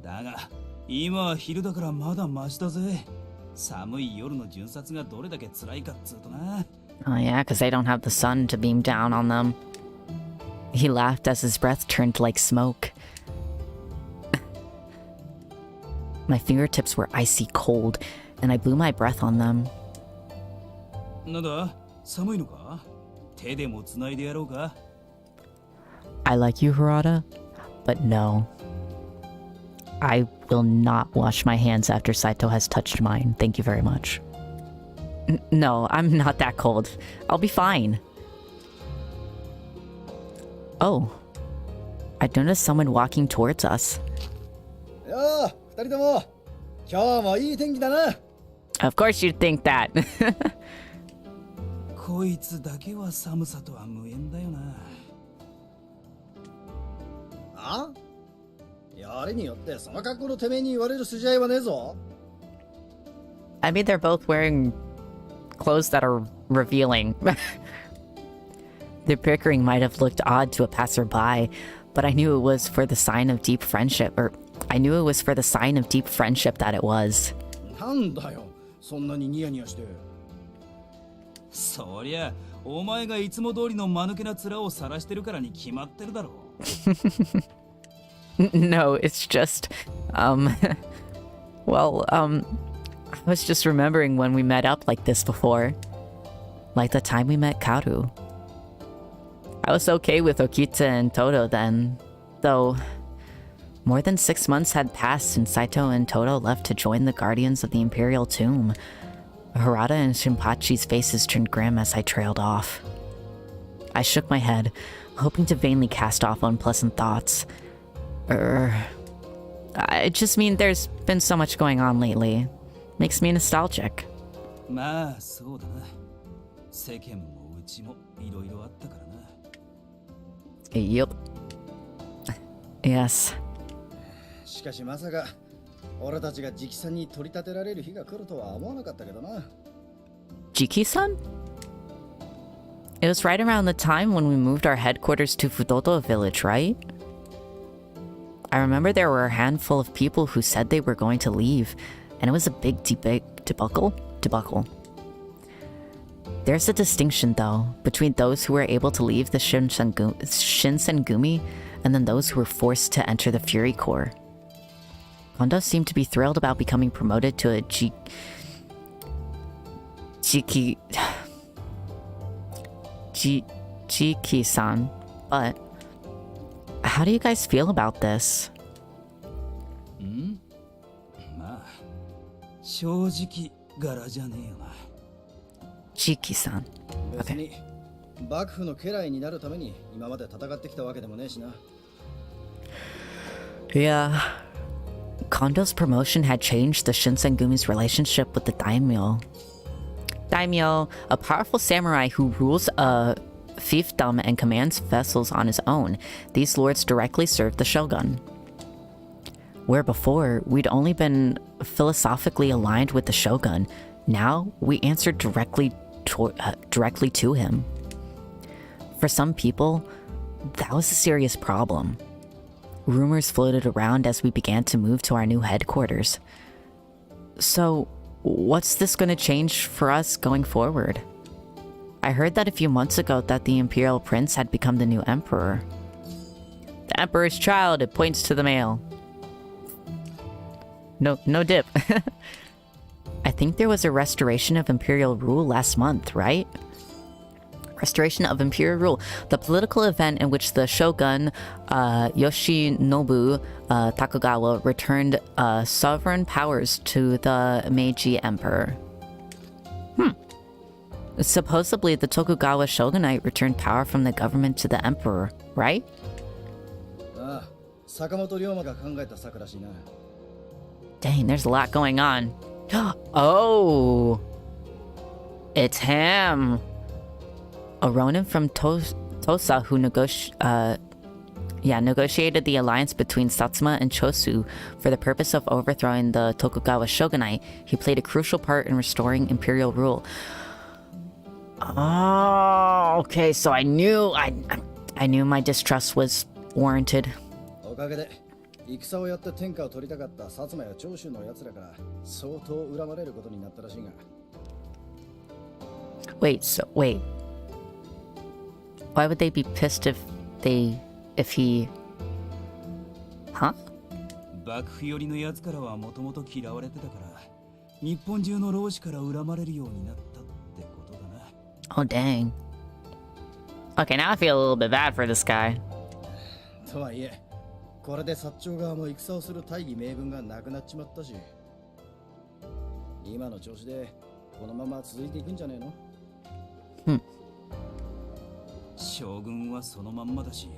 だが、今は昼だからまだマシだぜ。寒い夜の巡察がどれだけ辛いかっつうとな。Oh yeah, because they don't have the sun to beam down on them. He laughed as his breath turned like smoke. My fingertips were icy cold, and I blew my breath on them. なんだ、寒いのか？手でもつないでやろうか？ I like you, Harada, but no. I will not wash my hands after Saito has touched mine. Thank you very much. No, I'm not that cold. I'll be fine. Oh. I noticed someone walking towards us. よー、二人とも、今日もいい天気だな。Of course you'd think that. こいつだけは寒さとは無縁だよな。あ？やれによってその格好のてめえに言われる筋合いはねえぞ。I mean, they're both wearing clothes that are revealing. Their bickering might have looked odd to a passerby, but I knew it was for the sign of deep friendship, or I knew it was for the sign of deep friendship that it was. なんだよ、そんなにニヤニヤして。そりゃ、お前がいつも通りの間抜けな面を晒してるからに決まってるだろう。No, it's just, well, I was just remembering when we met up like this before. Like the time we met Karu. I was okay with Okita and Toto then, though more than 6 months had passed since Saito and Toto left to join the Guardians of the Imperial Tomb. Harada and Shinpachi's faces turned grim as I trailed off. I shook my head, hoping to vainly cast off unpleasant thoughts. I just mean there's been so much going on lately. Makes me nostalgic. まあそうだな。世間もうちもいろいろあったからな。Yup. Yes. しかしまさか俺たちが直参に取り立てられる日が来るとは思わなかったけどな。Jiki-san? It was right around the time when we moved our headquarters to Fudoto Village, right? I remember there were a handful of people who said they were going to leave, and it was a big debacle. There's a distinction, though, between those who were able to leave the Shinsengumi and then those who were forced to enter the Fury Corps. Kondo seemed to be thrilled about becoming promoted to a Jiki-san, but how do you guys feel about this? まあ、正直柄じゃねえよな。Jiki-san. 別に幕府の家来になるために今まで戦ってきたわけでもねえしな。Yeah. Kondo's promotion had changed the Shinsengumi's relationship with the daimyo. Daimyo, a powerful samurai who rules a fiefdom and commands vessels on his own. These lords directly served the shogun. Where before, we'd only been philosophically aligned with the shogun, now we answered directly to him. For some people, that was a serious problem. Rumors floated around as we began to move to our new headquarters. So, what's this going to change for us going forward? I heard that a few months ago that the Imperial Prince had become the new Emperor. The Emperor's child, it points to the male. No dip. I think there was a restoration of Imperial rule last month, right? Restoration of Imperial rule, the political event in which the shogun Yoshinobu Tokugawa returned sovereign powers to the Meiji Emperor. Supposedly, the Tokugawa shogunate returned power from the government to the emperor, right? Dang, there's a lot going on. Oh! It's him! A Ronin from Tosa who negotiated the alliance between Satsuma and Chosu for the purpose of overthrowing the Tokugawa shogunate. He played a crucial part in restoring imperial rule. Oh, okay, so I knew my distrust was warranted. Wait, wait. Why would they be pissed if he... Huh? 幕府寄りのやつからはもともと嫌われてたから、日本中の老子から恨まれるようになったってことだな。Oh, dang. Okay, now I feel a little bit bad for this guy. とはいえ、これで薩長側も戦をする大義名分がなくなっちまったし、今の調子でこのまま続いていくんじゃねえの？将軍はそのまんまだし、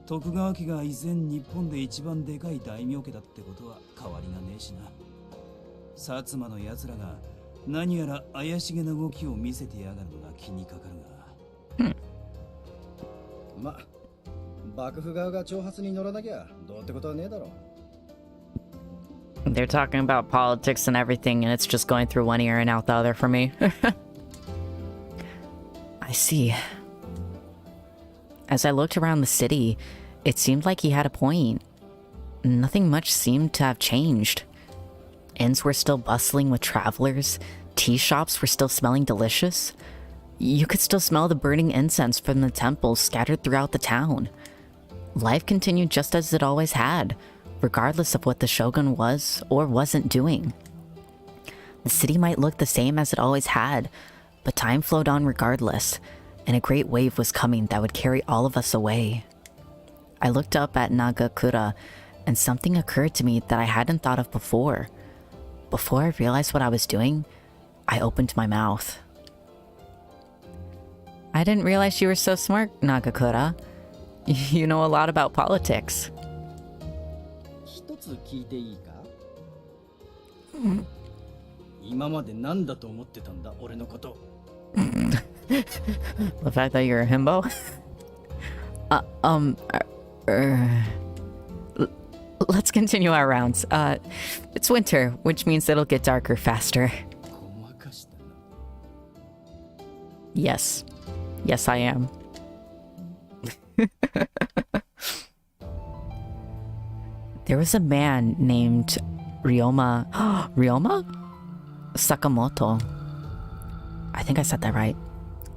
徳川家が依然日本で一番でかい大名家だってことは変わりがねえしな。薩摩の奴らが何やら怪しげな動きを見せてやがるのが気にかかるが。ま、幕府側が挑発に乗らなきゃどうってことはねえだろ。 They're talking about politics and everything, and it's just going through one ear and out the other for me. I see. As I looked around the city, it seemed like he had a point. Nothing much seemed to have changed. Inns were still bustling with travelers. Tea shops were still smelling delicious. You could still smell the burning incense from the temples scattered throughout the town. Life continued just as it always had, regardless of what the shogun was or wasn't doing. The city might look the same as it always had, but time flowed on regardless, and a great wave was coming that would carry all of us away. I looked up at Nagakura, and something occurred to me that I hadn't thought of before. Before I realized what I was doing, I opened my mouth. I didn't realize you were so smart, Nagakura. You know a lot about politics. 一つ聞いていいか？今まで何だと思ってたんだ、俺のこと。The fact that you're a himbo? Let's continue our rounds. It's winter, which means it'll get darker faster. Yes. Yes, I am. There was a man named Ryoma Sakamoto. I think I said that right.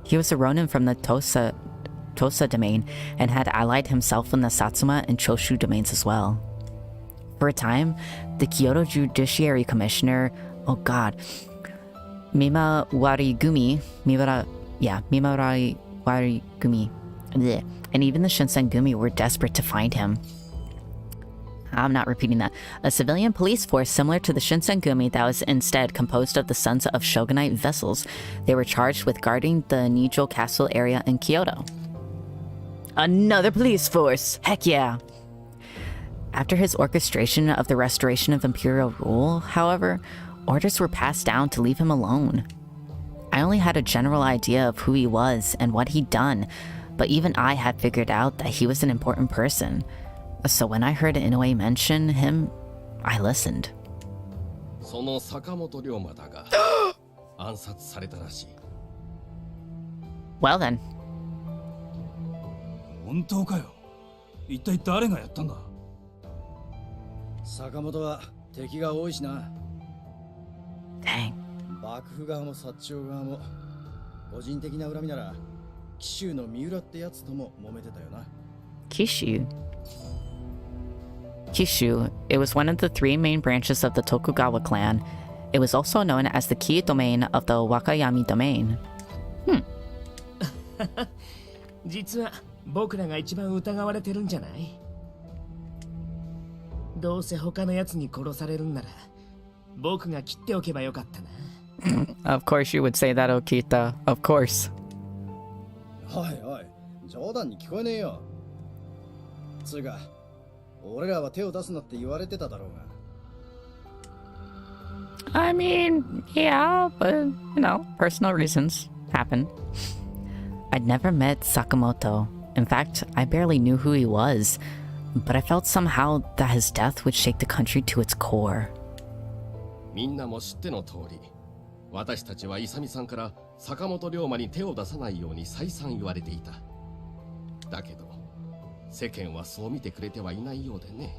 He was a ronin from the Tosa domain and had allied himself in the Satsuma and Choshu domains as well. For a time, the Kyoto Judiciary Commissioner, Mimawarigumi, and even the Shinsengumi were desperate to find him. I'm not repeating that. A civilian police force similar to the Shinsengumi that was instead composed of the sons of shogunate vessels. They were charged with guarding the Nijo Castle area in Kyoto. Another police force! Heck yeah! After his orchestration of the restoration of imperial rule, however, orders were passed down to leave him alone. I only had a general idea of who he was and what he'd done, but even I had figured out that he was an important person. So when I heard Inoue mention him, I listened. その坂本龍馬だが暗殺されたらしい。 Well then. 本当かよ。一体誰がやったんだ。坂本は敵が多いしな。Dang. 幕府側も薩長側も個人的な恨みなら紀州の三浦ってやつとも揉めてたよな。Kishu. Kishu, it was one of the three main branches of the Tokugawa clan. It was also known as the key domain of the Wakayami domain. 実は僕らが一番疑われてるんじゃない？どうせ他のやつに殺されるんなら僕が切っておけばよかったな。Of course you would say that, Okita. Of course. おいおい、冗談に聞こえねえよ。つうか、俺らは手を出すなって言われてただろうが。I mean, yeah, but, you know, personal reasons happen. I'd never met Sakamoto. In fact, I barely knew who he was. But I felt somehow that his death would shake the country to its core. みんなも知っての通り、私たちは勇さんから坂本龍馬に手を出さないように再三言われていた。だけど、世間はそう見てくれてはいないようでね。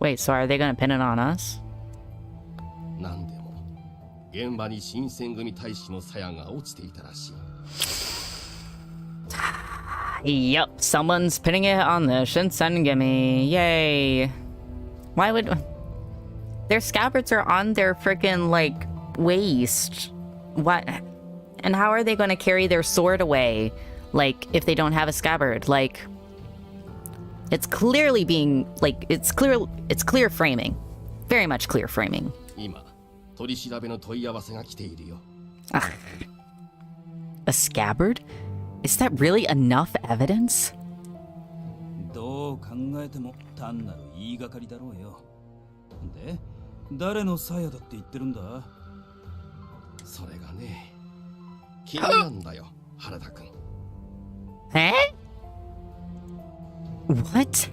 Wait, so are they gonna pin it on us? なんでも、現場に新選組大使の鞘が落ちていたらしい。Yup, someone's pinning it on the Shinsengumi. Yay. Why would... Their scabbards are on their freaking, like, waist. What? And how are they going to carry their sword away? Like, if they don't have a scabbard? Like... It's clearly being, like, it's clear framing. Very much clear framing. 今、取り調べの問い合わせが来ているよ。A scabbard? Is that really enough evidence? ど考えても単なる言いがかりだろうよ。で、誰の鞘だって言ってるんだ？それがね、君なんだよ、原田君。え？ What?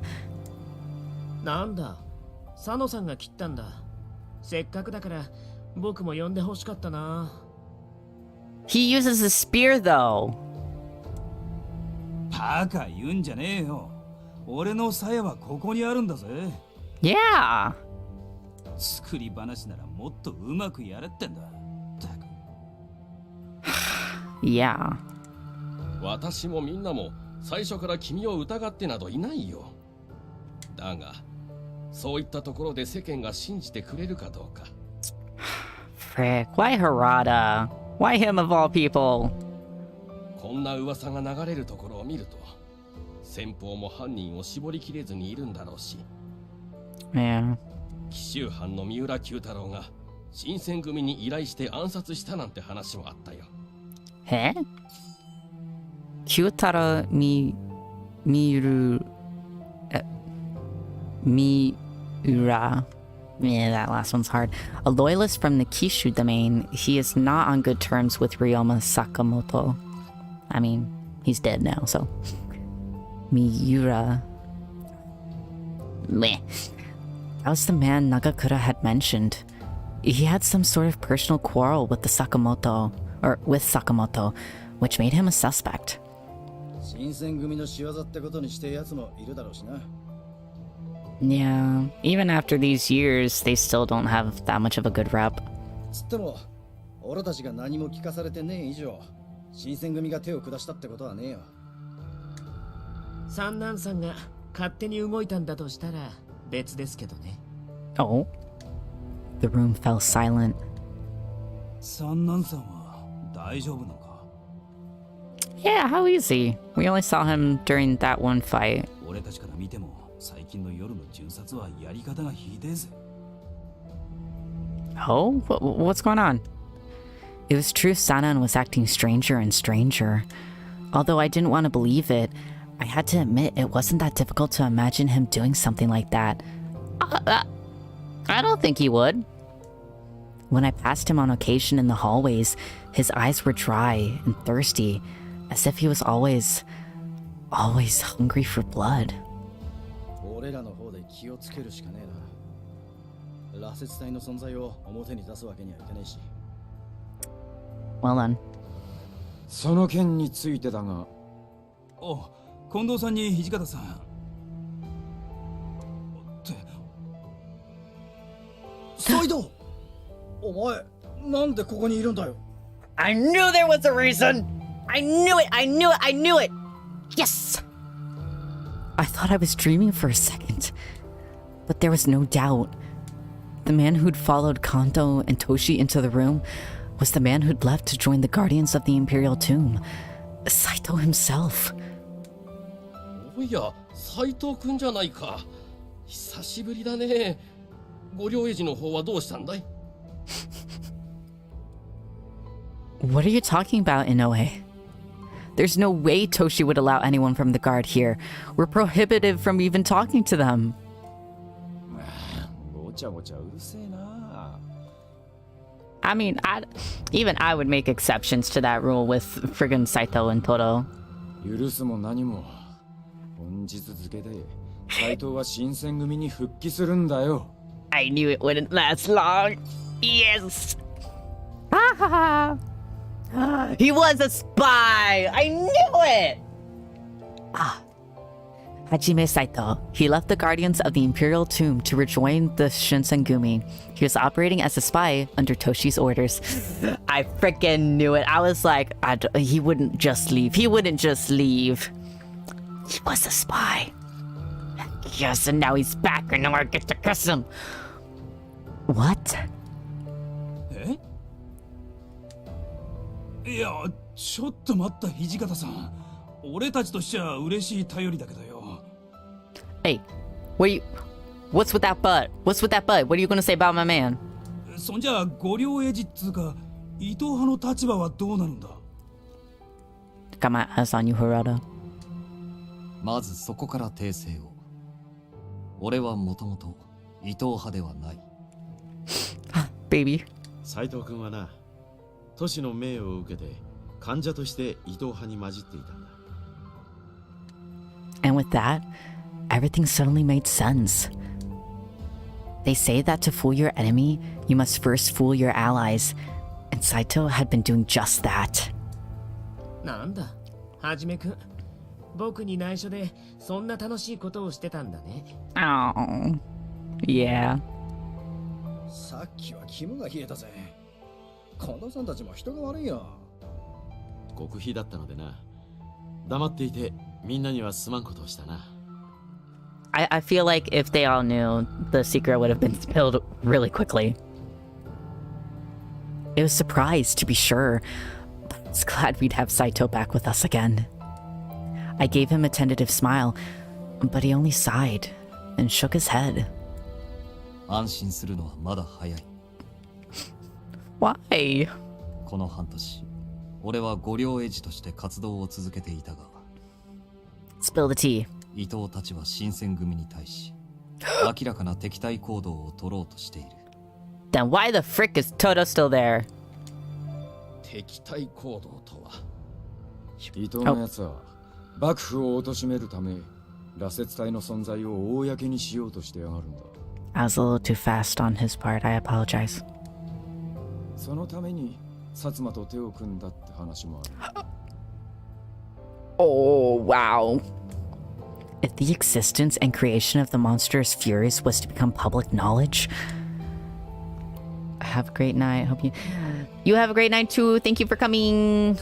なんだ、佐野さんが切ったんだ。せっかくだから僕も呼んで欲しかったな。He uses a spear though. バカ言うんじゃねえよ。俺の鞘はここにあるんだぜ。Yeah. 作り話ならもっとうまくやれってんだ。Yeah. 私もみんなも最初から君を疑ってなどいないよ。だが、そういったところで世間が信じてくれるかどうか。Frick, why Harada? Why him of all people? こんな噂が流れるところを見ると、先方も犯人を絞りきれずにいるんだろうし。Yeah. 紀州藩の三浦九太郎が新選組に依頼して暗殺したなんて話もあったよ。えKyutaro Miura. Yeah, that last one's hard. A loyalist from the Kishu domain, he is not on good terms with Ryoma Sakamoto. I mean, he's dead now, so. Miura. Meh. That was the man Nagakura had mentioned. He had some sort of personal quarrel with Sakamoto, which made him a suspect. 新選組の仕業ってことにしてやつもいるだろうしな。Yeah, even after these years, they still don't have that much of a good rep. つっても、俺たちが何も聞かされてねえ以上、新選組が手を下したってことはねえよ。三男さんが勝手に動いたんだとしたら別ですけどね。Oh? The room fell silent. 三男さんは大丈夫なのか？ Yeah, how easy. We only saw him during that one fight. 俺たちから見ても最近の夜の銃殺はやり方がひでえぜ。Oh? What's going on? It was true Sanan was acting stranger and stranger. Although I didn't want to believe it, I had to admit it wasn't that difficult to imagine him doing something like that. I don't think he would. When I passed him on occasion in the hallways, his eyes were dry and thirsty, as if he was always hungry for blood. 俺らの方で気をつけるしかねえな。羅刹隊の存在を表に出すわけにはいかねえし。Well then. その件についてだが。お、近藤さんに土方さん。って。サイド！お前、なんでここにいるんだよ。I knew there was a reason! I knew it! I knew it! I knew it! Yes! I thought I was dreaming for a second. But there was no doubt. The man who'd followed Kanto and Toshi into the room was the man who'd left to join the Guardians of the Imperial Tomb. Saito himself. おや、斉藤くんじゃないか。久しぶりだね。ご両親の方はどうしたんだい？ What are you talking about, Inoue? There's no way Toshi would allow anyone from the guard here. We're prohibited from even talking to them. I mean, even I would make exceptions to that rule with friggin' Saito and Toro. 許すも何も本日付で斉藤は新選組に復帰するんだよ。I knew it wouldn't last long. Yes. Ah, he was a spy. I knew it. Hajime Saito. He left the Guardians of the Imperial Tomb to rejoin the Shinsengumi. He was operating as a spy under Toshi's orders. I freaking knew it. I was like, he wouldn't just leave. He wouldn't just leave. He was a spy. Yes, and now he's back and now I get to kiss him. What? え？いや、ちょっと待った土方さん。俺たちとしちゃ嬉しい頼りだけどよ。Hey, what's with that butt? What's with that butt? What are you gonna say about my man? そんじゃご両英治っつうか伊藤派の立場はどうなるんだ？ Got my ass on you, Harada. まずそこから訂正を。俺はもともと伊藤派ではない。Baby. 斉藤君はな、都市の命を受けて患者として伊藤派に混じっていたんだ。And with that, everything suddenly made sense. They say that to fool your enemy, you must first fool your allies, and Saito had been doing just that. なんだ、はじめくん。僕に内緒でそんな楽しいことをしてたんだね。Oh, yeah. さっきは肝が冷えたぜ。近藤さんたちも人が悪いよ。極秘だったのでな。黙っていてみんなにはすまんことをしたな。I feel like if they all knew, the secret would have been spilled really quickly. It was a surprise, to be sure, but I was glad we'd have Saito back with us again. I gave him a tentative smile, but he only sighed and shook his head. 安心するのはまだ早い。Why? この半年、俺は御領絵師として活動を続けていたが、 Spill the tea. 伊藤たちは新選組に対し、明らかな敵対行動を取ろうとしている。Then why the frick is Toto still there? 敵対行動とは。伊藤のやつは幕府を貶めるため、羅刹隊の存在を公にしようとしてやがるんだ。I was a little too fast on his part. I apologize. そのために薩摩と手を組んだって話もある。Oh, wow. If the existence and creation of the monster's furies was to become public knowledge. Have a great night. Hope you have a great night too. Thank you for coming.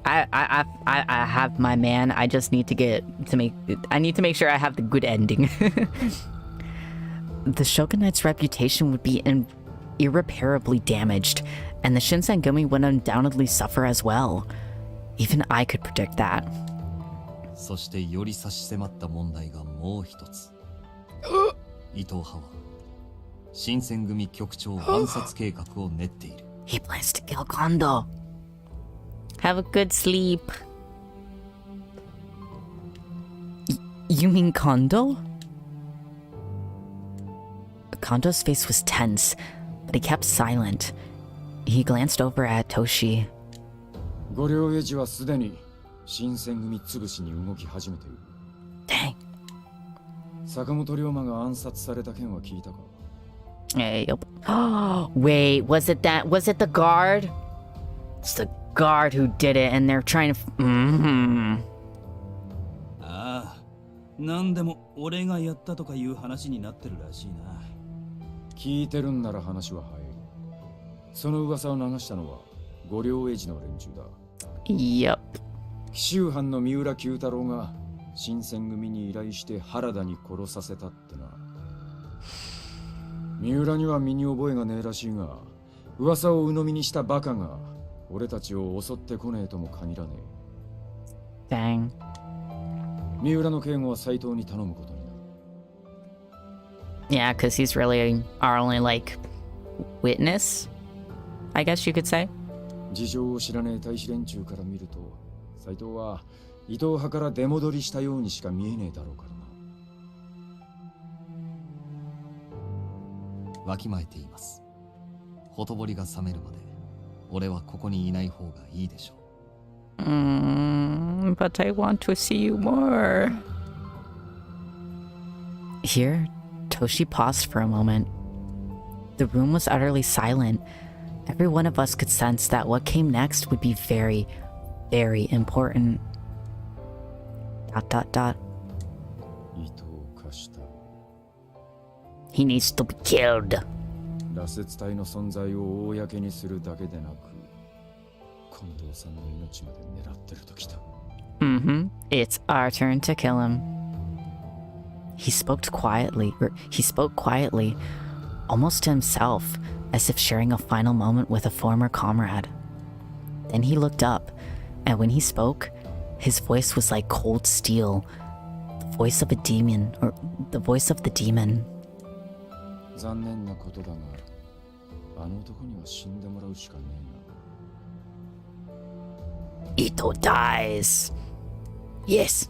I have my man. I just need I need to make sure I have the good ending. The shogunate's reputation would be irreparably damaged, and the Shinsengumi would undoubtedly suffer as well. Even I could predict that. そしてより差し迫った問題がもう一つ。伊藤派は新選組局長暗殺計画を練っている。He plans to kill Kondo. Have a good sleep. You mean Kondo? Kondo's face was tense, but he kept silent. He glanced over at Toshi. 御領絵師はすでに新選組潰しに動き始めている。Dang. 坂本龍馬が暗殺された件は聞いたか？ Yep. Wait, was it the guard? It's the guard who did it, and they're trying to. Mm-hmm. ああ、なんでも俺がやったとかいう話になってるらしいな。聞いてるんなら話は早い。その噂を流したのは御領絵師の連中だ。Yep. 紀州藩の三浦九太郎が新選組に依頼して原田に殺させたってな。三浦には身に覚えがねえらしいが、噂を鵜呑みにしたバカが俺たちを襲ってこねえとも限らねえ。Dang. 三浦の警護は斎藤に頼むことになる。Yeah, because he's really our only witness, I guess you could say. 事情を知らねえ大使連中から見ると、斎藤は伊藤派から出戻りしたようにしか見えねえだろうからな。わきまえています。ほとぼりが冷めるまで俺はここにいない方がいいでしょう。But I want to see you more. Here, Toshi paused for a moment. The room was utterly silent. Every one of us could sense that what came next would be very, very important. ... 伊藤貸した。He needs to be killed. 羅刹隊の存在を公にするだけでなく、近藤さんの命まで狙ってるときた。Mm-hmm. It's our turn to kill him. He spoke quietly, almost to himself, as if sharing a final moment with a former comrade. Then he looked up, and when he spoke, his voice was like cold steel, the voice of a demon, or the voice of the demon. 残念なことだが、あの男には死んでもらうしかねえな。Ito dies. Yes.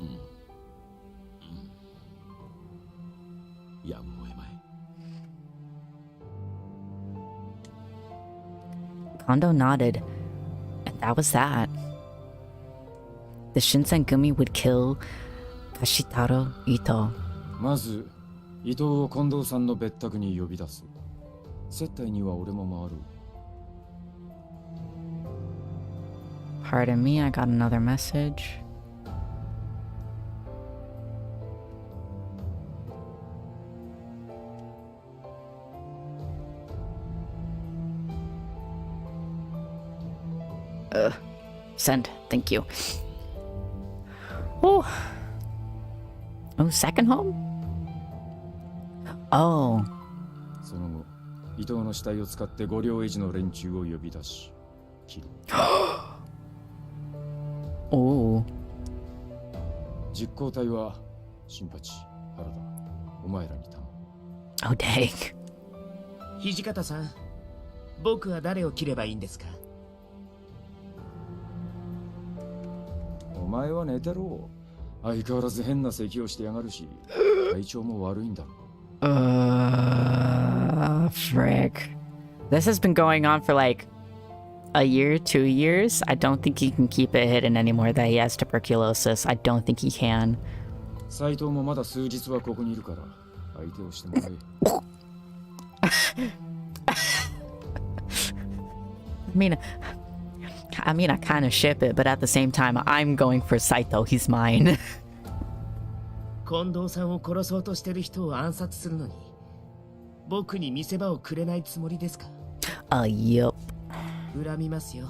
Kondo nodded, and that was that. The Shinsengumi would kill Kashitaro Ito. まず伊藤を近藤さんの別宅に呼び出す。接待には俺も回る。 Pardon me, I got another message. Send. Thank you. Oh. Oh, second home? Oh. その後、伊藤の死体を使って五両維持の連中を呼び出し、切る。おお。実行隊は新八、原田、お前らに頼む。Oh dang. 土方さん、僕は誰を切ればいいんですか？お前は寝てろ。相変わらず変な咳をしてやがるし、体調も悪いんだろ。Frick. This has been going on for like a year, 2 years. I don't think he can keep it hidden anymore that he has tuberculosis. I don't think he can. サイトもまだ数日はここにいるから相手をしてもらえ。I mean, I kind of ship it, but at the same time, I'm going for Saito. He's mine. 近藤さんを殺そうとしてる人を暗殺するのに、僕に見せ場をくれないつもりですか？ Yup. 恨みますよ、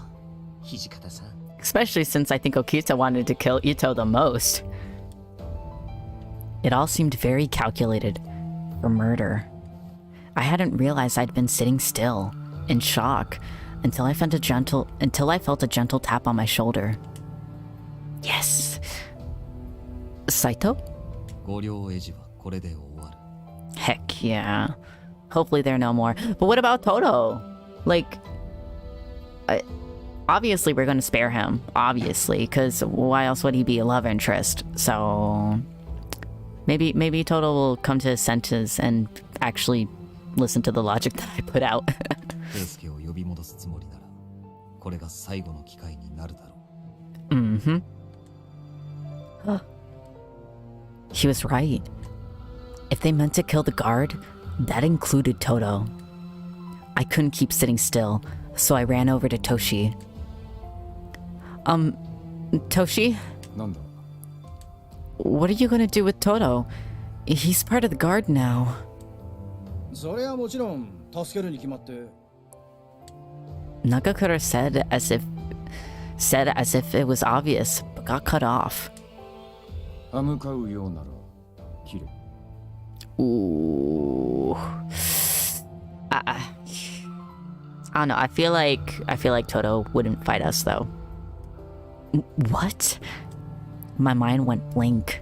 土方さん。 Especially since I think Okita wanted to kill Ito the most. It all seemed very calculated for murder. I hadn't realized I'd been sitting still, in shock, until I felt a gentle tap on my shoulder. Yes. Saito? 五両維持はこれで終わる。 Heck yeah. Hopefully there are no more. But what about Toto? Like, obviously we're going to spare him. Obviously, because why else would he be a love interest? So maybe Toto will come to his senses and actually listen to the logic that I put out. 圭介を呼び戻すつもりなら、これが最後の機会になるだろう。Mm-hmm. He was right. If they meant to kill the guard, that included Toto. I couldn't keep sitting still, so I ran over to Toshi. Toshi? なんだ? What are you gonna do with Toto? He's part of the guard now. それはもちろん助けるに決まって。 Nagakura said as if it was obvious, but got cut off. 歯向かうようなら切れ。 Ooh. I don't know. I feel like Toto wouldn't fight us though. What? My mind went blank.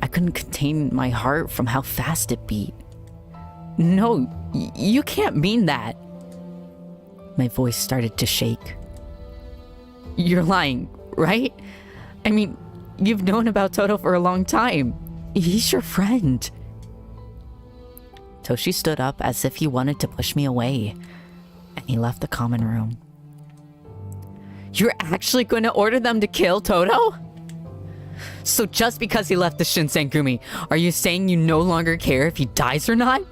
I couldn't contain my heart from how fast it beat. No, you can't mean that. My voice started to shake. You're lying, right? I mean, you've known about Toto for a long time. He's your friend. Toshi stood up as if he wanted to push me away, and he left the common room. You're actually going to order them to kill Toto? So just because he left the Shinsengumi, are you saying you no longer care if he dies or not?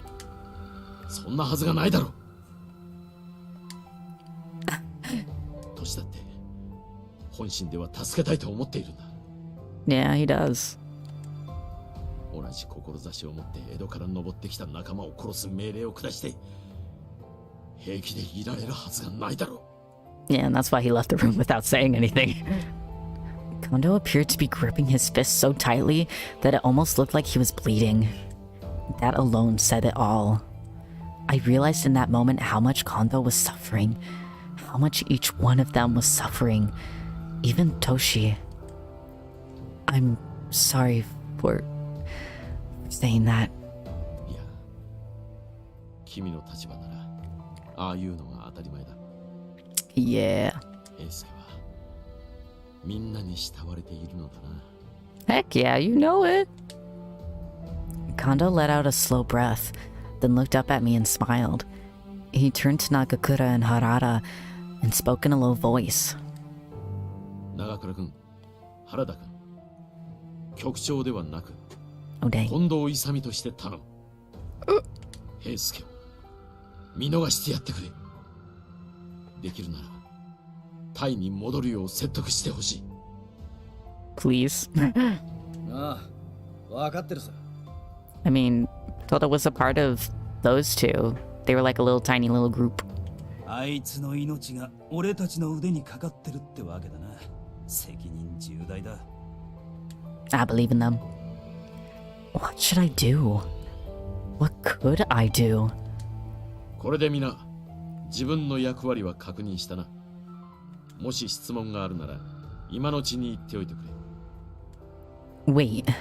そんなはずがないだろ。トシだって本心では助けたいと思っているんだ。Yeah, he does. 同じ志を持って江戸から登ってきた仲間を殺す命令を下して平気でいられるはずがないだろう。 Yeah, and that's why he left the room without saying anything. Kondo appeared to be gripping his fist so tightly that it almost looked like he was bleeding. That alone said it all. I realized in that moment how much Kondo was suffering, how much each one of them was suffering, even Toshi. I'm sorry for saying that. いや、君の立場ならああいうのが当たり前だ。Yeah. エースケはみんなに慕われているのだな。 Heck yeah, you know it. Kondo let out a slow breath, then looked up at me and smiled. He turned to Nagakura and Harada, and spoke in a low voice. 長倉君、原田君、局長ではなく、Oh, dang. 近藤勇として頼む。平助を見逃してやってくれ。できるなら、タイに戻るよう説得してほしい。Please. ああ、わかってるさ。I mean, Toto was a part of those two. They were like a little tiny little group. あいつの命が俺たちの腕にかかってるってわけだな。責任重大だ。I believe in them. What should I do? What could I do? これで皆、自分の役割は確認したな。もし質問があるなら、今のうちに言っておいてくれ。Wait.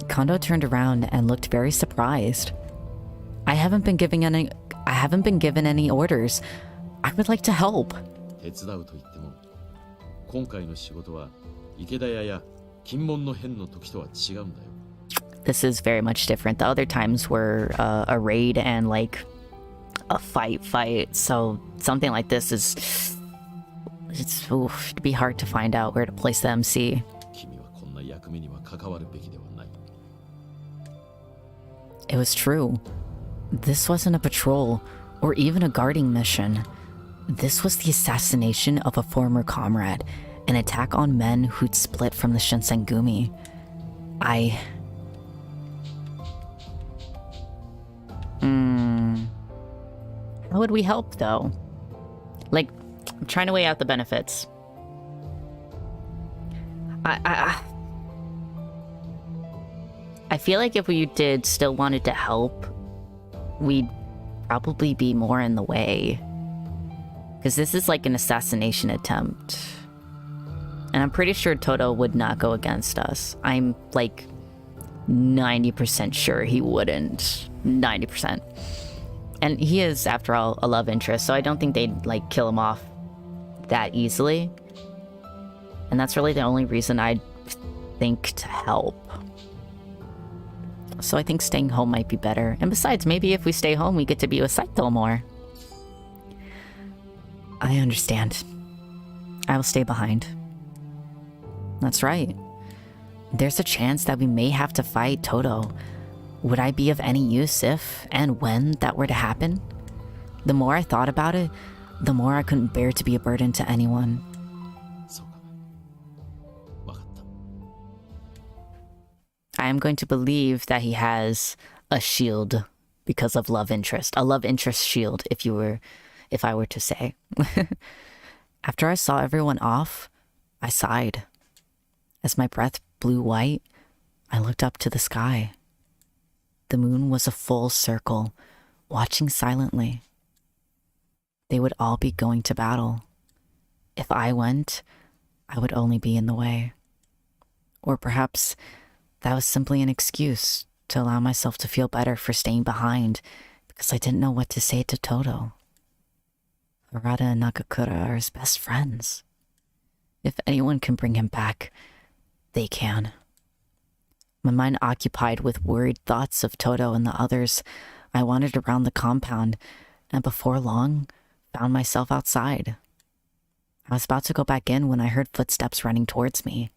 Kondo turned around and looked very surprised. I haven't been given any orders. I would like to help. 手伝うと言っても、今回の仕事は池田屋や金門の変の時とは違うんだよ。This is very much different. The other times were a raid and like a fight. So something like this it'd be hard to find out where to place the MC. 君はこんな役目には関わるべきではない。It was true. This wasn't a patrol or even a guarding mission. This was the assassination of a former comrade, an attack on men who'd split from the Shinsengumi. How would we help, though? Like, I'm trying to weigh out the benefits. I feel like if we still wanted to help, we'd probably be more in the way. Because this is like an assassination attempt. And I'm pretty sure Toto would not go against us. I'm like 90% sure he wouldn't. 90%. And he is, after all, a love interest, so I don't think they'd like kill him off that easily. And that's really the only reason I'd think to help. So I think staying home might be better. And besides, maybe if we stay home, we get to be with Saito more. I understand. I will stay behind. That's right. There's a chance that we may have to fight Toto. Would I be of any use if and when that were to happen? The more I thought about it, the more I couldn't bear to be a burden to anyone. I am going to believe that he has a shield because of love interest. A love interest shield, if I were to say. After I saw everyone off, I sighed. As my breath blew white, I looked up to the sky. The moon was a full circle, watching silently. They would all be going to battle. If I went, I would only be in the way. Or perhaps that was simply an excuse to allow myself to feel better for staying behind because I didn't know what to say to Toto. Harada and Nakakura are his best friends. If anyone can bring him back, they can. My mind occupied with worried thoughts of Toto and the others, I wandered around the compound and before long found myself outside. I was about to go back in when I heard footsteps running towards me.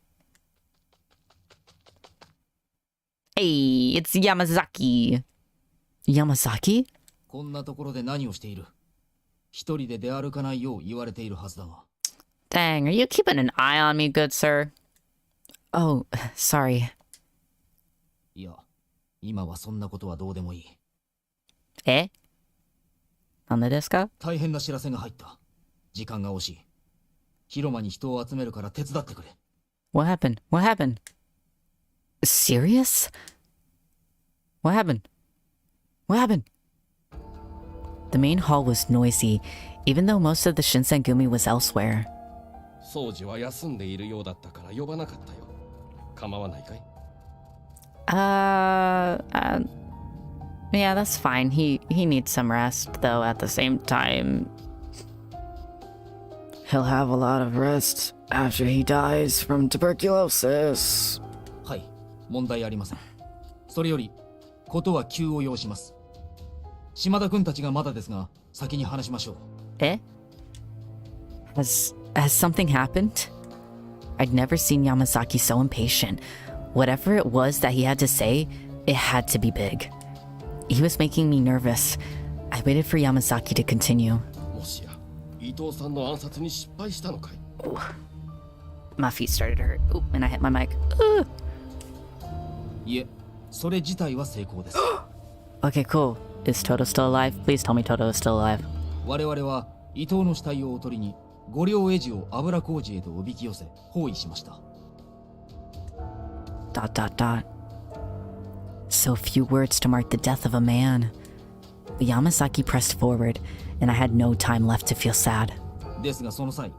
Hey, it's Yamazaki. Yamazaki? こんなところで何をしている？一人で出歩かないよう言われているはずだが。Dang, are you keeping an eye on me, good sir? Oh, sorry. いや、今はそんなことはどうでもいい。え？なんでですか？大変な知らせが入った。時間が惜しい。広間に人を集めるから手伝ってくれ。What happened? What happened? Serious? What happened? What happened? The main hall was noisy, even though most of the Shinsengumi was elsewhere. 掃除は休んでいるようだったから呼ばなかったよ。構わないかい？ Yeah, that's fine. He needs some rest, though, at the same time. He'll have a lot of rest after he dies from tuberculosis. はい、問題ありません。それより、ことは急を要します。島田君たちがまだですが、先に話しましょう。え？ Has something happened? I'd never seen Yamazaki so impatient. Whatever it was that he had to say, it had to be big. He was making me nervous. I waited for Yamazaki to continue. もしや伊藤さんの暗殺に失敗したのかい？ My feet started to hurt. Ooh, and I hit my mic. Ooh. いえ、それ自体は成功です。Okay, cool. Is Toto still alive? Please tell me Toto is still alive. 我々は伊藤の死体をおとりに五両エジを油麹へとおびき寄せ包囲しました。Dot dot dot. So few words to mark the death of a man. But Yamazaki pressed forward, and I had no time left to feel sad. ですがその際、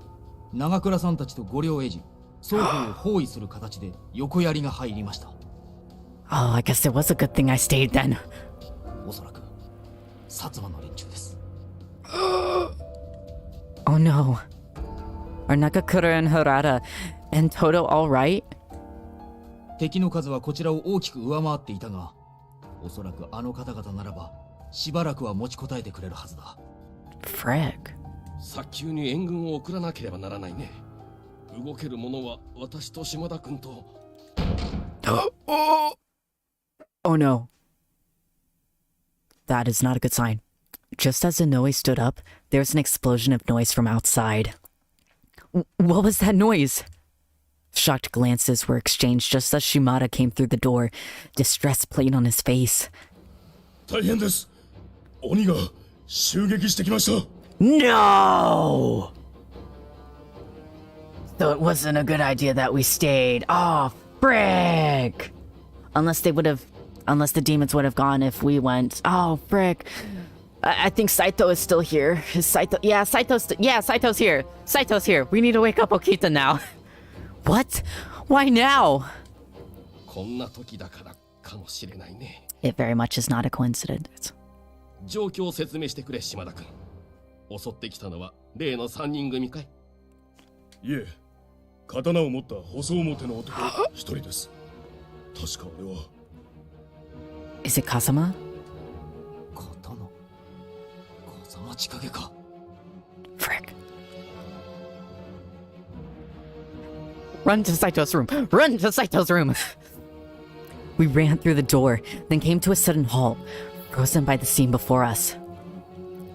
長倉さんたちと五両エジ双方を包囲する形で横槍が入りました。Oh, I guess it was a good thing I stayed then. おそらく薩摩の連中です。Oh no. Are Nakakura and Harada and Toto all right? 敵の数はこちらを大きく上回っていたが、おそらくあの方々ならばしばらくは持ちこたえてくれるはずだ。Frick. 早急に援軍を送らなければならないね。動ける者は私と島田君と。Oh no. That is not a good sign. Just as Inoue stood up, there was an explosion of noise from outside. What was that noise? Shocked glances were exchanged just as Shimada came through the door, distress played on his face. 大変です。鬼が襲撃してきました。No! So it wasn't a good idea that we stayed. Oh, frick! Unless the demons would have gone if we went. Oh, frick. I think Saito is still here. Is Saito? Yeah, Saito's here. Saito's here. We need to wake up Okita now. What? Why now? こんな時だからかもしれないね。It very much is not a coincidence. 状況を説明してくれ、島田君。襲ってきたのは例の3人組かい？いえ、刀を持った細表の男一人です。確かあれは。Is it Kazama? 風間千景か。Frick. Run to Saito's room! Run to Saito's room! We ran through the door, then came to a sudden halt, frozen by the scene before us.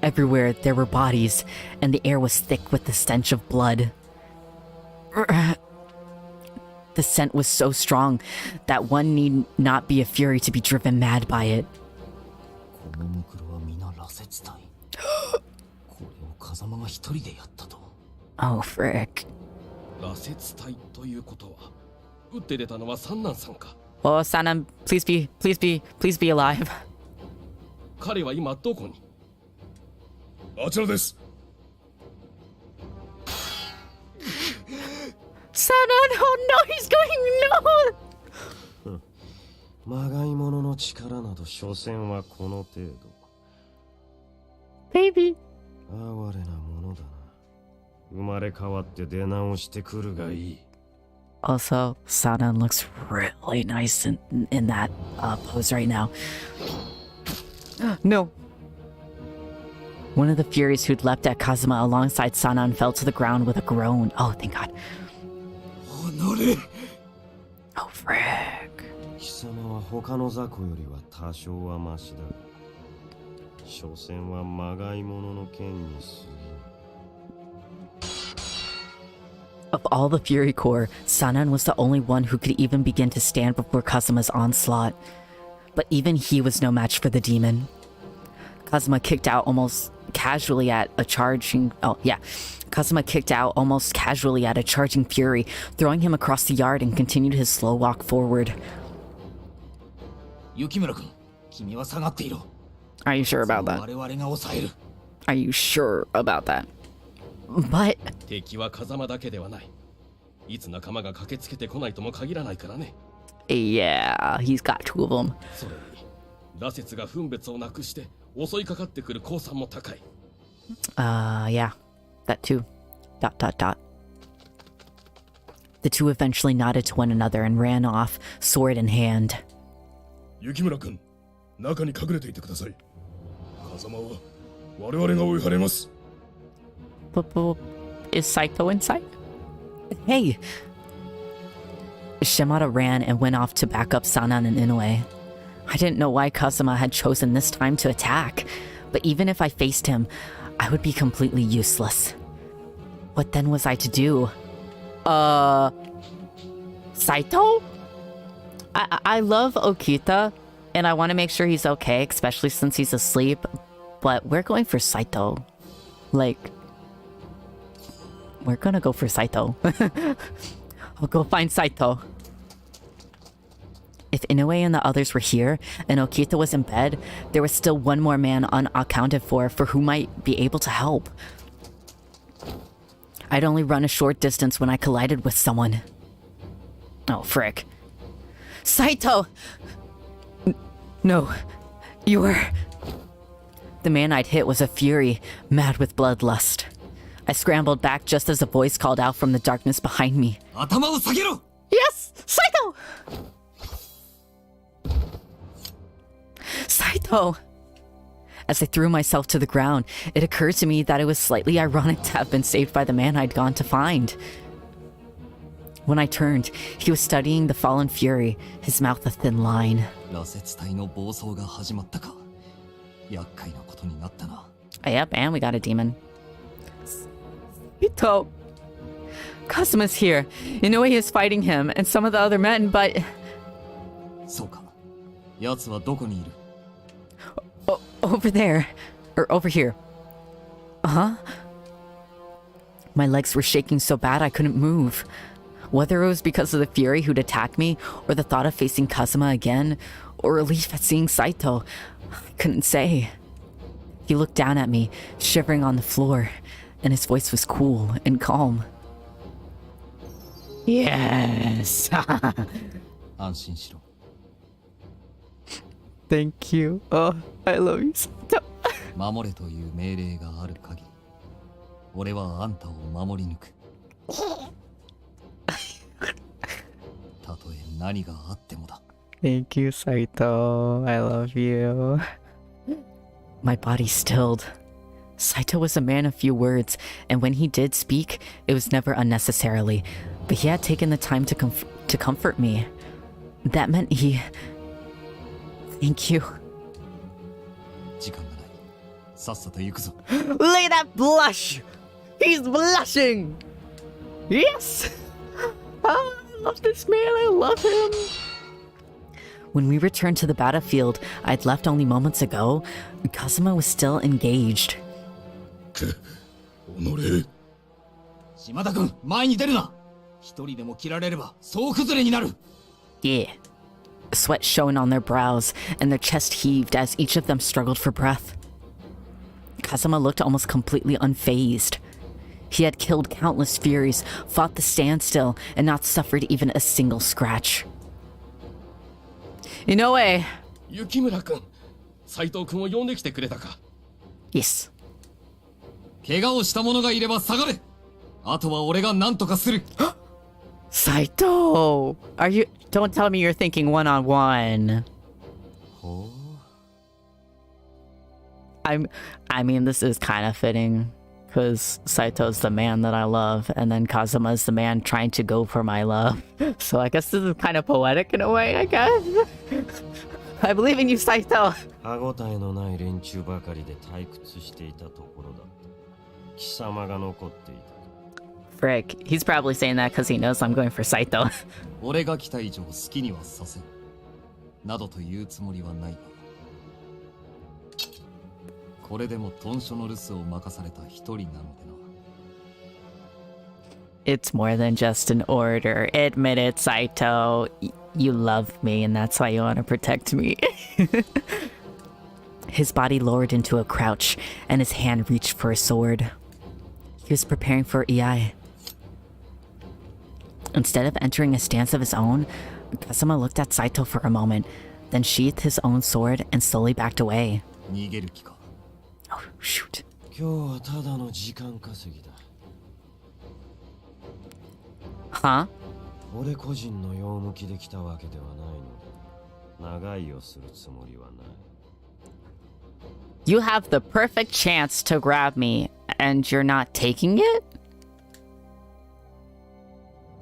Everywhere there were bodies, and the air was thick with the stench of blood. The scent was so strong that one need not be a fury to be driven mad by it. このムクロは皆羅刹体。これを風間が一人でやったと。Oh, frick. 羅刹体ということは、撃って出たのは三男さんか。Oh, Sanan, please be alive. 彼は今どこに？あちらです。Sanan, oh no, he's going no! まがい物の力など所詮はこの程度。Baby. 哀れなものだな。生まれ変わって出直してくるがいい。Also, Sanan looks really nice in that pose right now. No. One of the Furies who'd leapt at Kazuma alongside Sanan fell to the ground with a groan. Oh, thank God. Oh, frick. 貴様は他の雑魚よりは多少はマシだが、所詮はまがい物の剣に過ぎ。Of all the Fury Corps, Sanan was the only one who could even begin to stand before Kazuma's onslaught. But even he was no match for the demon. Kazuma kicked out almost casually at a charging... Oh, yeah. Kazuma kicked out almost casually at a charging Fury, throwing him across the yard and continued his slow walk forward. Yukimura-kun, 君は下がっていろ。 Are you sure about that? 我々が抑える。 Are you sure about that? But... 敵は風間だけではない。いつ仲間が駆けつけてこないとも限らないからね。Yeah, he's got two of them. それに、羅刹が分別をなくして襲いかかってくる降参も高い。Yeah, that too. ... The two eventually nodded to one another and ran off, sword in hand. 雪村君、中に隠れていてください。風間は我々が追い払います。But Is Saito inside? Hey! Shimada ran and went off to back up Sanan and Inoue. I didn't know why Kazuma had chosen this time to attack, but even if I faced him, I would be completely useless. What then was I to do? Saito? I love Okita, and I want to make sure he's okay, especially since he's asleep, but we're going for Saito. Like, we're gonna go for Saito. I'll go find Saito. If Inoue and the others were here, and Okita was in bed, there was still one more man unaccounted for who might be able to help. I'd only run a short distance when I collided with someone. Oh, frick. Saito! No, you were... The man I'd hit was a fury, mad with bloodlust. I scrambled back just as a voice called out from the darkness behind me. Yes! Saito! Saito! As I threw myself to the ground, it occurred to me that it was slightly ironic to have been saved by the man I'd gone to find. When I turned, he was studying the fallen fury, his mouth a thin line. Yep, and we got a demon. Saito! Kazuma's here. Inoue is fighting him, and some of the other men, but... Over there. Or over here. Huh? My legs were shaking so bad I couldn't move. Whether it was because of the fury who'd attacked me, or the thought of facing Kazuma again, or relief at seeing Saito, I couldn't say. He looked down at me, shivering on the floor, and his voice was cool and calm. Yes! Thank you. Oh, I love you, Saito. 守れという命令がある限り、俺はあんたを守り抜く。たとえ何があってもだ。Thank you, Saito. I love you. My body stilled. Saito was a man of few words, and when he did speak, it was never unnecessarily. But he had taken the time to comfort me. That meant he... Thank you. Look at that blush! He's blushing! Yes! Oh, I love this man, I love him! When we returned to the battlefield I'd left only moments ago, Kazuma was still engaged. 島田君、前に出るな。一人でも切られれば総崩れになる。Yeah. Sweat shone on their brows, and their chest heaved as each of them struggled for breath. Kazuma looked almost completely unfazed. He had killed countless furies, fought the standstill, and not suffered even a single scratch. Inoue! 雪村君、斉藤君を呼んできてくれたか。Yes. 怪我をした者がいれば下がれ。あとは俺が何とかする。Saito! Are you... Don't tell me you're thinking one-on-one. I mean, this is kind of fitting, because Saito's the man that I love, and then Kazuma's the man trying to go for my love. So I guess this is kind of poetic in a way, I guess. I believe in you, Saito! 歯ごたえのない連中ばかりで退屈していたところだった。貴様が残っていた。Frick, he's probably saying that because he knows I'm going for Saito. 俺が来た以上好きにはさせん。などと言うつもりはないが。これでもトンショの留守を任された一人なのでな。It's more than just an order. Admit it, Saito. You love me, and that's why you want to protect me. His body lowered into a crouch, and his hand reached for a sword. He was preparing for Iai. Instead of entering a stance of his own, Kazuma looked at Saito for a moment, then sheathed his own sword and slowly backed away. Oh, shoot. 今日はただの時間稼ぎだ。Huh? 俺個人の用向きで来たわけではないので、長居をするつもりはない。You have the perfect chance to grab me, and you're not taking it?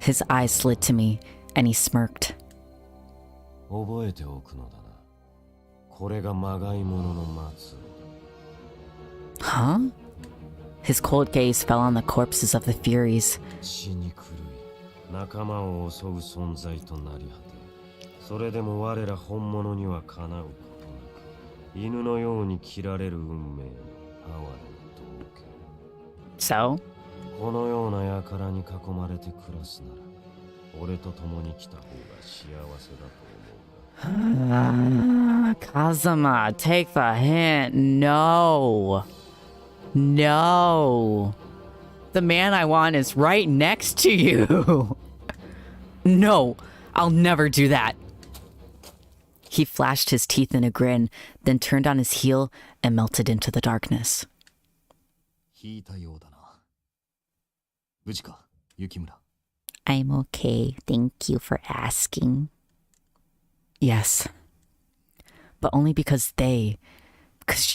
His eyes slid to me, and he smirked. 覚えておくのだな。これがまがいものの末路だ。 Huh? His cold gaze fell on the corpses of the Furies. 死に狂い、仲間を襲う存在となり果て、それでも我ら本物にはかなうことなく、犬のように切られる運命の哀れな道化。 So? このような輩に囲まれて暮らすなら、俺と共に来た方が幸せだと思うが。Kazuma, take the hint. No. No. The man I want is right next to you. No, I'll never do that. He flashed his teeth in a grin, then turned on his heel and melted into the darkness. 引いたようだな。無事か、雪村。I'm okay. Thank you for asking. Yes. But only because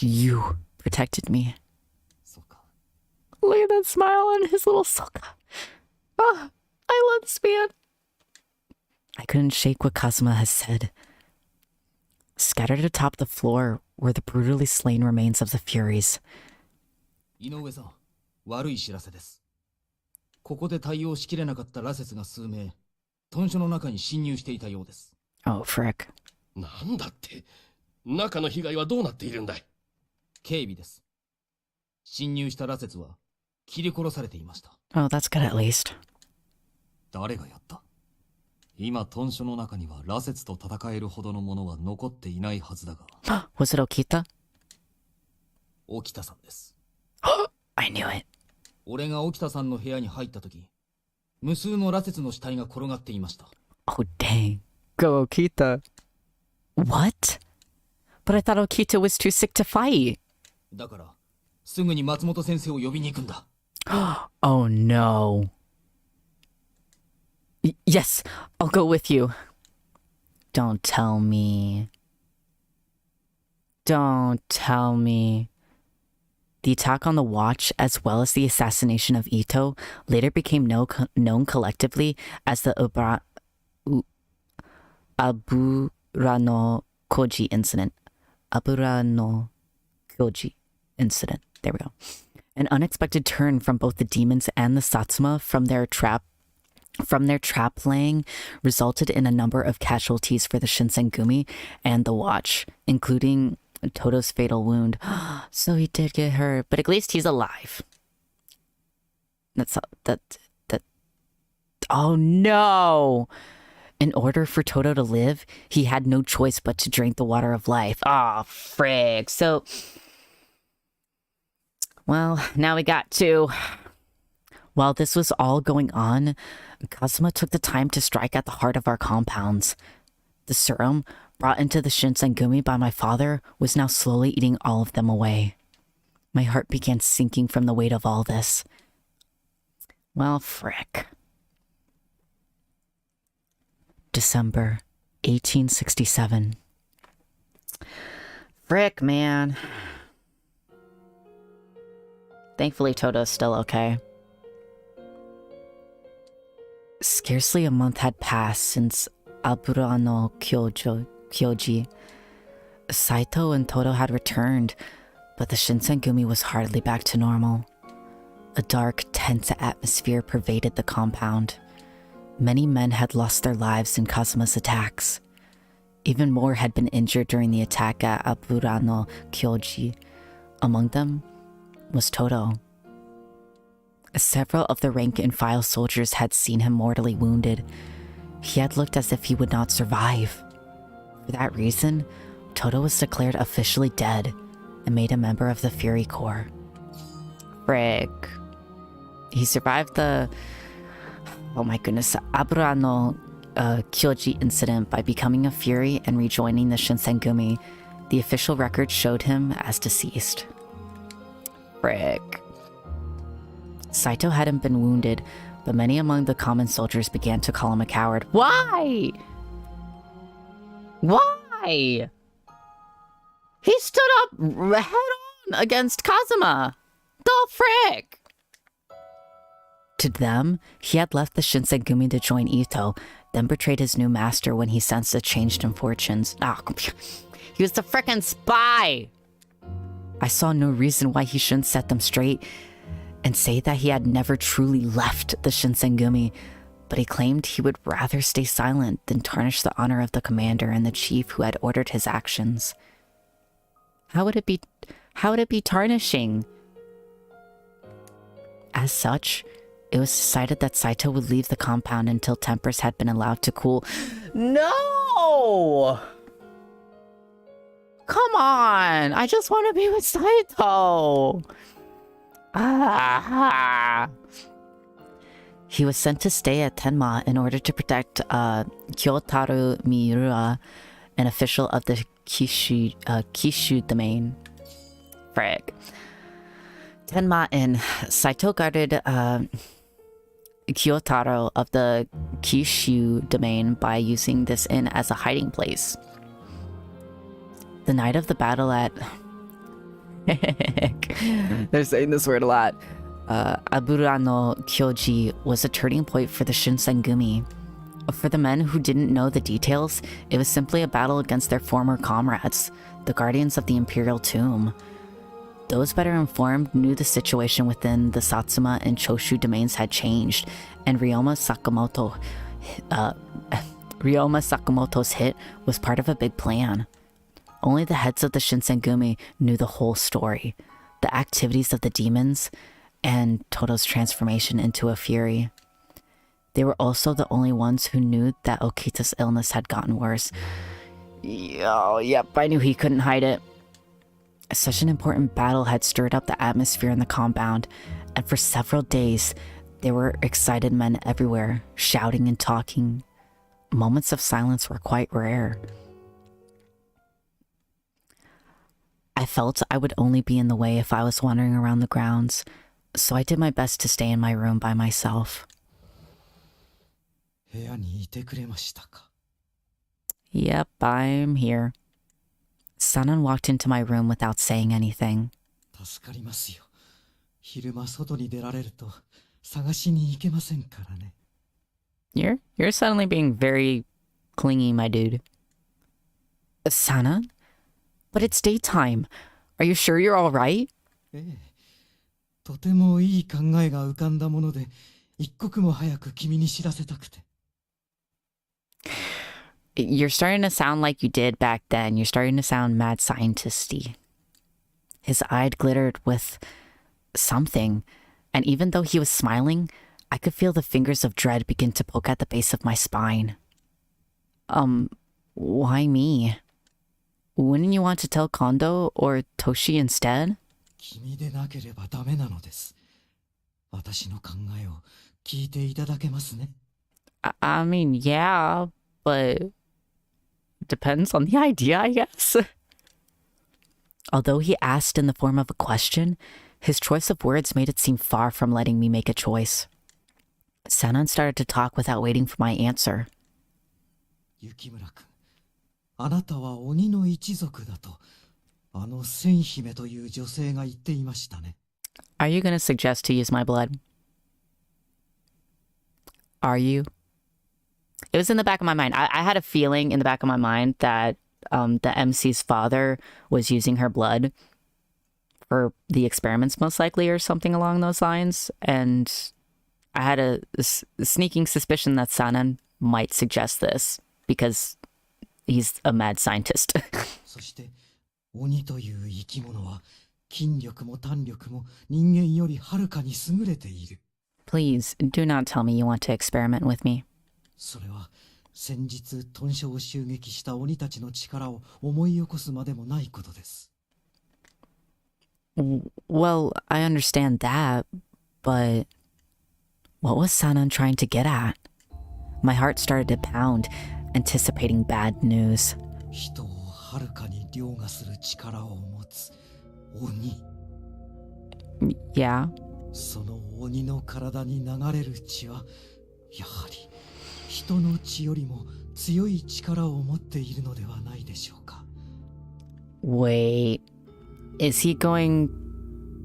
you protected me. Look at that smile on his little soka. Oh, I love this man. I couldn't shake what Kazuma has said. Scattered atop the floor were the brutally slain remains of the Furies. 井上さん、悪い知らせです。ここで対応しきれなかった羅刹が数名、屯所の中に侵入していたようです。Oh, frick. なんだって、中の被害はどうなっているんだい？警備です。侵入した羅刹は切り殺されていました。Oh, that's good at least. 誰がやった？今、屯所の中には羅刹と戦えるほどのものは残っていないはずだが。Was it Okita? 沖田さんです。I knew it. 俺が沖田さんの部屋に入った時、無数の羅刹の死体が転がっていました。Oh, dang. Go, Okita. What? But I thought Okita was too sick to fight. だから、すぐに松本先生を呼びに行くんだ。Oh, no. Yes, I'll go with you. Don't tell me. Don't tell me. The attack on the watch, as well as the assassination of Ito, later became known collectively as the Abura no Koji incident. Abura no Koji incident. There we go. An unexpected turn from both the demons and the Satsuma from their trap laying resulted in a number of casualties for the Shinsengumi and the watch, including Toto's fatal wound. So he did get hurt, but at least he's alive. That. Oh no! In order for Toto to live, he had no choice but to drink the water of life. Oh, frig. So, well, now we got to. While this was all going on, Kazuma took the time to strike at the heart of our compounds. The serum, brought into the Shinsengumi by my father, was now slowly eating all of them away. My heart began sinking from the weight of all this. Well, frick. December 1867. Frick, man. Thankfully, Toto's still okay. Scarcely a month had passed since Abura no Kyoji. Saito and Toto had returned, but the Shinsengumi was hardly back to normal. A dark, tense atmosphere pervaded the compound. Many men had lost their lives in Kazuma's attacks. Even more had been injured during the attack at Abura no Kyoji. Among them was Toto. Several of the rank-and-file soldiers had seen him mortally wounded. He had looked as if he would not survive. For that reason, Toto was declared officially dead and made a member of the Fury Corps. Frick. He survived the, oh my goodness, Abura no Kyoji incident by becoming a Fury and rejoining the Shinsengumi. The official record showed him as deceased. Frick. Saito hadn't been wounded, but many among the common soldiers began to call him a coward. Why? Why? He stood up head on against Kazuma. The frick? To them, he had left the Shinsengumi to join Ito, then betrayed his new master when he sensed a change in fortunes. He was the frickin' spy! I saw no reason why he shouldn't set them straight and say that he had never truly left the Shinsengumi, but he claimed he would rather stay silent than tarnish the honor of the commander and the chief who had ordered his actions. How would it be tarnishing? As such, it was decided that Saito would leave the compound until tempers had been allowed to cool. No! Come on! I just want to be with Saito! He was sent to stay at Tenma in order to protect Kyotaro Miura, an official of the Kishu domain. Frick. Tenma Inn. Saito guarded Kyotaro of the Kishu domain by using this inn as a hiding place. The night of the battle at... They're saying this word a lot. Abura no Kyoji was a turning point for the Shinsengumi. For the men who didn't know the details, it was simply a battle against their former comrades, the guardians of the Imperial Tomb. Those better informed knew the situation within the Satsuma and Choshu domains had changed, and Ryoma Sakamoto's hit was part of a big plan. Only the heads of the Shinsengumi knew the whole story, the activities of the demons, and Toto's transformation into a fury. They were also the only ones who knew that Okita's illness had gotten worse. Yep, I knew he couldn't hide it. Such an important battle had stirred up the atmosphere in the compound, and for several days, there were excited men everywhere, shouting and talking. Moments of silence were quite rare. I felt I would only be in the way if I was wandering around the grounds, so I did my best to stay in my room by myself. Yep, I'm here. Sanan walked into my room without saying anything. You're suddenly being very clingy, my dude. Sanan? But it's daytime. Are you sure you're all right? You're starting to sound like you did back then. You're starting to sound mad scientist-y. His eye glittered with something, and even though he was smiling, I could feel the fingers of dread begin to poke at the base of my spine. Why me? Wouldn't you want to tell Kondo or Toshi instead? I mean, yeah, but depends on the idea, I guess. Although he asked in the form of a question, his choice of words made it seem far from letting me make a choice. Sanan started to talk without waiting for my answer. Are you going to suggest to use my blood? Are you? It was in the back of my mind. I had a feeling in the back of my mind that the MC's father was using her blood for the experiments, most likely, or something along those lines. And I had a sneaking suspicion that Sanan might suggest this because he's a mad scientist. Please, do not tell me you want to experiment with me. Well, I understand that, but what was Sanan trying to get at? My heart started to pound, anticipating bad news. Yeah? Wait, is he going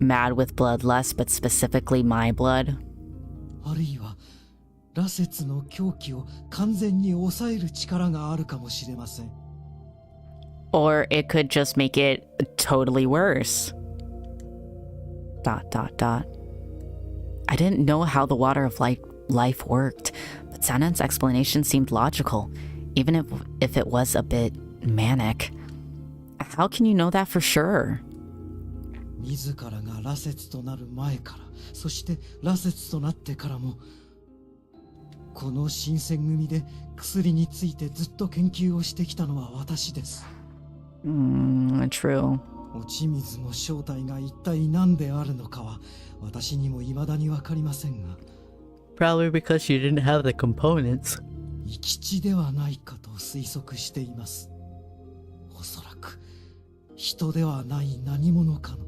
mad with bloodlust, but specifically my blood? あるいは羅刹の狂気を完全に抑える力があるかもしれません。 Or it could just make it totally worse. ... I didn't know how the water of life worked, but Sanan's explanation seemed logical, even if it was a bit manic. How can you know that for sure? 自らが羅刹となる前から、そして羅刹となってからも、この新選組で薬についてずっと研究をしてきたのは私です。True. 落ち水の正体が一体何であるのかは私にも未だにわかりませんが、 Probably because you didn't have the components. 生き血ではないかと推測しています。おそらく人ではない何者かの。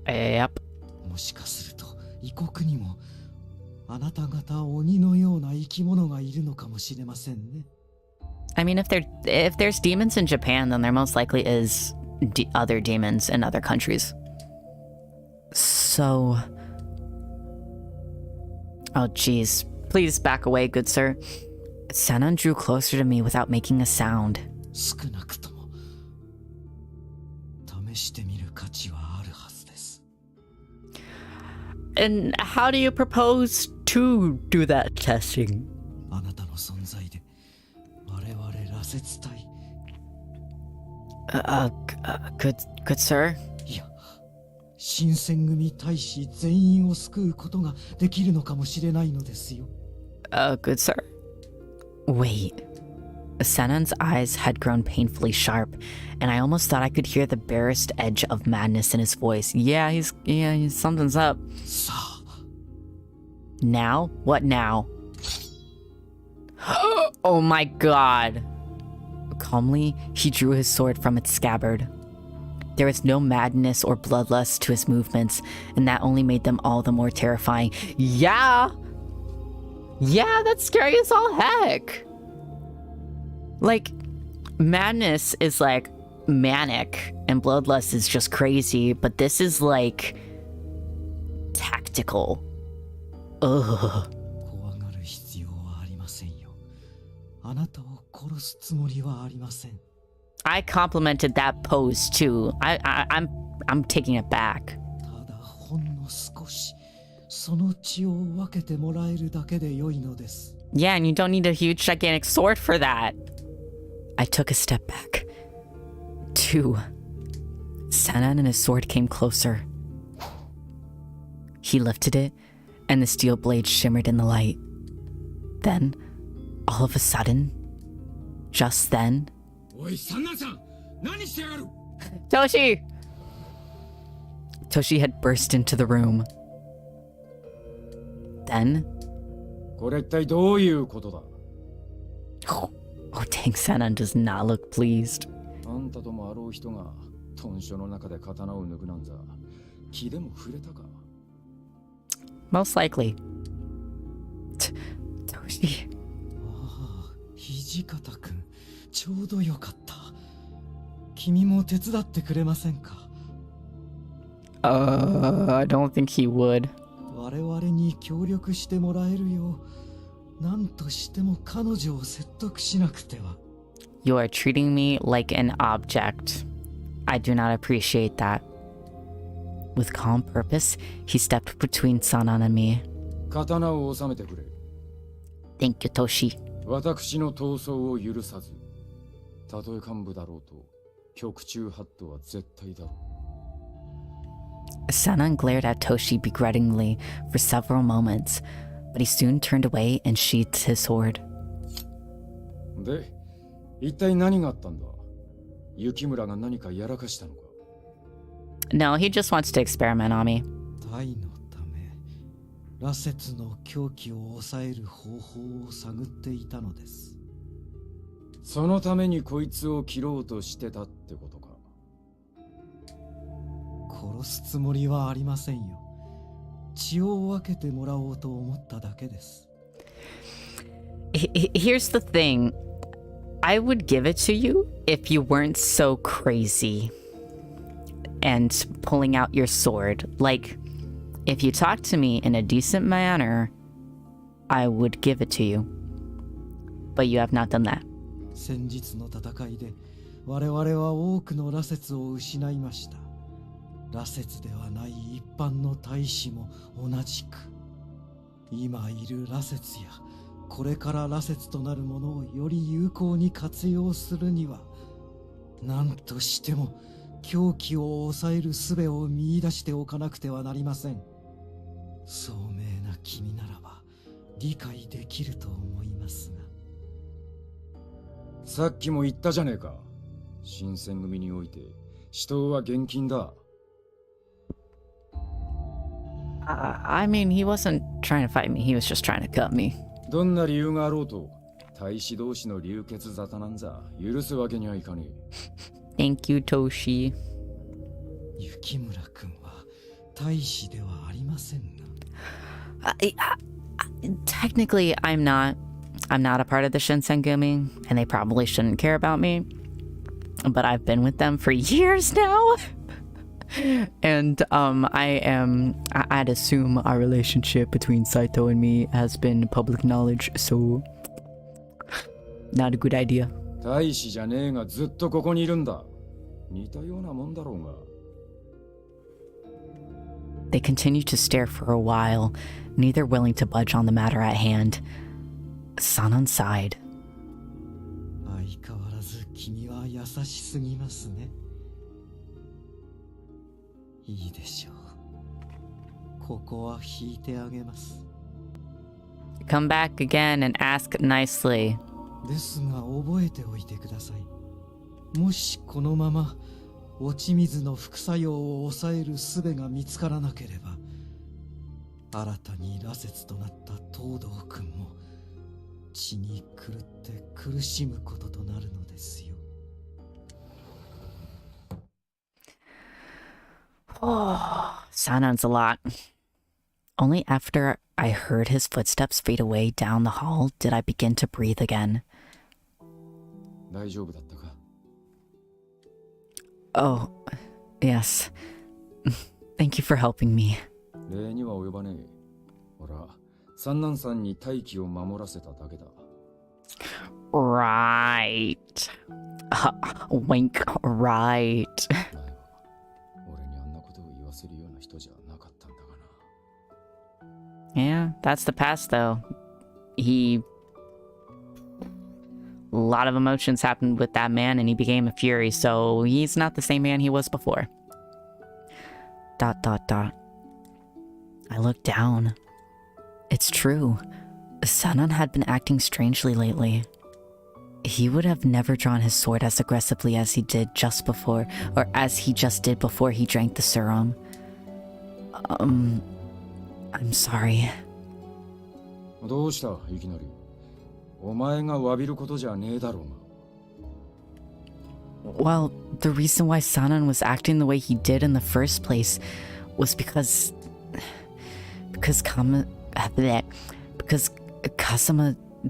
Yep. もしかすると異国にもあなた方鬼のような生き物がいるのかもしれませんね。 I mean, if there's demons in Japan, then there most likely is other demons in other countries. So... Oh, jeez. Please back away, good sir. Sanan drew closer to me without making a sound. 少なくとも試してみる価値はあるはずです。 And how do you propose to do that testing? あなたの存在で我々羅刹隊、good sir? いや、新選組隊士全員を救うことができるのかもしれないのですよ。Good sir? Wait. Sanan's eyes had grown painfully sharp, and I almost thought I could hear the barest edge of madness in his voice. Yeah, something's up. Now? What now? Oh my god. Calmly, he drew his sword from its scabbard. There was no madness or bloodlust to his movements, and that only made them all the more terrifying. Yeah, that's scary as all heck. Like, madness is like manic, and bloodlust is just crazy, but this is like tactical. Ugh. 怖がる必要はありませんよ。あなたを殺すつもりはありません。 I complimented that pose too. I'm taking it back. ただほんの少しその血を分けてもらえるだけで良いのです。 Yeah, and you don't need a huge gigantic sword for that. I took a step back. 2. Sanan and his sword came closer. He lifted it, and the steel blade shimmered in the light. Then, all of a sudden, just then... Toshi! Toshi had burst into the room. Then... これ一体どういうことだ? Oh dang, Sanan does not look pleased. あんたともあろう人が豚書の中で刀を抜くなんざ気でも触れたか? Most likely. Toshi. ああ、土方くん、ちょうどよかった。君も手伝ってくれませんか? I don't think he would. 我々に協力してもらえるよう、何としても彼女を説得しなくては。 You are treating me like an object. I do not appreciate that. With calm purpose, he stepped between Sanan and me. 刀を収めてくれ。 Thank you, Toshi. 私の闘争を許さず、たとえ幹部だろうと、局中ハットは絶対だろう。 Sanan glared at Toshi begrudgingly for several moments, but he soon turned away and sheathed his sword. で、一体何があったんだ? 雪村が何かやらかしたのか? No, he just wants to experiment on me. 隊のため、羅刹の狂気を抑える方法を探っていたのです。そのためにこいつを切ろうとしてたってことか。殺すつもりはありませんよ。血を分けてもらおうと思っただけです。 Here's the thing. I would give it to you if you weren't so crazy and pulling out your sword. Like, if you talked to me in a decent manner I would give it to you. But you have not done that. 先日の戦いで我々は多くの羅刹を失いました。羅刹ではない一般の大使も同じく。今いる羅刹やこれから羅刹となるものをより有効に活用するには、何としても狂気を抑える術を見出しておかなくてはなりません。聡明な君ならば理解できると思いますが。さっきも言ったじゃねえか。新選組において死闘は厳禁だ。I mean, he wasn't trying to fight me. He was just trying to cut me. どんな理由があろうと、大使同士の流血沙汰なんざ許すわけにはいかねえ。Thank you, Toshi. 雪村君は大使ではありませんが。Technically, I'm not a part of the Shinsengumi, and they probably shouldn't care about me. But I've been with them for years now. And I'd assume our relationship between Saito and me has been public knowledge, so not a good idea. 大使じゃねえがずっとここにいるんだ。似たようなもんだろうが。They continued to stare for a while, neither willing to budge on the matter at hand. Sanan sighed. 相変わらず君は優しすぎますね。いいでしょう。ここは引いてあげます。Come back again and ask nicely. ですが覚えておいてください。もしこのまま落ち水の副作用を抑える術が見つからなければ、新たに羅刹となった東堂君も血に狂って苦しむこととなるのですよ。Oh, Sanan's a lot. Only after I heard his footsteps fade away down the hall did I begin to breathe again. 大丈夫だったか? Oh, yes. Thank you for helping me. 礼には及ばねえ。ほら、三男さんに大気を守らせただけだ。Right. Wink, right. Yeah, that's the past though. A lot of emotions happened with that man and he became a fury, so he's not the same man he was before. ... I looked down. It's true. Sanan had been acting strangely lately. He would have never drawn his sword as aggressively as he did just before, or as he just did before he drank the serum. I'm sorry. どうした、いきなり。お前が詫びることじゃねえだろうが。Well, the reason why Sanan was acting the way he did in the first place was because Kazama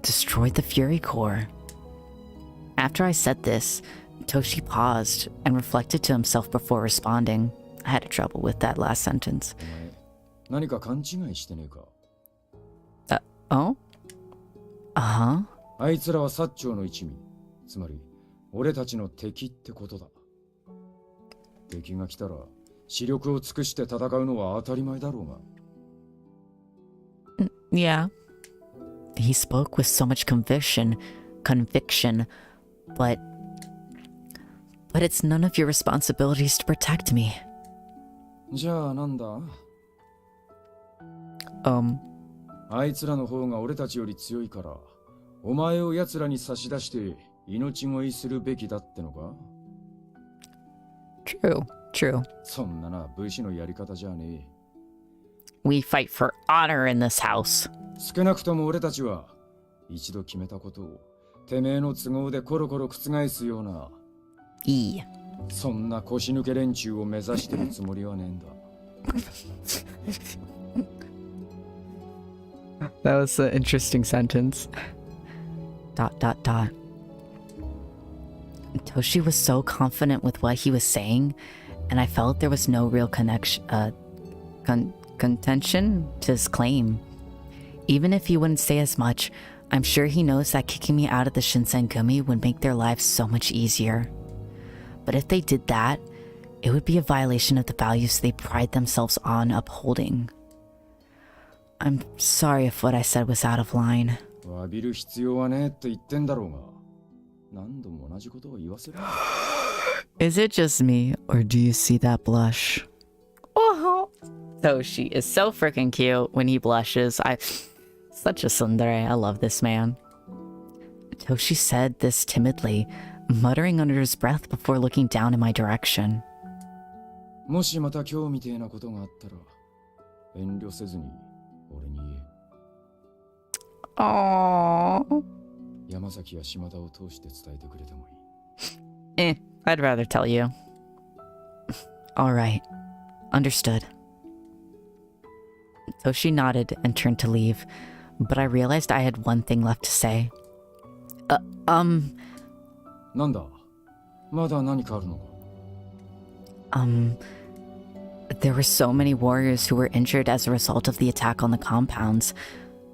destroyed the Fury Core. After I said this, Toshi paused and reflected to himself before responding. I had trouble with that last sentence. 何か勘違いしてねえか? Oh? Uh-huh. あいつらは薩長の一味。つまり、俺たちの敵ってことだ。敵が来たら、視力を尽くして戦うのは当たり前だろうが。Yeah. He spoke with so much conviction, but it's none of your responsibilities to protect me. じゃあなんだ? あいつらの方が俺たちより強いから、お前を奴らに差し出して命乞いするべきだってのか? True. そんなな武士のやり方じゃねえ。We fight for honor in this house. 少なくとも俺たちは一度決めたことをてめえの都合でコロコロ覆すような。いい。そんな腰抜け連中を目指してるつもりはねえんだ。That was an interesting sentence. ... Toshi was so confident with what he was saying, and I felt there was no real contention to his claim. Even if he wouldn't say as much, I'm sure he knows that kicking me out of the Shinsengumi would make their lives so much easier. But if they did that, it would be a violation of the values they pride themselves on upholding. I'm sorry if what I said was out of line. 詫びる必要はねえって言ってんだろうが。何度も同じことを言わせる。Is it just me, or do you see that blush? Oh, Toshi is so freaking cute when he blushes. Such a tsundere. I love this man. Toshi said this timidly, muttering under his breath before looking down in my direction. もしまた今日みてえなことがあったら、遠慮せずに俺に言え。Aww. 山崎や島田を通して伝えてくれてもいい。I'd rather tell you. Alright. Understood. Toshi nodded and turned to leave, but I realized I had one thing left to say. なんだ？まだ何かあるのか？ There were so many warriors who were injured as a result of the attack on the compounds.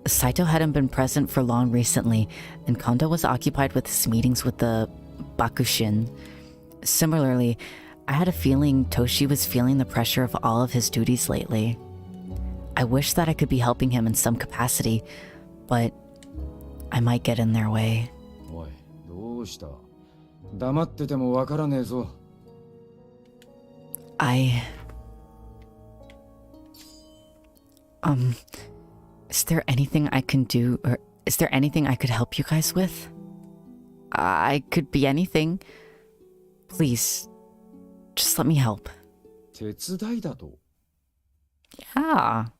Saito hadn't been present for long recently, and Kondo was occupied with his meetings with the Bakushin. Similarly, I had a feeling Toshi was feeling the pressure of all of his duties lately. I wish that I could be helping him in some capacity, but I might get in their way. おい、どうした？黙っててもわからねえぞ。Is there anything I can do, or is there anything I could help you guys with? I could be anything. Please, just let me help. 手伝いだと? Yeah.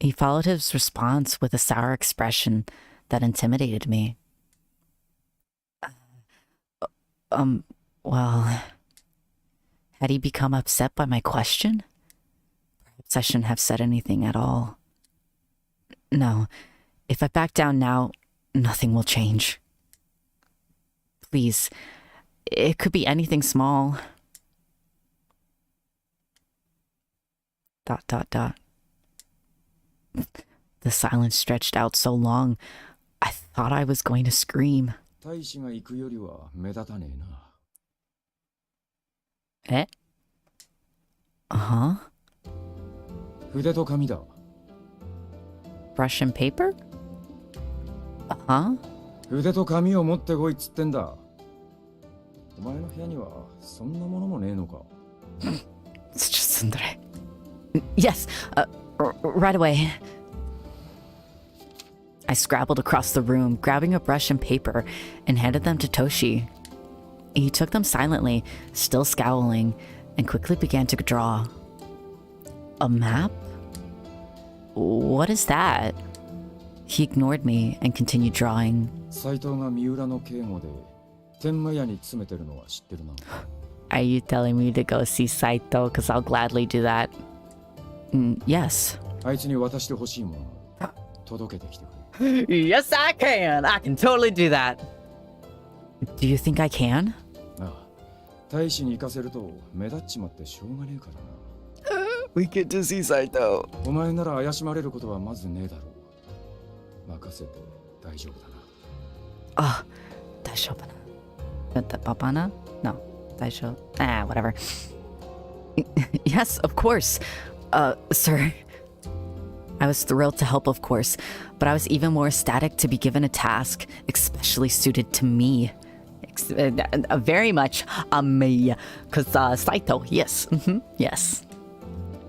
He followed his response with a sour expression that intimidated me. Well, had he become upset by my question? Perhaps I shouldn't have said anything at all. No, if I back down now, nothing will change. Please, it could be anything small. ... The silence stretched out so long, I thought I was going to scream. 大使が行くよりは目立たねえな。え? Uh-huh? 筆と紙だ。Brush and paper? Uh-huh? 筆と紙を持ってこいっつってんだ。お前の部屋にはそんなものもねえのか。It's just tsundere. Yes, right away. I scrabbled across the room, grabbing a brush and paper, and handed them to Toshi. He took them silently, still scowling, and quickly began to draw. A map? What is that? He ignored me and continued drawing. Saitoが三浦の警護で天満屋に詰めてるのは知ってるな。Are you telling me to go see Saito? Because I'll gladly do that. Yes. あいつに渡してほしいものがある。届けてきてくれ。Yes, I can. I can totally do that. Do you think I can? ああ、大使に行かせると目立っちまってしょうがねえからな。We get to see Saito. お前なら怪しまれることはまずねえだろう。任せて大丈夫だな。あ、大丈夫な。Papana? No. 大丈夫。Whatever. Yes, of course. Sir. I was thrilled to help, of course, but I was even more ecstatic to be given a task especially suited to me. Very much me. Because Saito, yes. Yes.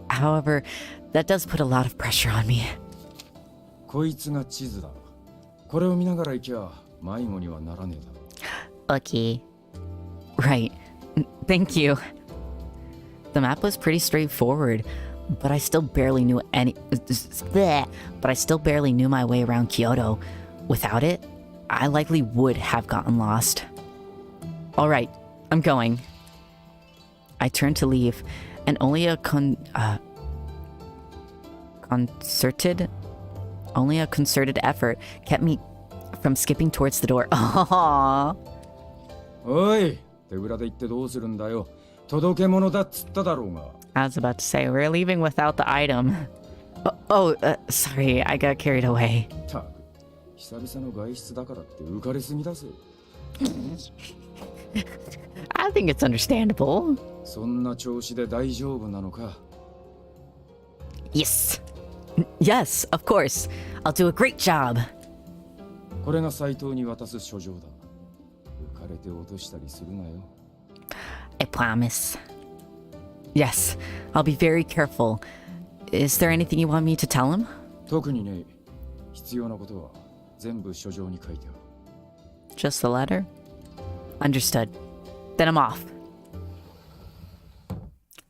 However, that does put a lot of pressure on me. こいつが地図だ。これを見ながら行きゃ迷子にはならねえだろ。Okay. Right. Thank you. The map was pretty straightforward, but I still barely knew my way around Kyoto. Without it, I likely would have gotten lost. All right, I'm going. I turned to leave, and only a concerted effort kept me from skipping towards the door. Aww. おい、手ぶらで行ってどうするんだよ。届け物だっつっただろうが。I was about to say, we're leaving without the item. Sorry, I got carried away. たく、久々の外出だからって浮かれすぎだぜ。I think it's understandable. そんな調子で大丈夫なのか? Yes. Yes, of course. I'll do a great job. これが斎藤に渡す書状だ。浮かれて落としたりするなよ。I promise. Yes, I'll be very careful. Is there anything you want me to tell him? 特にね、必要なことは全部書状に書いてある。Just the letter? Understood. Then I'm off.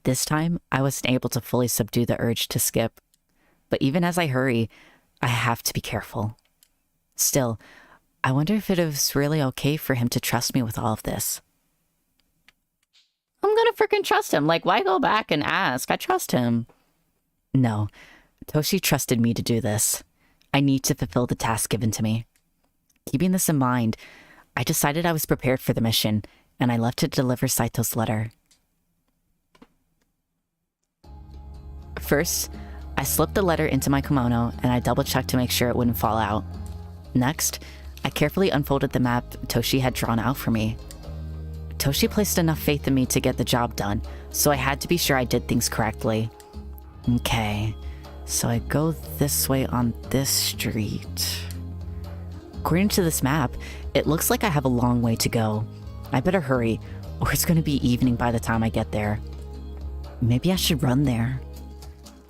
This time, I wasn't able to fully subdue the urge to skip. But even as I hurry, I have to be careful. Still, I wonder if it was really okay for him to trust me with all of this. I'm gonna freaking trust him. Like, why go back and ask? I trust him. No, Toshi trusted me to do this. I need to fulfill the task given to me. Keeping this in mind, I decided I was prepared for the mission, and I left to deliver Saito's letter. First, I slipped the letter into my kimono, and I double-checked to make sure it wouldn't fall out. Next, I carefully unfolded the map Toshi had drawn out for me. Toshi placed enough faith in me to get the job done, so I had to be sure I did things correctly. Okay, so I go this way on this street. According to this map, it looks like I have a long way to go. I better hurry, or it's going to be evening by the time I get there. Maybe I should run there.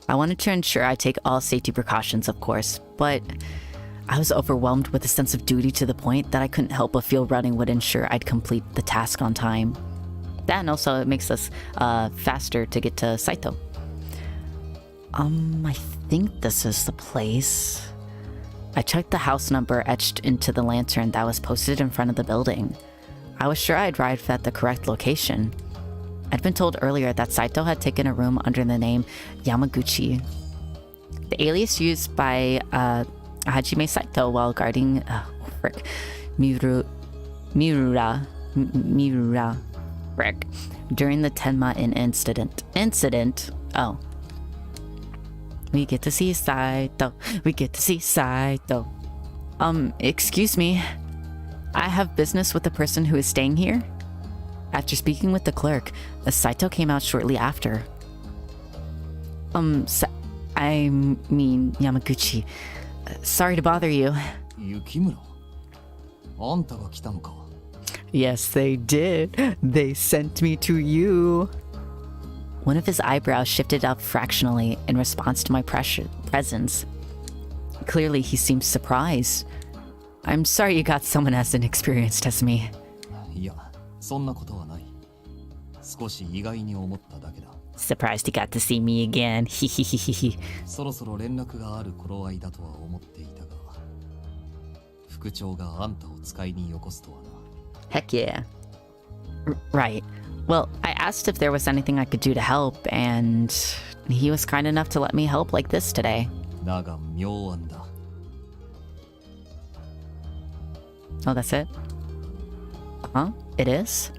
I wanted to ensure I take all safety precautions, of course, but I was overwhelmed with a sense of duty to the point that I couldn't help but feel running would ensure I'd complete the task on time. That and also it makes us faster to get to Saito. I think this is the place. I checked the house number etched into the lantern that was posted in front of the building. I was sure I'd arrived at the correct location. I'd been told earlier that Saito had taken a room under the name Yamaguchi, the alias used by Hajime Saito while guarding Miura during the Tenma incident. Oh. We get to see Saito. We get to see Saito. Excuse me. I have business with the person who is staying here. After speaking with the clerk, Saito came out shortly after. I mean Yamaguchi. Sorry to bother you. Yukimura? あんたが来たのか? Yes, they did. They sent me to you. One of his eyebrows shifted up fractionally in response to my presence. Clearly, he seemed surprised. I'm sorry you got someone as inexperienced as me. いや、そんなことはない。少し意外に思っただけだ。Surprised he got to see me again. Hehehehe. そろそろ連絡がある頃合いだとは思っていたが、副長があんたを使いによこすとはな。Heck yeah. Right. Well, I asked if there was anything I could do to help, and he was kind enough to let me help like this today. だが妙案だ。Oh, that's it? Huh? It is?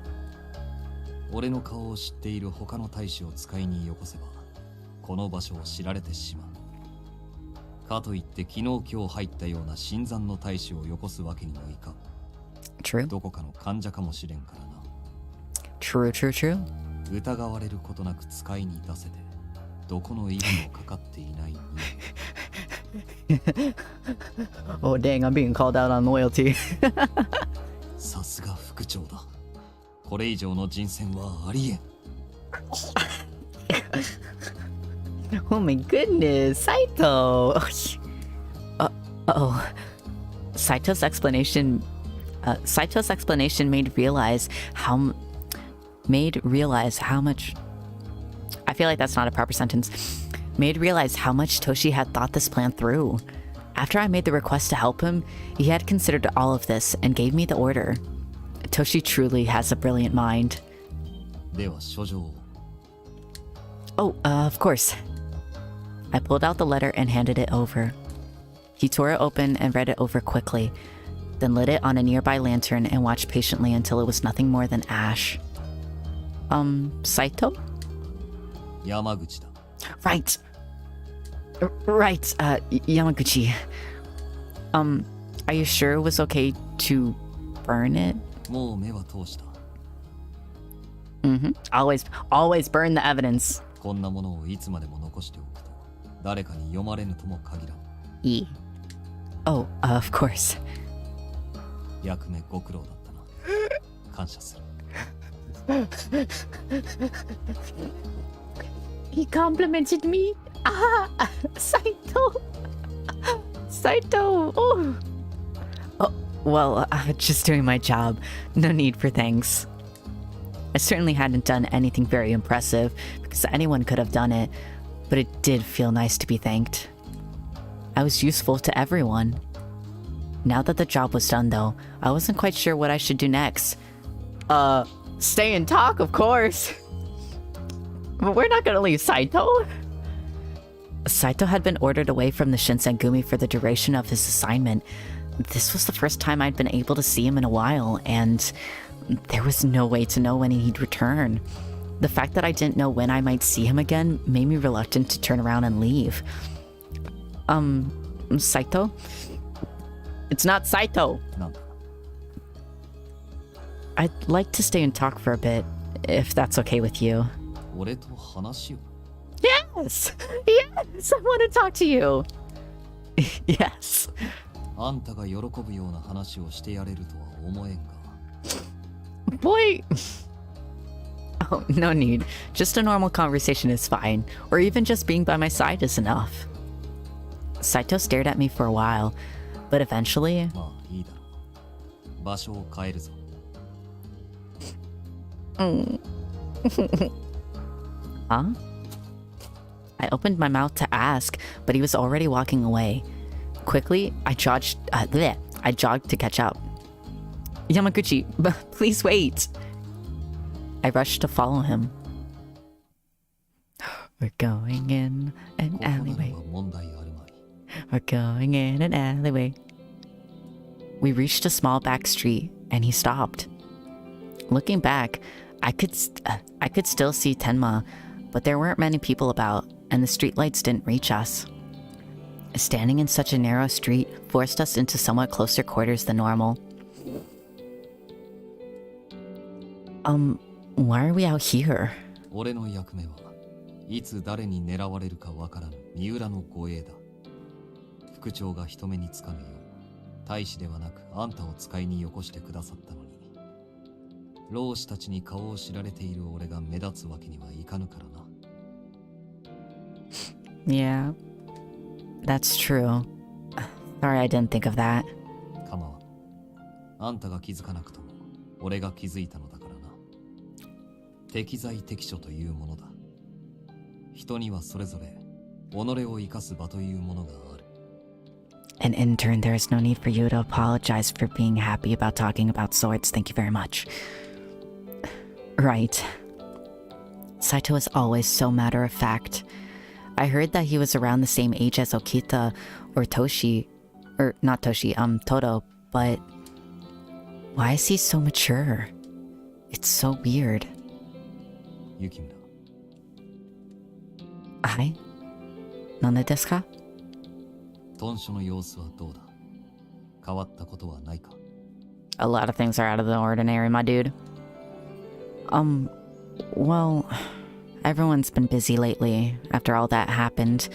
俺の顔を知っている他の大使を使いによこせば、この場所を知られてしまう。かといって昨日今日入ったような新参の大使をよこすわけにもいかん。True. どこかの患者かもしれんからな。True, true, true. 疑われることなく使いに出せて、どこの意味もかかっていない人間。Oh dang, I'm being called out on loyalty. さすが副長だ。これ以上の人選はありえん。Oh my goodness, Saito. Oh. Saito's explanation made realize how much. I feel like that's not a proper sentence. Made realize how much Toshi had thought this plan through. After I made the request to help him, he had considered all of this and gave me the order. Toshi truly has a brilliant mind. では書状を。Oh, of course. I pulled out the letter and handed it over. He tore it open and read it over quickly, then lit it on a nearby lantern and watched patiently until it was nothing more than ash. Saito? 山口だ。Right. Right, Yamaguchi. Are you sure it was okay to burn it? もう目は通した。 Always burn the evidence. こんなものをいつまでも残しておくと誰かに読まれぬとも限らん。Oh, of course. 役目ご苦労だったな。感謝する。He complimented me. Saito. Saito. Oh, well, just doing my job. No need for thanks. I certainly hadn't done anything very impressive, because anyone could have done it, but it did feel nice to be thanked. I was useful to everyone. Now that the job was done, though, I wasn't quite sure what I should do next. Stay and talk, of course. But we're not gonna leave Saito. Saito had been ordered away from the Shinsengumi for the duration of his assignment. This was the first time I'd been able to see him in a while, and there was no way to know when he'd return. The fact that I didn't know when I might see him again made me reluctant to turn around and leave. Saito? It's not Saito. No. I'd like to stay and talk for a bit, if that's okay with you. 俺と話を? Yes! Yes! I want to talk to you! Yes. あんたが喜ぶような話をしてやれるとは思えんが。Boy! Oh, no need. Just a normal conversation is fine, or even just being by my side is enough. Saito stared at me for a while, but eventually... まあいいだろう。場所を変えるぞ。Huh? I opened my mouth to ask, but he was already walking away. Quickly, I jogged to catch up. Yamaguchi, please wait. I rushed to follow him. We're going in an alleyway. We're going in an alleyway. We reached a small back street, and he stopped. Looking back, I could still see Tenma, but there weren't many people about, and the streetlights didn't reach us. Standing in such a narrow street forced us into somewhat closer quarters than normal. Why are we out here? 俺の役目はいつ誰に狙われるかわからぬ三浦の護衛だ。副長が人目につかぬよう、大使ではなくあんたを使いによこしてくださったのに、老師たちに顔を知られている俺が目立つわけにはいかぬからな。Yeah, that's true. Sorry I didn't think of that. 構わん。あんたが気づかなくとも俺が気づいたのだからな。適材適所というものだ。人にはそれぞれ己を生かす場というものがある。And in turn, there is no need for you to apologize for being happy about talking about swords. Thank you very much. Right. Saito is always so matter-of-fact. I heard that he was around the same age as Okita or Toshi, or not Toshi, Todo, but why is he so mature? It's so weird. 雪村。はい？なんでですか？豚書の様子はどうだ？変わったことはないか？ A lot of things are out of the ordinary, my dude. Well, everyone's been busy lately. After all that happened,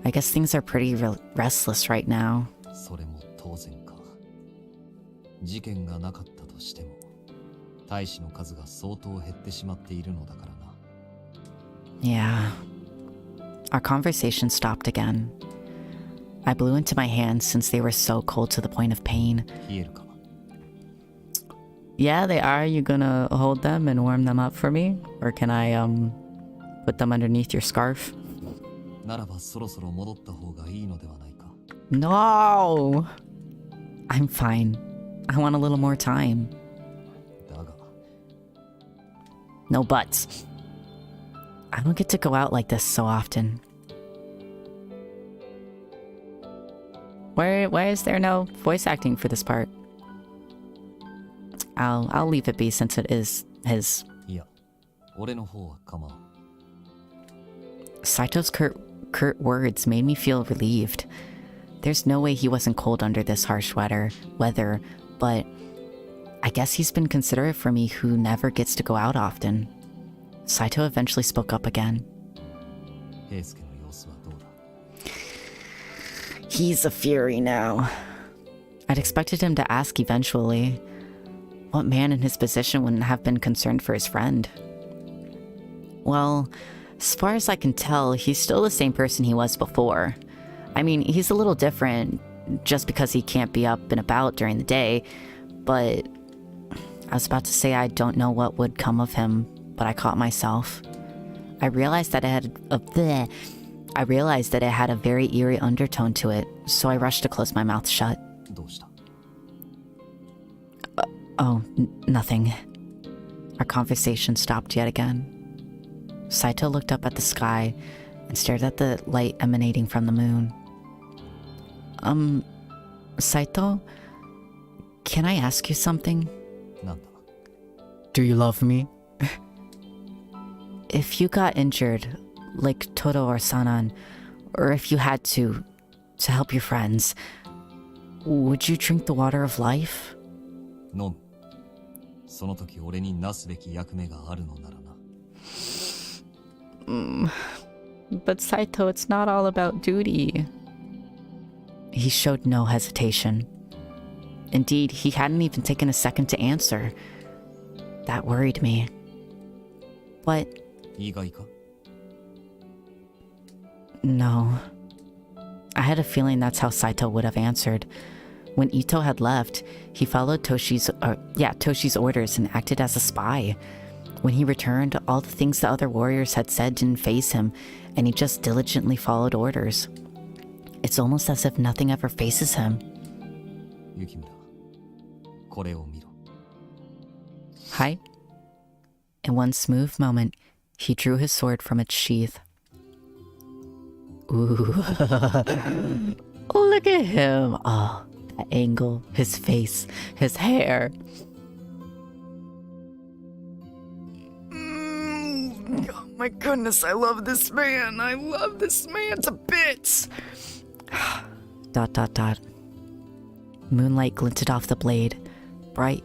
I guess things are pretty restless right now. それも当然か。事件がなかったとしても、大使の数が相当減ってしまっているのだからな。Yeah. Our conversation stopped again. I blew into my hands since they were so cold to the point of pain. 冷えるか？ Yeah, they are. You gonna hold them and warm them up for me? Or can I, put them underneath your scarf? ならばそろそろ戻った方がいいのではないか？ No! I'm fine. I want a little more time. だが。No buts. I don't get to go out like this so often. Why is there no voice acting for this part? I'll leave it be since it is his. いや、俺の方は構わん。 Saito's curt words made me feel relieved. There's no way he wasn't cold under this harsh weather, but I guess he's been considerate for me who never gets to go out often. Saito eventually spoke up again. He's a fury now. I'd expected him to ask eventually. What man in his position wouldn't have been concerned for his friend? Well, as far as I can tell, he's still the same person he was before. I mean, he's a little different just because he can't be up and about during the day, but I was about to say I don't know what would come of him, but I caught myself. I realized that it had a very eerie undertone to it, so I rushed to close my mouth shut. Nothing. Our conversation stopped yet again. Saito looked up at the sky and stared at the light emanating from the moon. Saito? Can I ask you something? Do you love me? If you got injured, like Todo or Sanan, or if you had to help your friends, would you drink the water of life? No. その時俺になすべき役目があるのならな。But Saito, it's not all about duty. He showed no hesitation. Indeed, he hadn't even taken a second to answer. That worried me. But... 意外か? No. I had a feeling that's how Saito would have answered. When Ito had left, he followed Toshi's orders and acted as a spy. When he returned, all the things the other warriors had said didn't faze him, and he just diligently followed orders. It's almost as if nothing ever faces him. Yukimura, これを見ろ. Hi. In one smooth moment, he drew his sword from its sheath. Ooh. Look at him. Oh, that angle, his face, his hair. Oh my goodness, I love this man. I love this man to bits. ... Moonlight glinted off the blade, bright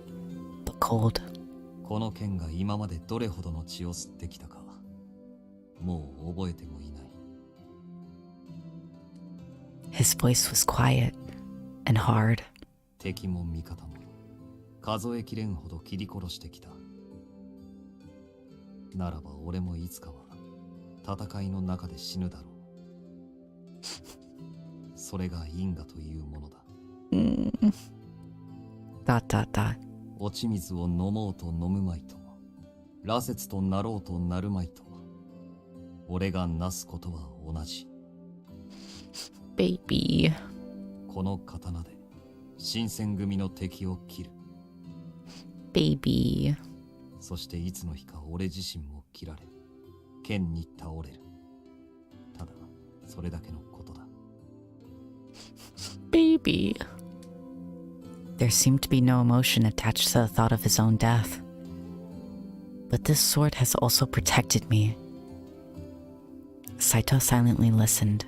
but cold. この剣が今までどれほどの血を吸ってきたか、もう覚えてもいない。 His voice was quiet and hard. 敵も味方も数えきれんほど切り殺してきた。ならば俺もいつかは戦いの中で死ぬだろう。それが因果というものだ。落ち水を飲もうと飲むまいと、羅刹となろうとなるまいと、俺がなすことは同じ。Baby. この刀で新選組の敵を切る。Baby. そしていつの日か俺自身も切られ、剣に倒れる。ただそれだけのことだ。Baby. There seemed to be no emotion attached to the thought of his own death. But this sword has also protected me. Saito silently listened.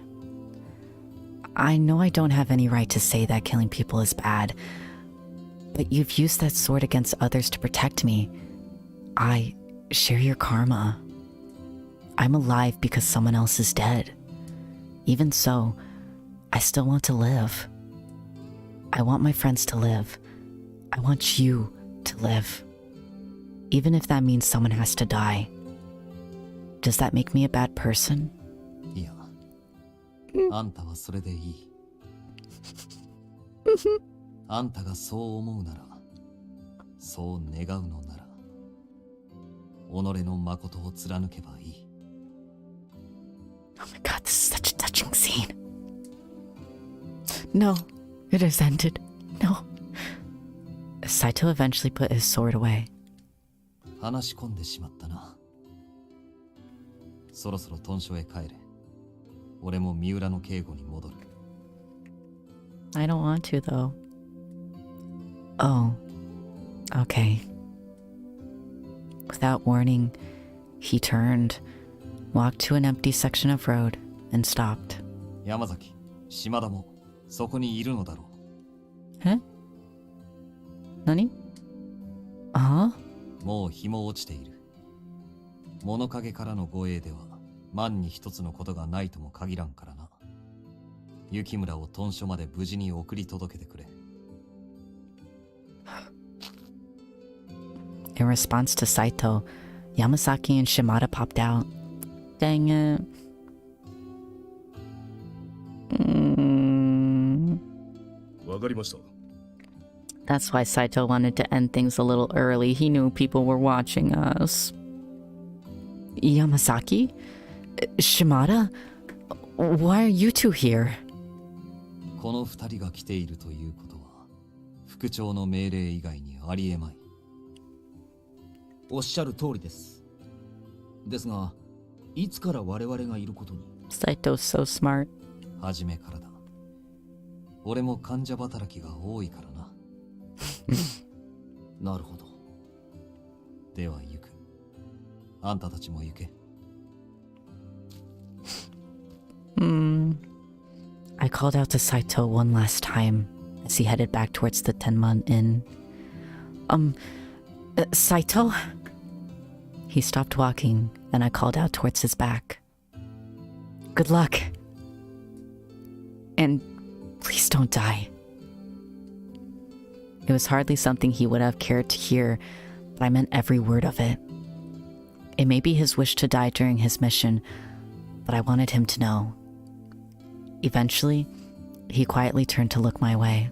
I know I don't have any right to say that killing people is bad, but you've used that sword against others to protect me. I share your karma. I'm alive because someone else is dead. Even so, I still want to live. I want my friends to live. I want you to live. Even if that means someone has to die. Does that make me a bad person? いや、あんたはそれでいい。あんたがそう思うなら、そう願うのなら、己の誠を貫けばいい。Oh my god, this is such a touching scene. No, it has ended. No. Saito eventually put his sword away. 話し込んでしまったな。そろそろ屯所へ帰れ。俺も三浦の警護に戻る。I don't want to, though. Oh, okay. Without warning, he turned, walked to an empty section of road, and stopped. 山崎、島田もそこにいるのだろう。え？何？あ？もう日も落ちている。物陰からの護衛では万に一つのことがないとも限らんからな。雪村を屯所まで無事に送り届けてくれ。In response to Saito, Yamasaki and Shimada popped out. Dang it. That's why Saito wanted to end things a little early. He knew people were watching us. Yamasaki? Shimada? Why are you two here? この二人が来ているということは、副長の命令以外にありえまい。おっしゃる通りです。ですが、いつから我々がいることに。Saito's so smart. 初めからだ。俺も患者働きが多いからな。なるほど。では行く。あんたたちも行け。I called out to Saito one last time as he headed back towards the Tenman Inn. Saito? He stopped walking, and I called out towards his back. Good luck. And please don't die. It was hardly something he would have cared to hear, but I meant every word of it. It may be his wish to die during his mission, but I wanted him to know. Eventually, he quietly turned to look my way.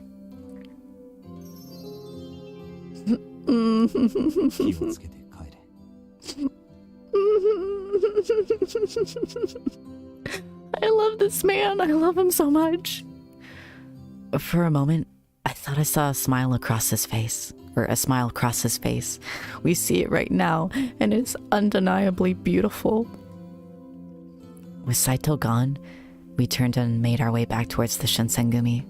I love this man. I love him so much. For a moment, I thought I saw a smile across his face. Or a smile across his face. We see it right now, and it's undeniably beautiful. With Saito gone, we turned and made our way back towards the Shinsengumi.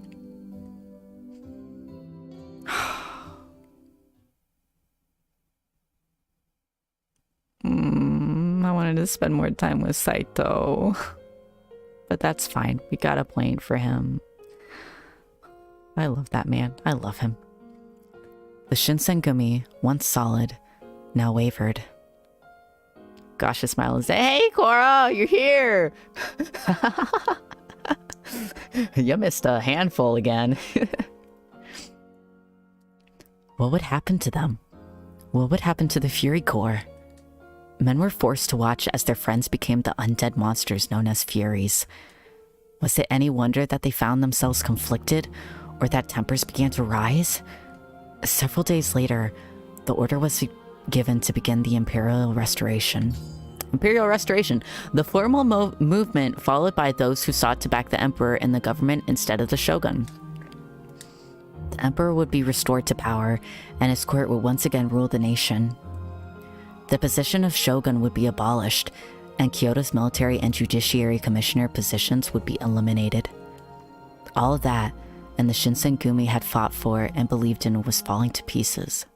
I wanted to spend more time with Saito. But that's fine. We got a plane for him. I love that man. I love him. The Shinsengumi, once solid, now wavered. Gosh, a smile and say, "Hey, Koro, you're here!" You missed a handful again. What would happen to them? What would happen to the Fury Corps? Men were forced to watch as their friends became the undead monsters known as Furies. Was it any wonder that they found themselves conflicted, or that tempers began to rise? Several days later, the order was given to begin the Imperial Restoration. Imperial Restoration, the formal movement followed by those who sought to back the Emperor in the government instead of the Shogun. The Emperor would be restored to power, and his court would once again rule the nation. The position of Shogun would be abolished, and Kyoto's military and judiciary commissioner positions would be eliminated. All of that, and the Shinsengumi had fought for and believed in, was falling to pieces.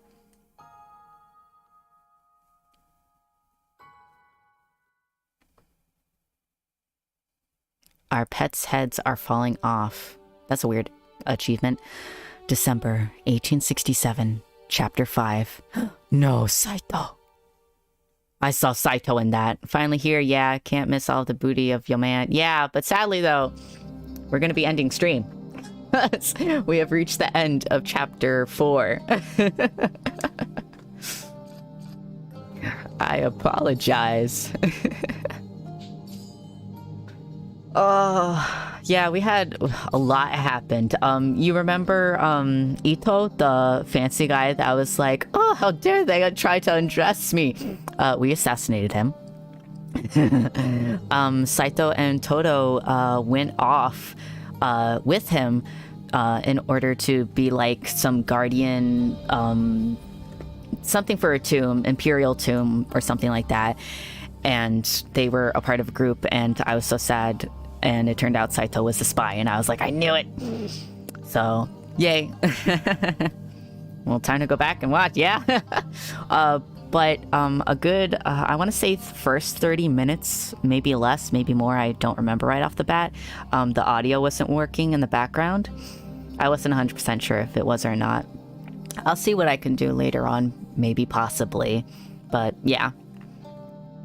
Our pets' heads are falling off. That's a weird achievement. December 1867, Chapter 5. No, Saito. I saw Saito in that. Finally here, yeah, can't miss all the booty of your man. Yeah, but sadly though, we're gonna be ending stream. We have reached the end of Chapter 4. I apologize. Yeah, we had a lot happened. You remember Ito, the fancy guy that was like, "Oh, how dare they try to undress me?" We assassinated him. Saito and Toto went off with him in order to be like some guardian, something for a tomb, imperial tomb or something like that. And they were a part of a group, and I was so sad. And it turned out Saito was the spy, and I was like, I knew it. So, yay. Well, time to go back and watch, yeah. but a good, I want to say first 30 minutes, maybe less, maybe more, I don't remember right off the bat, the audio wasn't working in the background. I wasn't 100% sure if it was or not. I'll see what I can do later on, maybe possibly, but yeah.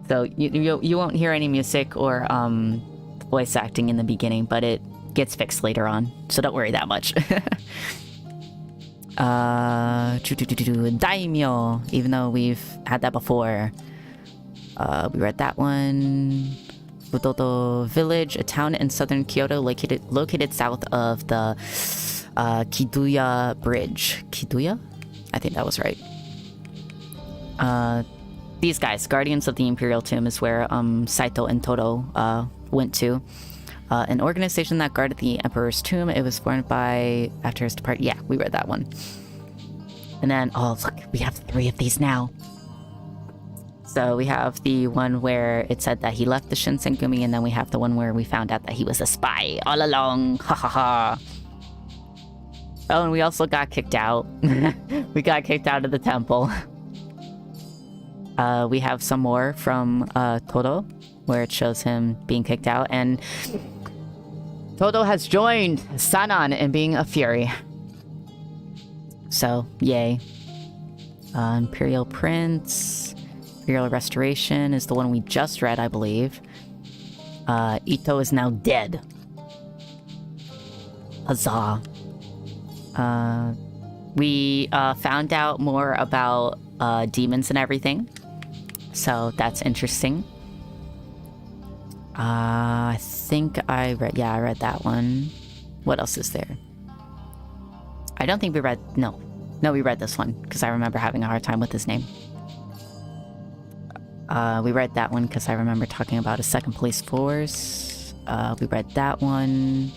So you won't hear any music or voice acting in the beginning, but it gets fixed later on, so don't worry that much. Daimyo, even though we've had that before. We read that one. Fudodo Village, a town in southern Kyoto located south of the Kiduya Bridge. Kiduya? I think that was right. These guys, Guardians of the Imperial Tomb, is where Saito and Todo went to. An organization that guarded the Emperor's tomb. It was formed by after his departure. Yeah, we read that one. And then, oh look, we have 3 of these now. So we have the one where it said that he left the Shinsengumi, and then we have the one where we found out that he was a spy all along. Ha ha ha. Oh, and we also got kicked out. We got kicked out of the temple. We have some more from Todo, where it shows him being kicked out, and Todo has joined Sanan in being a Fury. So, yay. Imperial Prince, Imperial Restoration is the one we just read, I believe. Ito is now dead. Huzzah. We found out more about demons and everything. So that's interesting. I think I read that one. What else is there? I don't think we read, no, we read this one because I remember having a hard time with his name. We read that one because I remember talking about a second police force. We read that one.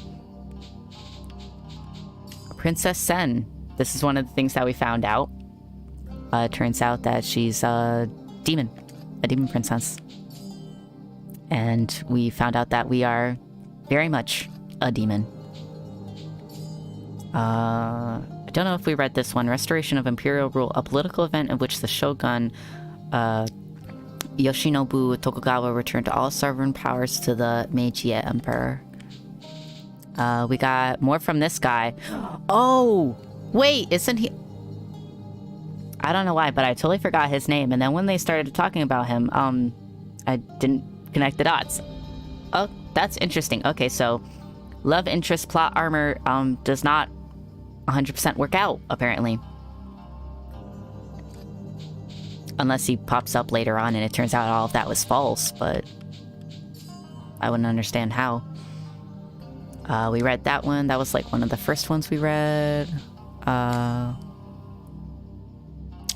Princess Sen. This is one of the things that we found out. It turns out that she's a demon princess. And we found out that we are very much a demon. I don't know if we read this one. Restoration of Imperial Rule, a political event in which the Shogun Yoshinobu Tokugawa returned all sovereign powers to the Meiji Emperor. We got more from this guy. Oh, wait, isn't he... I don't know why, but I totally forgot his name. And then when they started talking about him, I didn't connect the dots. Oh, that's interesting. Okay, so love interest plot armor does not 100% work out, apparently. Unless he pops up later on and it turns out all of that was false, but I wouldn't understand how. We read that one. That was like one of the first ones we read.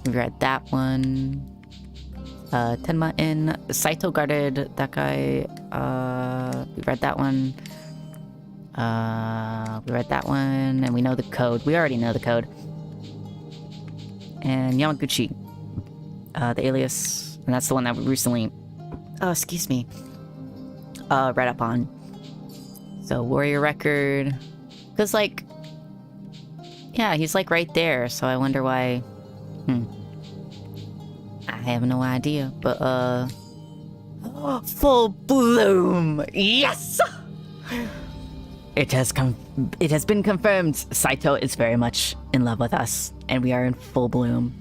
We read that one. Tenma Inn. Saito guarded that guy. We read that one. We read that one. And we know the code. We already know the code. And Yamaguchi. The alias. And that's the one that we recently... Oh, excuse me. Read up on. So, warrior record. Because, like... Yeah, he's, like, right there. So I wonder why... I have no idea. But, full bloom! Yes! It has been confirmed. Saito is very much in love with us. And we are in full bloom.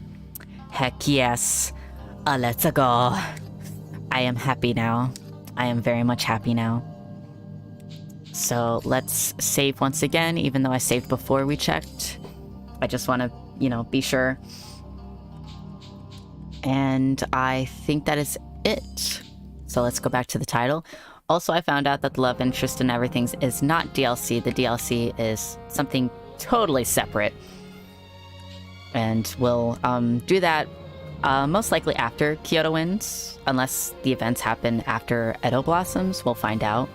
Heck yes. Let's go. I am happy now. I am very much happy now. So let's save once again, even though I saved before we checked. I just want to, be sure. And I think that is it. So let's go back to the title. Also, I found out that the love interest and everything is not DLC. The DLC is something totally separate. And we'll do that most likely after Kyoto Winds. Unless the events happen after Edo Blossoms. We'll find out.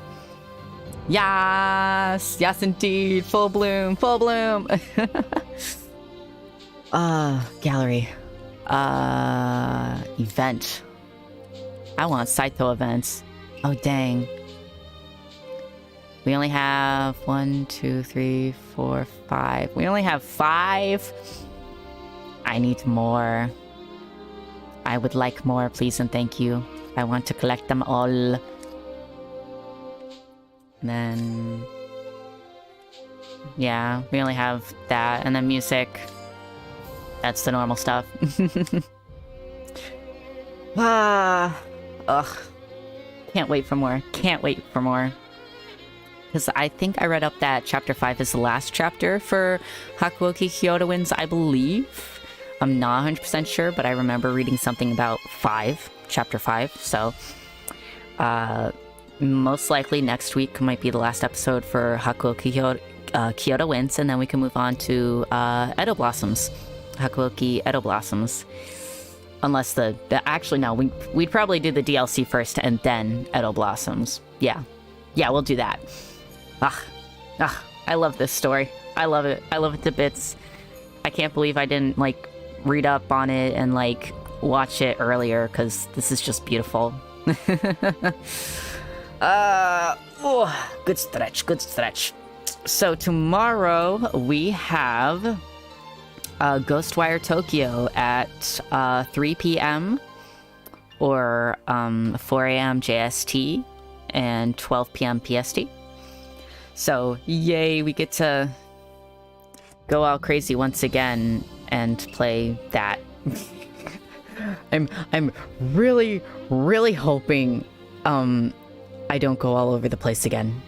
Yes! Yes, indeed! Full bloom! Full bloom! Gallery. Event. I want Saito events. Oh, dang. We only have 1, 2, 3, 4, 5. We only have 5? I need more. I would like more, please and thank you. I want to collect them all. And then... yeah, we only have that. And then music. That's the normal stuff. Ugh. Can't wait for more. Can't wait for more. Because I think I read up that Chapter 5 is the last chapter for Hakuoki Kyoto Winds, I believe. I'm not 100% sure, but I remember reading something about Chapter 5. So, most likely next week might be the last episode for Hakuoki Kyoto Winds, and then we can move on to Edo Blossoms. Hakuoki Edo Blossoms. Unless actually, no, we'd probably do the DLC first and then Edo Blossoms. Yeah. Yeah, we'll do that. I love this story. I love it. I love it to bits. I can't believe I didn't, like, read up on it and, like, watch it earlier, because this is just beautiful. Good stretch, good stretch. So tomorrow we have Ghostwire Tokyo at 3 p.m. or 4 a.m. JST and 12 p.m. PST. So yay, we get to go out crazy once again and play that. I'm really hoping I don't go all over the place again.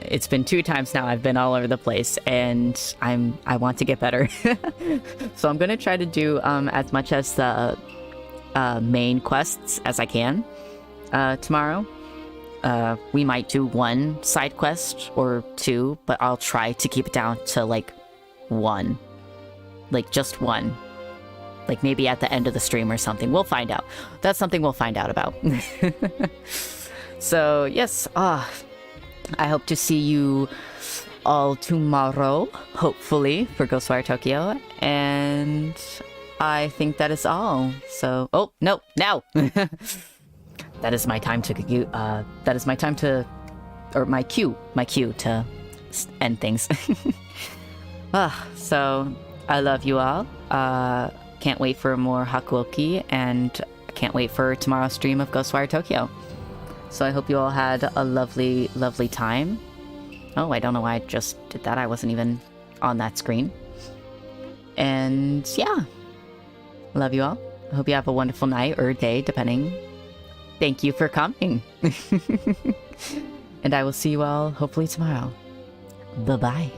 It's been 2 times now I've been all over the place, and I want to get better. So I'm gonna try to do as much as the main quests as I can tomorrow. We might do 1 side quest or 2, but I'll try to keep it down to like 1. Like just 1. Like maybe at the end of the stream or something. We'll find out. That's something we'll find out about. So yes, I hope to see you all tomorrow, hopefully, for Ghostwire Tokyo. And I think that is all. So, oh, no, now! That is my time to, or my cue to end things. So, I love you all. Can't wait for more Hakuoki, and can't wait for tomorrow's stream of Ghostwire Tokyo. So I hope you all had a lovely, lovely time. Oh, I don't know why I just did that. I wasn't even on that screen. And yeah, love you all. I hope you have a wonderful night or day, depending. Thank you for coming. And I will see you all hopefully tomorrow. Bye-bye.